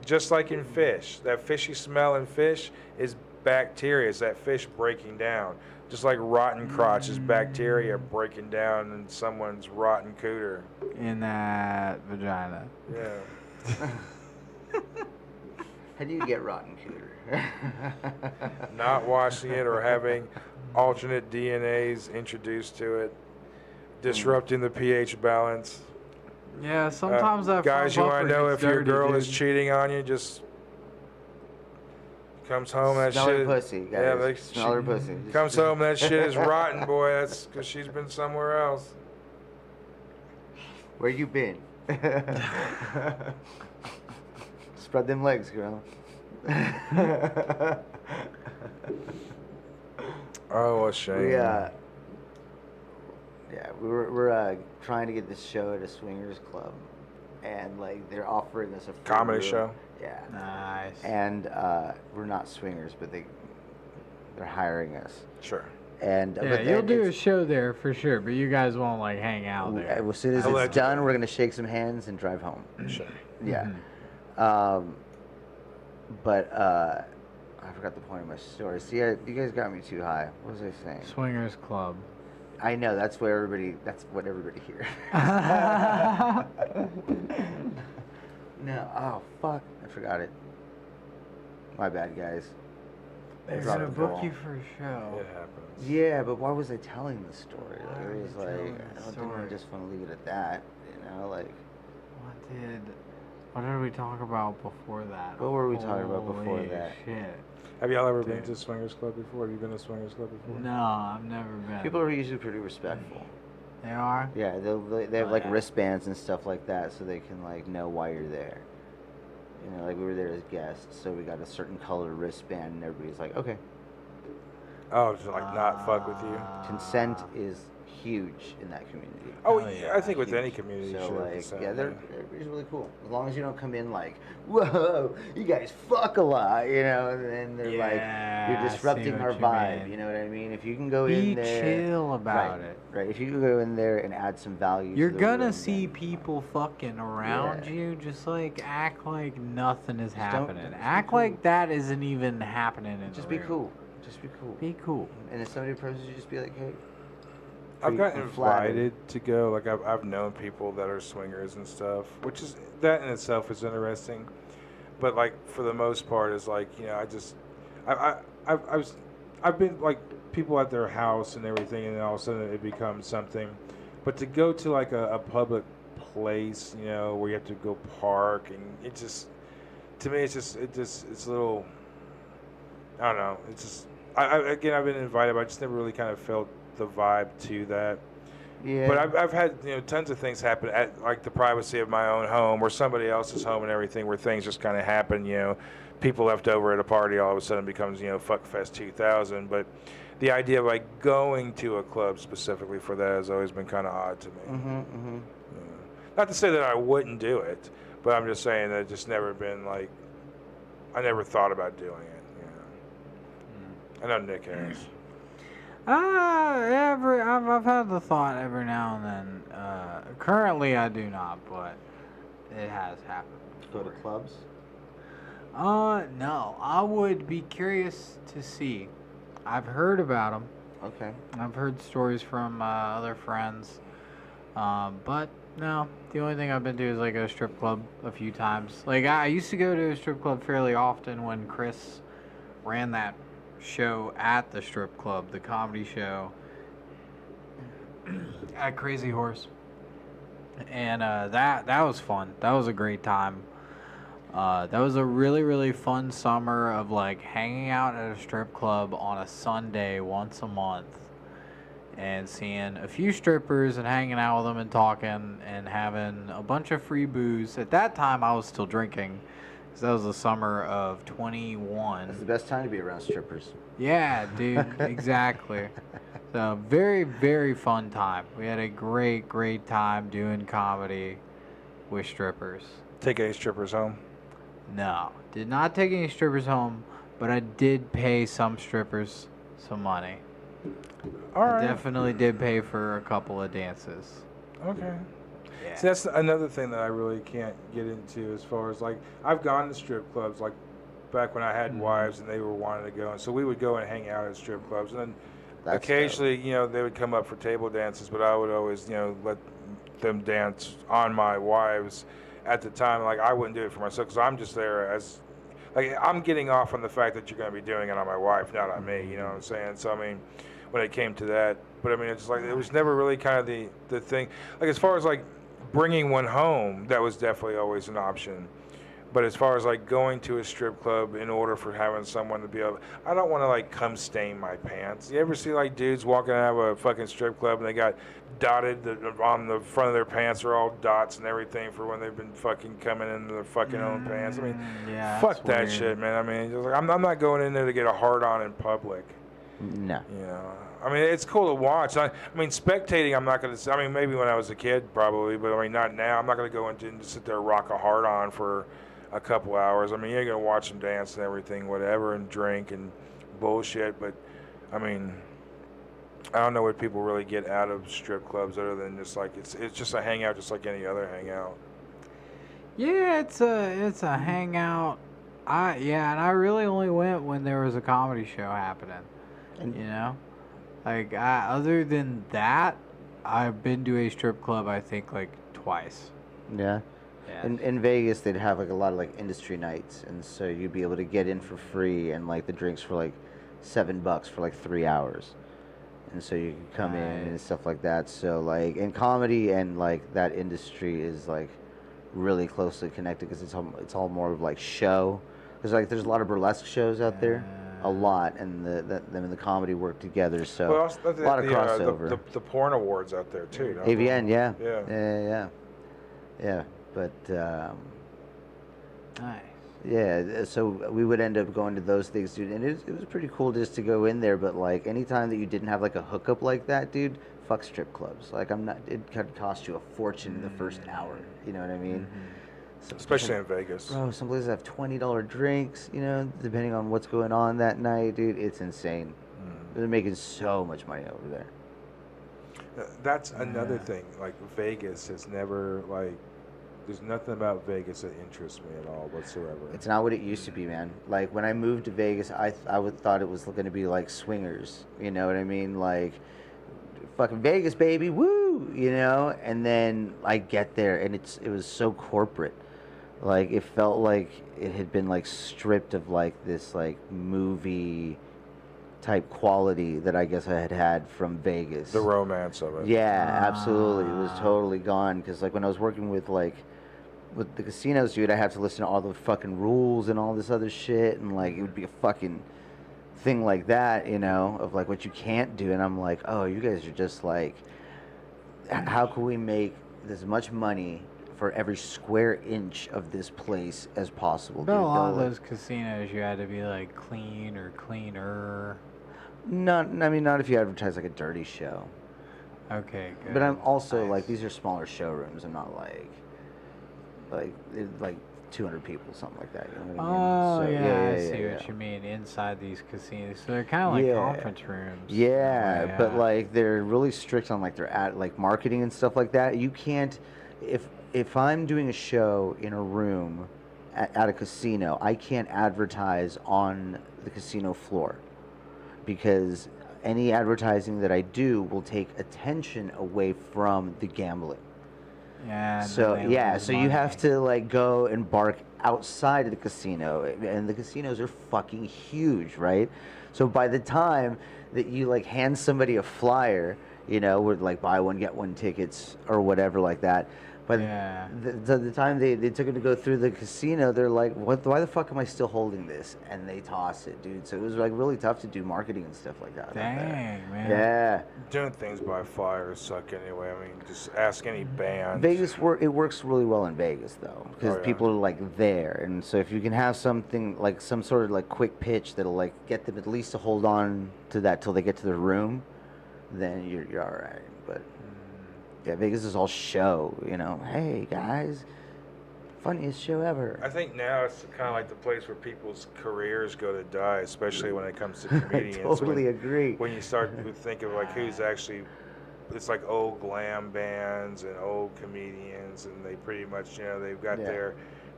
just like in fish. That fishy smell in fish is bacteria. It's that fish breaking down. Just like rotten crotch is bacteria breaking down in someone's rotten cooter. In that vagina. Yeah. How do you get rotten cooter? Not washing it or having alternate DNAs introduced to it, disrupting the pH balance. Yeah, sometimes that guys, you want to know if your girl is cheating. cheating on you, just comes home that Smell shit. her pussy, guys. Yeah, like Smell her pussy. Comes home that shit is rotten, boy. That's because she's been somewhere else. Where you been? Spread them legs, girl. Oh, a shame. We're trying to get this show at a swingers club, and like they're offering us a free Comedy room. show? Yeah. Nice. And we're not swingers, but they're hiring us. Sure. And Yeah, but you'll then do a it's- show there for sure, but you guys won't like hang out there. As soon as Allegedly. it's done, we're gonna shake some hands and drive home. Sure. Yeah. But I forgot the point of my story. See, you guys got me too high. What was I saying? Swingers Club. I know that's what everybody hears. No. Oh fuck! I forgot it. My bad, guys. They're Drop gonna the book ball. you for a show. It happens. Yeah, but why was I telling the story? Why Like, are it you was like telling I the don't think I story? just want to leave it at that. You know, like What did we talk about before that? What were we talking about before Holy that? Shit. Have y'all ever been Dude. to Swingers Club before? Have you been to Swingers Club before? No, I've never been. people are usually pretty respectful. They are? Yeah, they have Oh, like yeah. wristbands and stuff like that, so they can like know why you're there. You know, like we were there as guests, so we got a certain color wristband, and everybody's like, okay. Oh, to like not fuck with you? Consent is huge in that community. Oh, hell yeah, yeah, I think with Huge. any community, So sure. like, so, yeah, everybody's really cool. As long as you don't come in like, whoa, you guys fuck a lot, you know, and then they're Yeah, like, I you're see disrupting what our you vibe. mean. You know what I mean? If you can go Be in there, chill about right, it. Right. If you can go in there and add some value, You're to the gonna room, see then- people fucking around Yeah. you. Just like act like nothing is don't- happening. just be Act cool. like that isn't even happening in Just the be room. cool. Just be cool. Be cool. And if somebody approaches you, just be like, hey. I've gotten I'm flattered. invited to go. Like I've known people that are swingers and stuff, which is that in itself is interesting. But like for the most part, is like I've been like people at their house and everything, and then all of a sudden it becomes something. But to go to like a public place, you know, where you have to go park, and it just to me it's a little. I don't know. It's just I've been invited, but I just never really kind of felt the vibe to that. Yeah. But I've had tons of things happen at like the privacy of my own home or somebody else's home and everything, where things just kind of happen. People left over at a party all of a sudden becomes Fuckfest 2000. But the idea of like going to a club specifically for that has always been kind of odd to me. Mm-hmm. Not to say that I wouldn't do it, but I'm just saying that it's just never been like I never thought about doing it. I know Nick has. I've had the thought every now and then. Currently, I do not, but it has happened. Go to clubs. No. I would be curious to see. I've heard about them. Okay. I've heard stories from other friends. But no, the only thing I've been to is like a strip club a few times. Like I used to go to a strip club fairly often when Chris ran that show at the strip club, the comedy show at Crazy Horse, and that was fun. That was a great time. That was a really, really fun summer of like hanging out at a strip club on a Sunday once a month and seeing a few strippers and hanging out with them and talking and having a bunch of free booze. At that time, I was still drinking. That was the summer of 21. It's the best time to be around strippers. Yeah, dude, exactly. So very, very fun time. We had a great, great time doing comedy with strippers. Take any strippers home? No, did not take any strippers home, but I did pay some strippers some money. All I right. definitely did pay for a couple of dances. Okay. Yeah. See, that's another thing that I really can't get into as far as like I've gone to strip clubs like back when I had wives and they were wanting to go, and so we would go and hang out at strip clubs, and then occasionally, you know, they would come up for table dances, but I would always, you know, let them dance on my wives at the time. Like I wouldn't do it for myself because I'm just there as like I'm getting off on the fact that you're going to be doing it on my wife, not on me. You know what I'm saying? So I mean, when it came to that, but I mean, it's like it was never really kind of the thing. Like as far as like bringing one home, that was definitely always an option. But as far as like going to a strip club in order for having someone to be able, I don't want to like come stain my pants. You ever see like dudes walking out of a fucking strip club and they got dotted on the front of their pants are all dots and everything for when they've been fucking coming into their fucking own pants. I mean, yeah, fuck that weird. shit, man. I mean, just like, I'm not going in there to get a hard on in public. No. You know, I mean, it's cool to watch. I mean, spectating, I'm not going to, I mean, maybe when I was a kid probably, but I mean, not now. I'm not going to go into and just sit there and rock a hard on for a couple hours. I mean, you're going to watch them dance and everything, whatever, and drink and bullshit, but I mean, I don't know what people really get out of strip clubs other than just like, it's just a hangout just like any other hangout. Yeah, it's a hangout. And I really only went when there was a comedy show happening. And you know, like other than that, I've been to a strip club I think like twice. yeah. Yeah. In Vegas, they'd have like a lot of like industry nights, and so you'd be able to get in for free and like the drinks for like $7 for like 3 hours, and so you could come in and stuff like that. So like in comedy and like that industry is like really closely connected because it's all more of like show. Because like there's a lot of burlesque shows out there, a lot, and them and the comedy work together. So Well, also, a lot of crossover. the porn awards out there too. don't AVN, they? yeah. Yeah. But Nice. yeah, so we would end up going to those things, dude, and it was pretty cool just to go in there. But like anytime that you didn't have like a hookup like that, dude, fuck strip clubs. Like it could cost you a fortune in the first hour. You know what I mean? So, Especially in Vegas. bro, some places have $20 drinks. You know, depending on what's going on that night, dude. It's insane. They're making so much money over there. That's another thing. Like Vegas has never like. There's nothing about Vegas that interests me at all whatsoever. It's not what it used to be, man. Like when I moved to Vegas, I thought it was going to be like swingers. You know what I mean? Like fucking Vegas, baby, woo! You know. And then I get there, and it was so corporate. Like it felt like it had been like stripped of like this like movie type quality that I guess I had from Vegas. The romance of it. Yeah, absolutely. It was totally gone. Because like when I was working with the casinos, dude, I have to listen to all the fucking rules and all this other shit, and like it would be a fucking thing like that, you know, of like what you can't do, and I'm like, oh, you guys are just like, how can we make as much money for every square inch of this place as possible? But a lot of Like, those casinos, you had to be like clean or cleaner. not if you advertise like a dirty show. Okay, good. But I'm also Nice. like, these are smaller showrooms. I'm not like 200 people, something like that. You know what Oh, I mean? yeah, I see what you mean. Inside these casinos, so they're kind of like Yeah. conference rooms. Yeah, but like they're really strict on like their like marketing and stuff like that. You can't, if I'm doing a show in a room at a casino, I can't advertise on the casino floor because any advertising that I do will take attention away from the gambling. Yeah. and So then they yeah, lose so you have money. to like go and bark outside of the casino, and the casinos are fucking huge, right? So by the time that you like hand somebody a flyer, you know, with like buy one get one tickets or whatever like that, but Yeah. the time they took it to go through the casino, they're like, what? Why the fuck am I still holding this? And they toss it, dude. So it was like really tough to do marketing and stuff like that. Dang, man. Yeah. Doing things by flyer suck anyway. I mean, just ask any band. Vegas it works really well in Vegas though, because Oh, yeah. people are like there, and so if you can have something like some sort of like quick pitch that'll like get them at least to hold on to that till they get to their room, then you're all right. But yeah, Vegas is all show, you know. Hey guys, funniest show ever. I think now it's kind of like the place where people's careers go to die, especially when it comes to comedians. I totally when, agree. When you start to think of like who's actually it's like old glam bands and old comedians, and they pretty much, they've got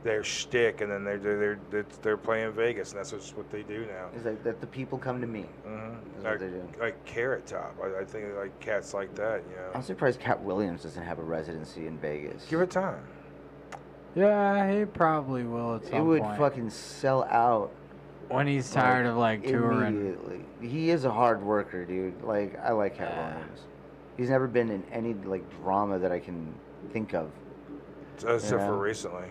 their shtick, and then they're playing Vegas, and that's just what they do now. It's like that the people come to me. Mm-hmm. What they do. Like Carrot Top. I think like cats like that, I'm surprised Cat Williams doesn't have a residency in Vegas. Give it time. Yeah, he probably will at some point. It would fucking sell out. When he's tired of like touring. Immediately. He is a hard worker, dude. Like, I like Cat Williams. He's never been in any like drama that I can think of. Except for recently.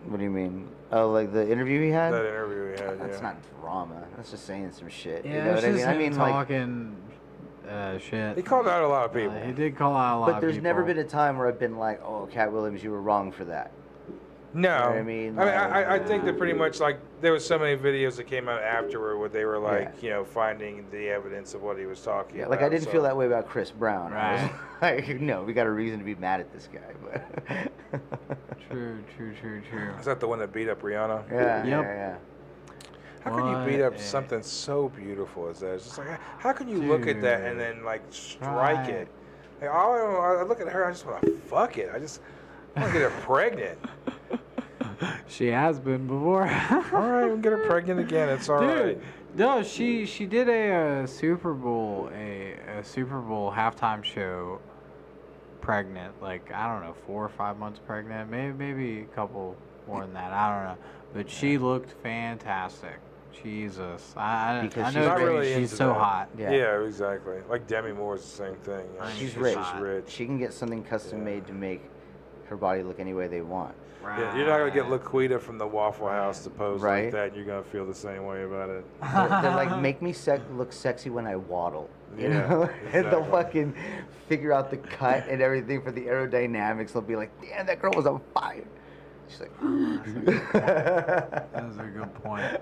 What do you mean? Oh, like the interview he had? That interview he had, That's not drama. That's just saying some shit. Yeah, you know what I mean? I mean, talking shit. He called out a lot of people. He did call out a lot of people. But there's never been a time where I've been like, oh, Cat Williams, you were wrong for that. No. You know what I mean? I think that pretty much, like, there was so many videos that came out afterward where they were, like, finding the evidence of what he was talking about. Like, I didn't feel that way about Chris Brown. Right. I was like, no, we got a reason to be mad at this guy. But True. Is that the one that beat up Rihanna? Yeah. How can you beat up something so beautiful as that? It's just like, how can you look at that and then, like, strike it? Like, I look at her, I just want to fuck it. I want to get her pregnant. She has been before. All right, we'll get her pregnant again. It's all right. No, she did a Super Bowl halftime show pregnant, like, I don't know, 4 or 5 months pregnant, maybe a couple more than that. I don't know, but she looked fantastic. Jesus, I know she's so hot. Yeah, exactly. Like Demi Moore's the same thing. She's rich. She can get something custom made to make her body look any way they want. Right. Yeah, you're not gonna get LaQuita from the Waffle House to pose like that, and you're gonna feel the same way about it. They're like, make me look sexy when I waddle, you know? Exactly. And they'll fucking figure out the cut and everything for the aerodynamics. They'll be like, damn, that girl was on fire. She's like, that's a good point.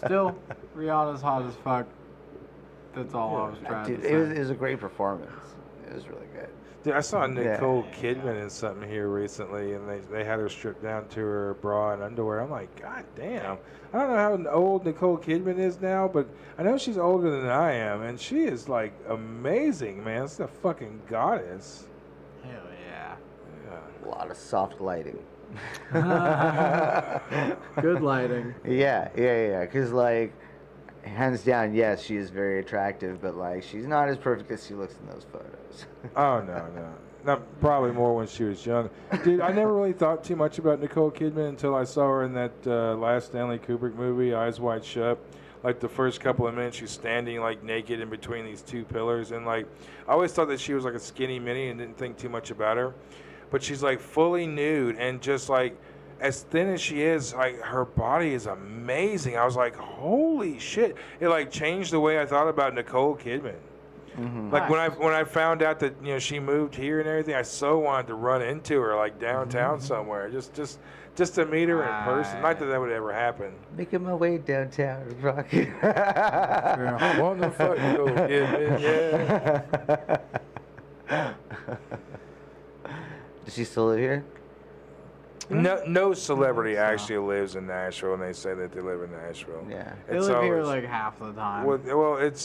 Still, Rihanna's hot as fuck. That's all I was trying to say. It was a great performance. It was really good. Dude, I saw Nicole Kidman in something here recently, and they had her stripped down to her bra and underwear. I'm like, God damn. I don't know how old Nicole Kidman is now, but I know she's older than I am, and she is, like, amazing, man. It's a fucking goddess. Hell yeah. A lot of soft lighting. Good lighting. Yeah. Because, like, hands down, yes, she is very attractive, but, like, she's not as perfect as she looks in those photos. Oh, no. Not probably more when she was young. Dude, I never really thought too much about Nicole Kidman until I saw her in that last Stanley Kubrick movie, Eyes Wide Shut. Like, the first couple of minutes, she's standing, like, naked in between these two pillars. And, like, I always thought that she was, like, a skinny mini and didn't think too much about her. But she's, like, fully nude and just, like, as thin as she is, like, her body is amazing. I was like, holy shit. It, like, changed the way I thought about Nicole Kidman. Mm-hmm. Like, when I found out that, you know, she moved here and everything, I so wanted to run into her, like, downtown somewhere. Just to meet her in person. Not that would ever happen. Making my way downtown, Rocky. What the fuck, Nicole Kidman? Yeah. Does she still live here? No celebrity actually lives in Nashville, and they say that they live in Nashville. Yeah, they live here like half the time. Well,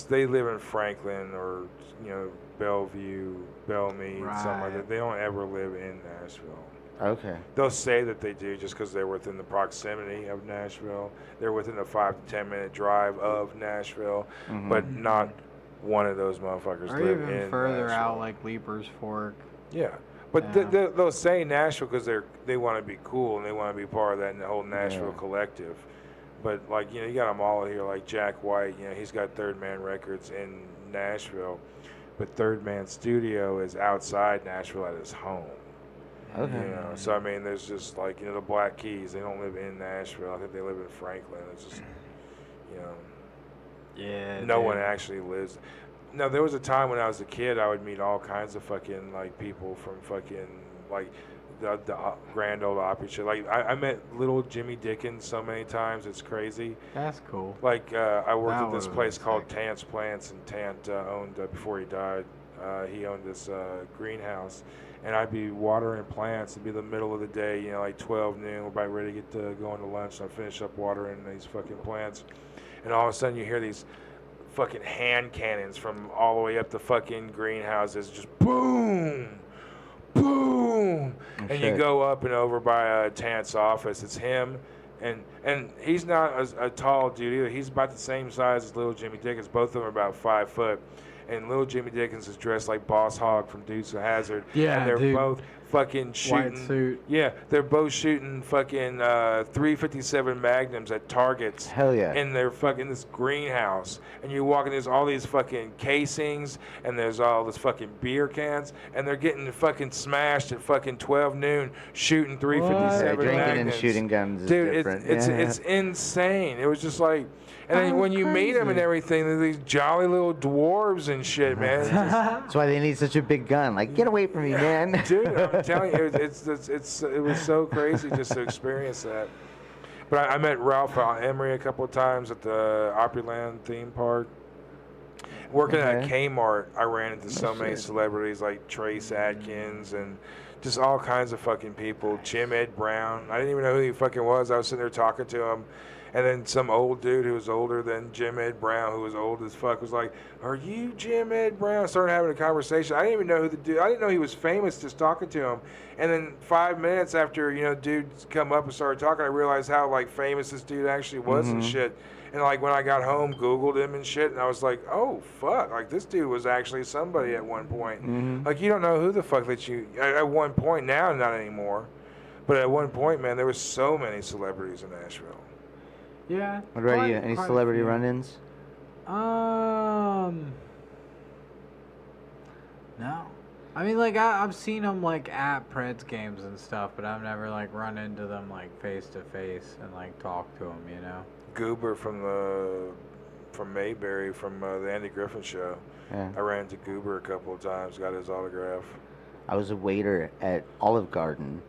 they live in Franklin or, you know, Bellevue, Belmead, something like that. They don't ever live in Nashville. Okay. They'll say that they do just because they're within the proximity of Nashville. They're within a 5 to 10 minute drive of Nashville, but not one of those motherfuckers live in Nashville. Or even further out, like Leapers Fork. Yeah. But they'll say Nashville because they want to be cool and they want to be part of that whole Nashville collective. But, like, you know, you got them all here, like Jack White. You know, he's got Third Man Records in Nashville, but Third Man Studio is outside Nashville at his home. Okay. You know, so I mean, there's just, like, you know, the Black Keys. They don't live in Nashville. I think they live in Franklin. It's just, you know, no one actually lives. No, there was a time when I was a kid, I would meet all kinds of fucking, like, people from fucking, like, the Grand Ole Opry shit. Like, I met little Jimmy Dickens so many times, it's crazy. That's cool. Like, I worked at this place called Tant's Plants, and Tant owned, before he died, he owned this greenhouse. And I'd be watering plants. It'd be the middle of the day, you know, like 12 noon. We're about ready to get going to lunch. And I'd finish up watering these fucking plants. And all of a sudden you hear these fucking hand cannons from all the way up the fucking greenhouses, just boom, boom, and you go up and over by Tant's office. It's him, and he's not a tall dude either. He's about the same size as little Jimmy Dickens. Both of them are about 5 foot. And little Jimmy Dickens is dressed like Boss Hogg from Dukes of Hazzard. Yeah, and they're dude. both fucking shooting. White suit. Yeah, they're both shooting fucking 357 Magnums at targets. Hell yeah. In their fucking this greenhouse, and you're walking. There's all these fucking casings, and there's all this fucking beer cans, and they're getting fucking smashed at fucking 12 noon, shooting 357 Yeah, drinking Magnums. and shooting guns is Dude, different. it's insane. It was just like. And then when you meet them and everything, they're these jolly little dwarves and shit, man. That's why they need such a big gun. Like, get away from me, man. Dude, I'm telling you, it was so crazy just to experience that. But I met Ralph Emery a couple of times at the Opryland theme park. Working at Kmart, I ran into so many celebrities like Trace Adkins and just all kinds of fucking people. Jim Ed Brown. I didn't even know who he fucking was. I was sitting there talking to him. And then some old dude who was older than Jim Ed Brown, who was old as fuck, was like, "Are you Jim Ed Brown?" Started having a conversation. I didn't even know who the dude. I didn't know he was famous just talking to him. And then 5 minutes after dudes come up and started talking, I realized how like famous this dude actually was and shit. And like when I got home, Googled him and shit, and I was like, "Oh fuck!" Like this dude was actually somebody at one point. Like you don't know who the fuck that you at one point now, not anymore, but at one point, man, there was so many celebrities in Nashville. Yeah. What about you? Any quite a celebrity few. run-ins? No. I mean, like, I've seen them, like, at Preds games and stuff, but I've never, like, run into them, like, face-to-face and, like, talk to them, you know? Goober from Mayberry from the Andy Griffin show. Yeah. I ran into Goober a couple of times, got his autograph. I was a waiter at Olive Garden,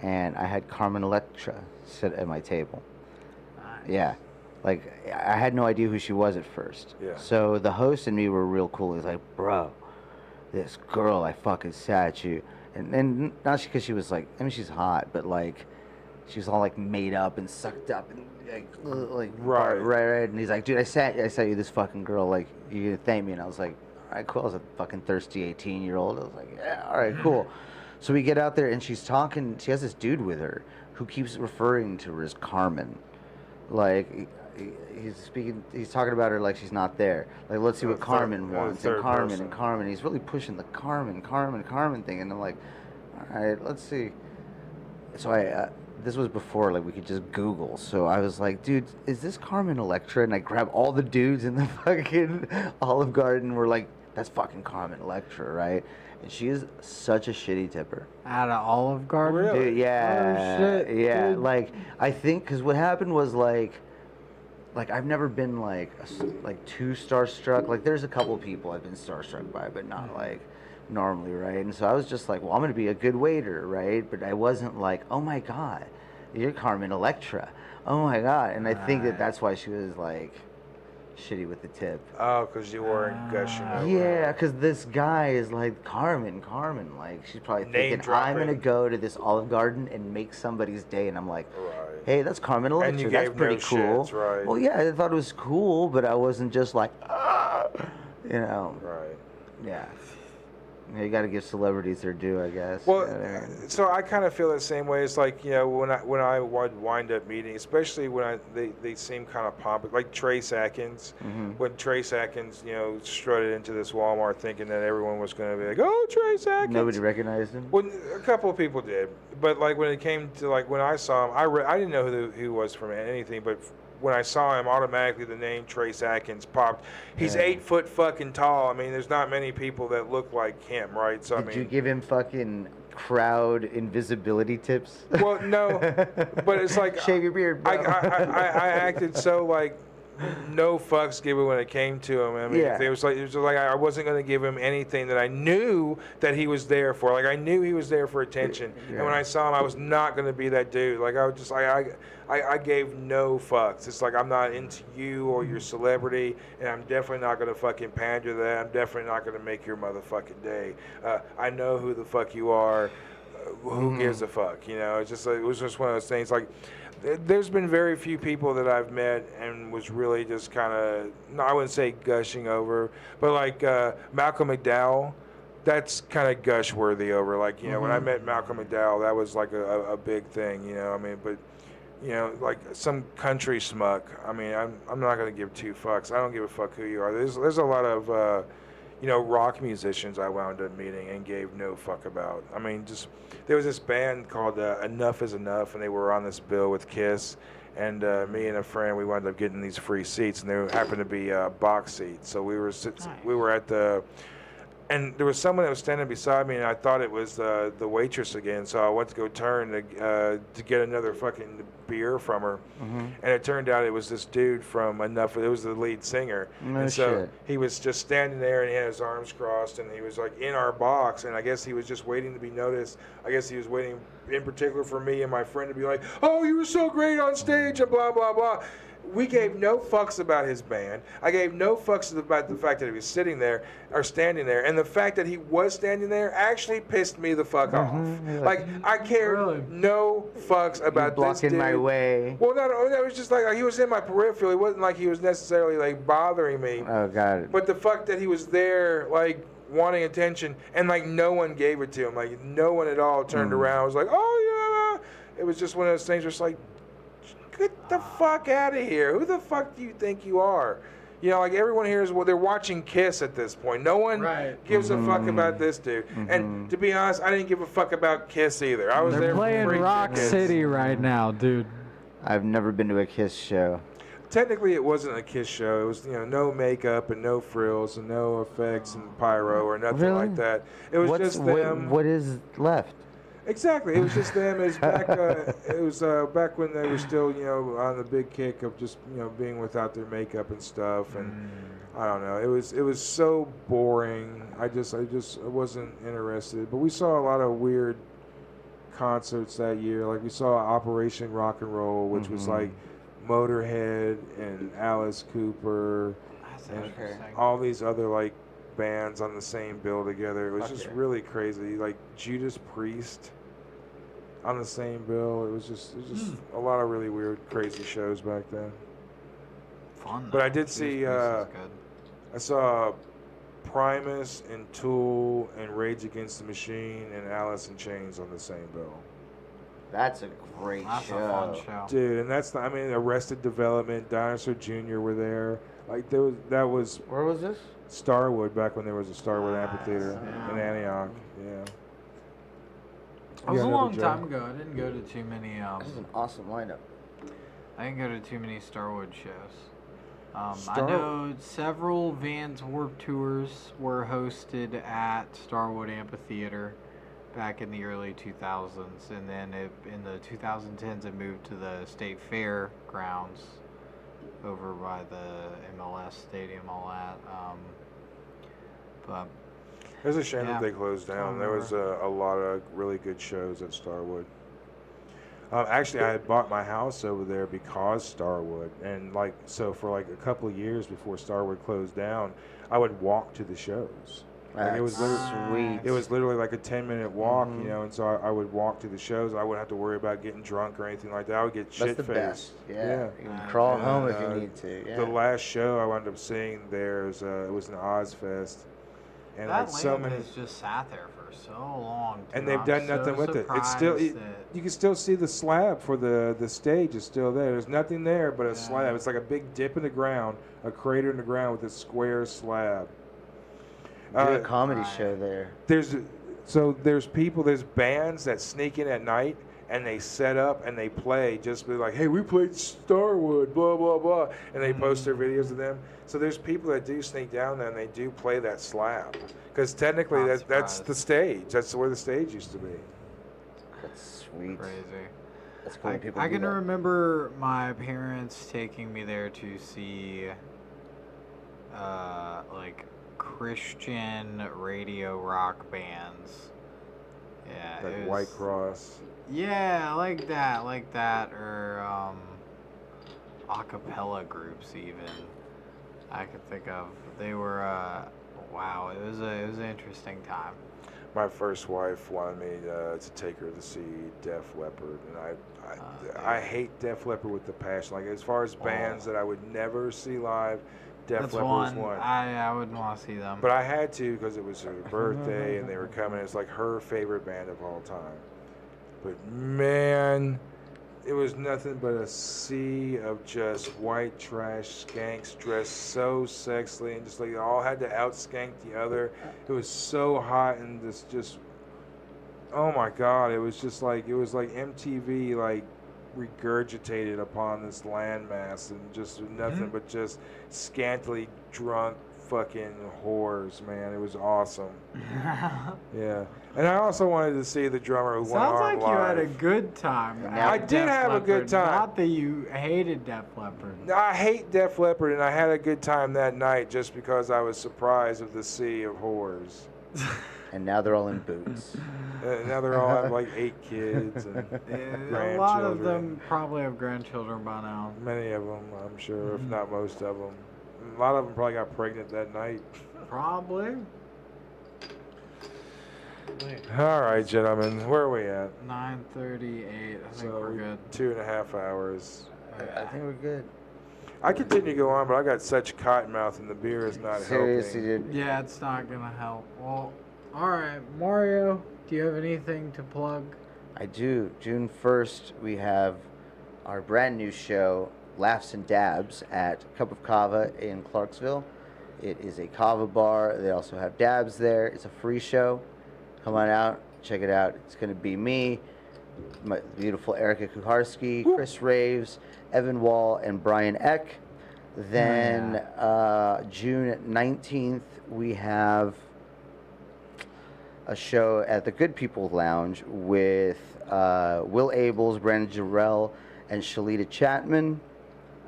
and I had Carmen Electra sit at my table. Yeah. Like, I had no idea who she was at first. Yeah. So the host and me were real cool. He's like, "Bro, this girl I fucking sat at you." And not because she was like, I mean, she's hot, but like, she was all like made up and sucked up and like right. And he's like, "Dude, I sat you this fucking girl. Like, you gonna thank me?" And I was like, "All right, cool." I was a fucking thirsty 18-year-old. I was like, "Yeah, all right, cool." So we get out there and she's talking. She has this dude with her who keeps referring to her as Carmen. Like, he's talking about her like she's not there. Like, let's see what Carmen wants. And Carmen. He's really pushing the Carmen thing. And I'm like, all right, let's see. So this was before, like, we could just Google. So I was like, dude, is this Carmen Electra? And I grabbed all the dudes in the fucking Olive Garden. We're like, that's fucking Carmen Electra, right? And she is such a shitty tipper. At an Olive Garden? Really? Dude, yeah. Oh, shit, yeah. dude. Like, I think, because what happened was, like I've never been, like too starstruck. Like, there's a couple of people I've been starstruck by, but not, like, normally, right? And so I was just like, well, I'm going to be a good waiter, right? But I wasn't like, oh, my God, you're Carmen Electra. Oh, my God. And I think that's why she was, like, shitty with the tip. Oh, because you weren't gushing over. Yeah, because this guy is like, Carmen. Like, she's probably thinking, I'm going to go to this Olive Garden and make somebody's day. And I'm like, hey, that's Carmen Electra. And you That's gave pretty no cool. shits, right. Well, yeah, I thought it was cool, but I wasn't just like, you know. Right. Yeah. You got to give celebrities their due, I guess. Well, Yeah. so I kind of feel the same way. It's like, when I would wind up meeting, especially when they seem kind of pompous, like Trace Adkins. When Trace Adkins, strutted into this Walmart thinking that everyone was going to be like, "Oh, Trace Adkins." Nobody recognized him? Well, a couple of people did, but like when it came to like when I saw him, I didn't know who he was from anything, but when I saw him, automatically the name Trace Adkins popped. He's 8 foot fucking tall. I mean, there's not many people that look like him, right? So Did you give him fucking crowd invisibility tips? Well, no, but it's like shave your beard, bro. I acted so like no fucks given when it came to him. I mean, it was like I wasn't going to give him anything that I knew that he was there for. Like I knew he was there for attention, and when I saw him, I was not going to be that dude. Like I was just like I gave no fucks. It's like I'm not into you or your celebrity, and I'm definitely not going to fucking pander that. I'm definitely not going to make your motherfucking day. I know who the fuck you are. who gives a fuck? You know, it's just like, it was just one of those things. Like, there's been very few people that I've met and was really just kind of, no, I wouldn't say gushing over, but like Malcolm McDowell, that's kind of gush worthy over. Like, you know, when I met Malcolm McDowell, that was like a big thing, you know, I mean, but, you know, like some country schmuck, I mean, I'm not going to give two fucks. I don't give a fuck who you are. There's a lot of, you know, rock musicians I wound up meeting and gave no fuck about. I mean, just, there was this band called Enough Is Enough, and they were on this bill with Kiss, and me and a friend, we wound up getting these free seats, and they happened to be box seats. So we were at the, and there was someone that was standing beside me, and I thought it was the waitress again. So I went to go turn to get another fucking beer from her, and it turned out it was this dude from Enough. It was the lead singer, and so he was just standing there, and he had his arms crossed, and he was like in our box, and I guess he was just waiting to be noticed. I guess he was waiting in particular for me and my friend to be like, "Oh, you were so great on stage," and blah blah blah. We gave no fucks about his band. I gave no fucks about the fact that he was sitting there or standing there. And the fact that he was standing there actually pissed me the fuck off. Like, I cared no fucks about this dude. Blocking my way. Well, no, that was just like, he was in my peripheral. It wasn't like he was necessarily, like, bothering me. Oh, got it. But the fact that he was there, like, wanting attention, and, like, no one gave it to him. Like, no one at all turned around. I was like, oh, yeah. It was just one of those things where it's like, get the fuck out of here. Who the fuck do you think you are? You know, like, everyone here is, well, they're watching Kiss at this point. No one gives a fuck about this dude. And to be honest, I didn't give a fuck about Kiss either. I was They're there playing for Rock City right now, dude. I've never been to a Kiss show. Technically, it wasn't a Kiss show. It was, you know, no makeup and no frills and no effects and pyro or nothing like that. It was just them. What is left? Exactly. It was just them. It was back. It was back when they were still, you know, on the big kick of just, you know, being without their makeup and stuff. And I don't know. It was so boring. I wasn't interested. But we saw a lot of weird concerts that year. Like, we saw Operation Rock and Roll, which was like Motorhead and Alice Cooper and all these other like bands on the same bill together. It was just really crazy. Like Judas Priest on the same bill. It was just a lot of really weird, crazy shows back then. Fun. But I did see. I saw Primus and Tool and Rage Against the Machine and Alice in Chains on the same bill. That's a great show. A fun show. Dude, and that's I mean, Arrested Development, Dinosaur Jr. were there. Like that was. Where was this? Starwood, back when there was a Starwood amphitheater in Antioch. Yeah. It was a long time ago. I didn't go to too many. This is an awesome lineup. I didn't go to too many Starwood shows. I know several Vans Warped Tours were hosted at Starwood Amphitheater back in the early 2000s, and then in the 2010s it moved to the State Fair grounds over by the MLS stadium, all that. But it was a shame that they closed down. There was a lot of really good shows at Starwood. Actually, I had bought my house over there because Starwood, and like so for like a couple of years before Starwood closed down, I would walk to the shows. Like it was literally, sweet. It was literally like a 10-minute walk, you know, and so I would walk to the shows. I wouldn't have to worry about getting drunk or anything like that. I would get shit-faced. That's the best. Yeah. You can crawl home if you need to. Yeah. The last show I wound up seeing there was it was an Ozfest. And that like so many has just sat there for so long. Dude. And they've done nothing with it. It's still you can still see the slab for the stage is still there. There's nothing there but a slab. It's like a big dip in the ground, a crater in the ground with a square slab. Do a comedy show there. There's bands that sneak in at night and they set up and they play, just be like, hey, we played Starwood, blah blah blah, and they post their videos of them. So there's people that do sneak down there and they do play that slab, because technically that's the stage. That's where the stage used to be. That's sweet. Crazy. That's cool. I can remember my parents taking me there to see like Christian radio rock bands. Yeah, like White Cross. Yeah, like that, or acapella groups even. I could think of. They were wow. It was an interesting time. My first wife wanted me to take her to see Def Leppard, and I hate Def Leppard with the passion. Like, as far as bands that I would never see live, Def Leppard was one. I wouldn't want to see them. But I had to because it was her birthday and they were coming. It's like her favorite band of all time. But man, it was nothing but a sea of just white trash skanks dressed so sexily and just like they all had to outskank the other. It was so hot and just oh my God, it was like MTV like regurgitated upon this landmass and just nothing but just scantily drunk fucking whores, man. It was awesome. Yeah. And I also wanted to see the drummer who went on live. Sounds like you had a good time. I did have a good time. Not that you hated Def Leppard. No, I hate Def Leppard, and I had a good time that night just because I was surprised of the sea of whores. And now they're all in boots. Now they're all have like 8 kids and grandchildren. A lot of them probably have grandchildren by now. Many of them, I'm sure, if not most of them. A lot of them probably got pregnant that night. Probably. All right, gentlemen, where are we at? 9:38. I think we're good. 2.5 hours. I think we're good. I continue to go on, but I got such cotton mouth and the beer is not Seriously, helping. dude. Yeah, it's not gonna help. Well, all right, Mario. Do you have anything to plug? I do. June 1st, we have our brand new show, Laughs and Dabs, at Cup of Kava in Clarksville. It is a kava bar. They also have dabs there. It's a free show. Come on out, check it out. It's going to be me, my beautiful Erica Kuharski, Chris Raves, Evan Wall, and Brian Eck. Then June 19th, we have a show at the Good People Lounge with Will Abels, Brandon Jarrell, and Shalita Chapman.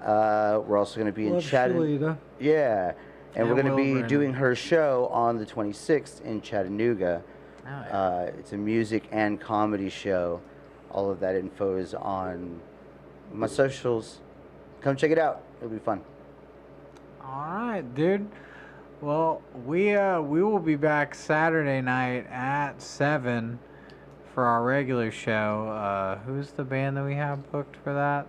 We're also going to be in Chattanooga. Yeah, and we're going to be doing her show on the 26th in Chattanooga. Oh, yeah. It's a music and comedy show. All of that info is on my socials. Come check it out. It'll be fun. All right, dude. Well, we will be back Saturday night at 7 for our regular show. Who's the band that we have booked for that?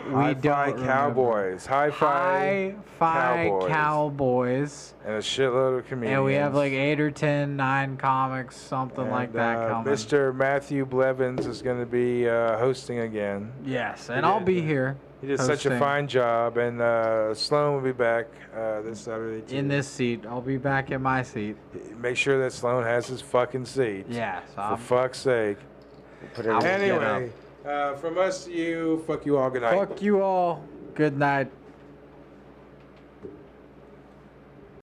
Hi-Fi Cowboys. Hi-Fi Cowboys. And a shitload of comedians. And we have like 8 or 10, 9 comics, something like that coming. Mr. Matthew Blevins is going to be hosting again. Yes, and I'll be here. He did such a fine job. And Sloan will be back this Saturday, too. In this seat. I'll be back in my seat. Make sure that Sloan has his fucking seat. Yes. For fuck's sake. Anyway, from us to you, fuck you all, good night. Fuck you all, good night.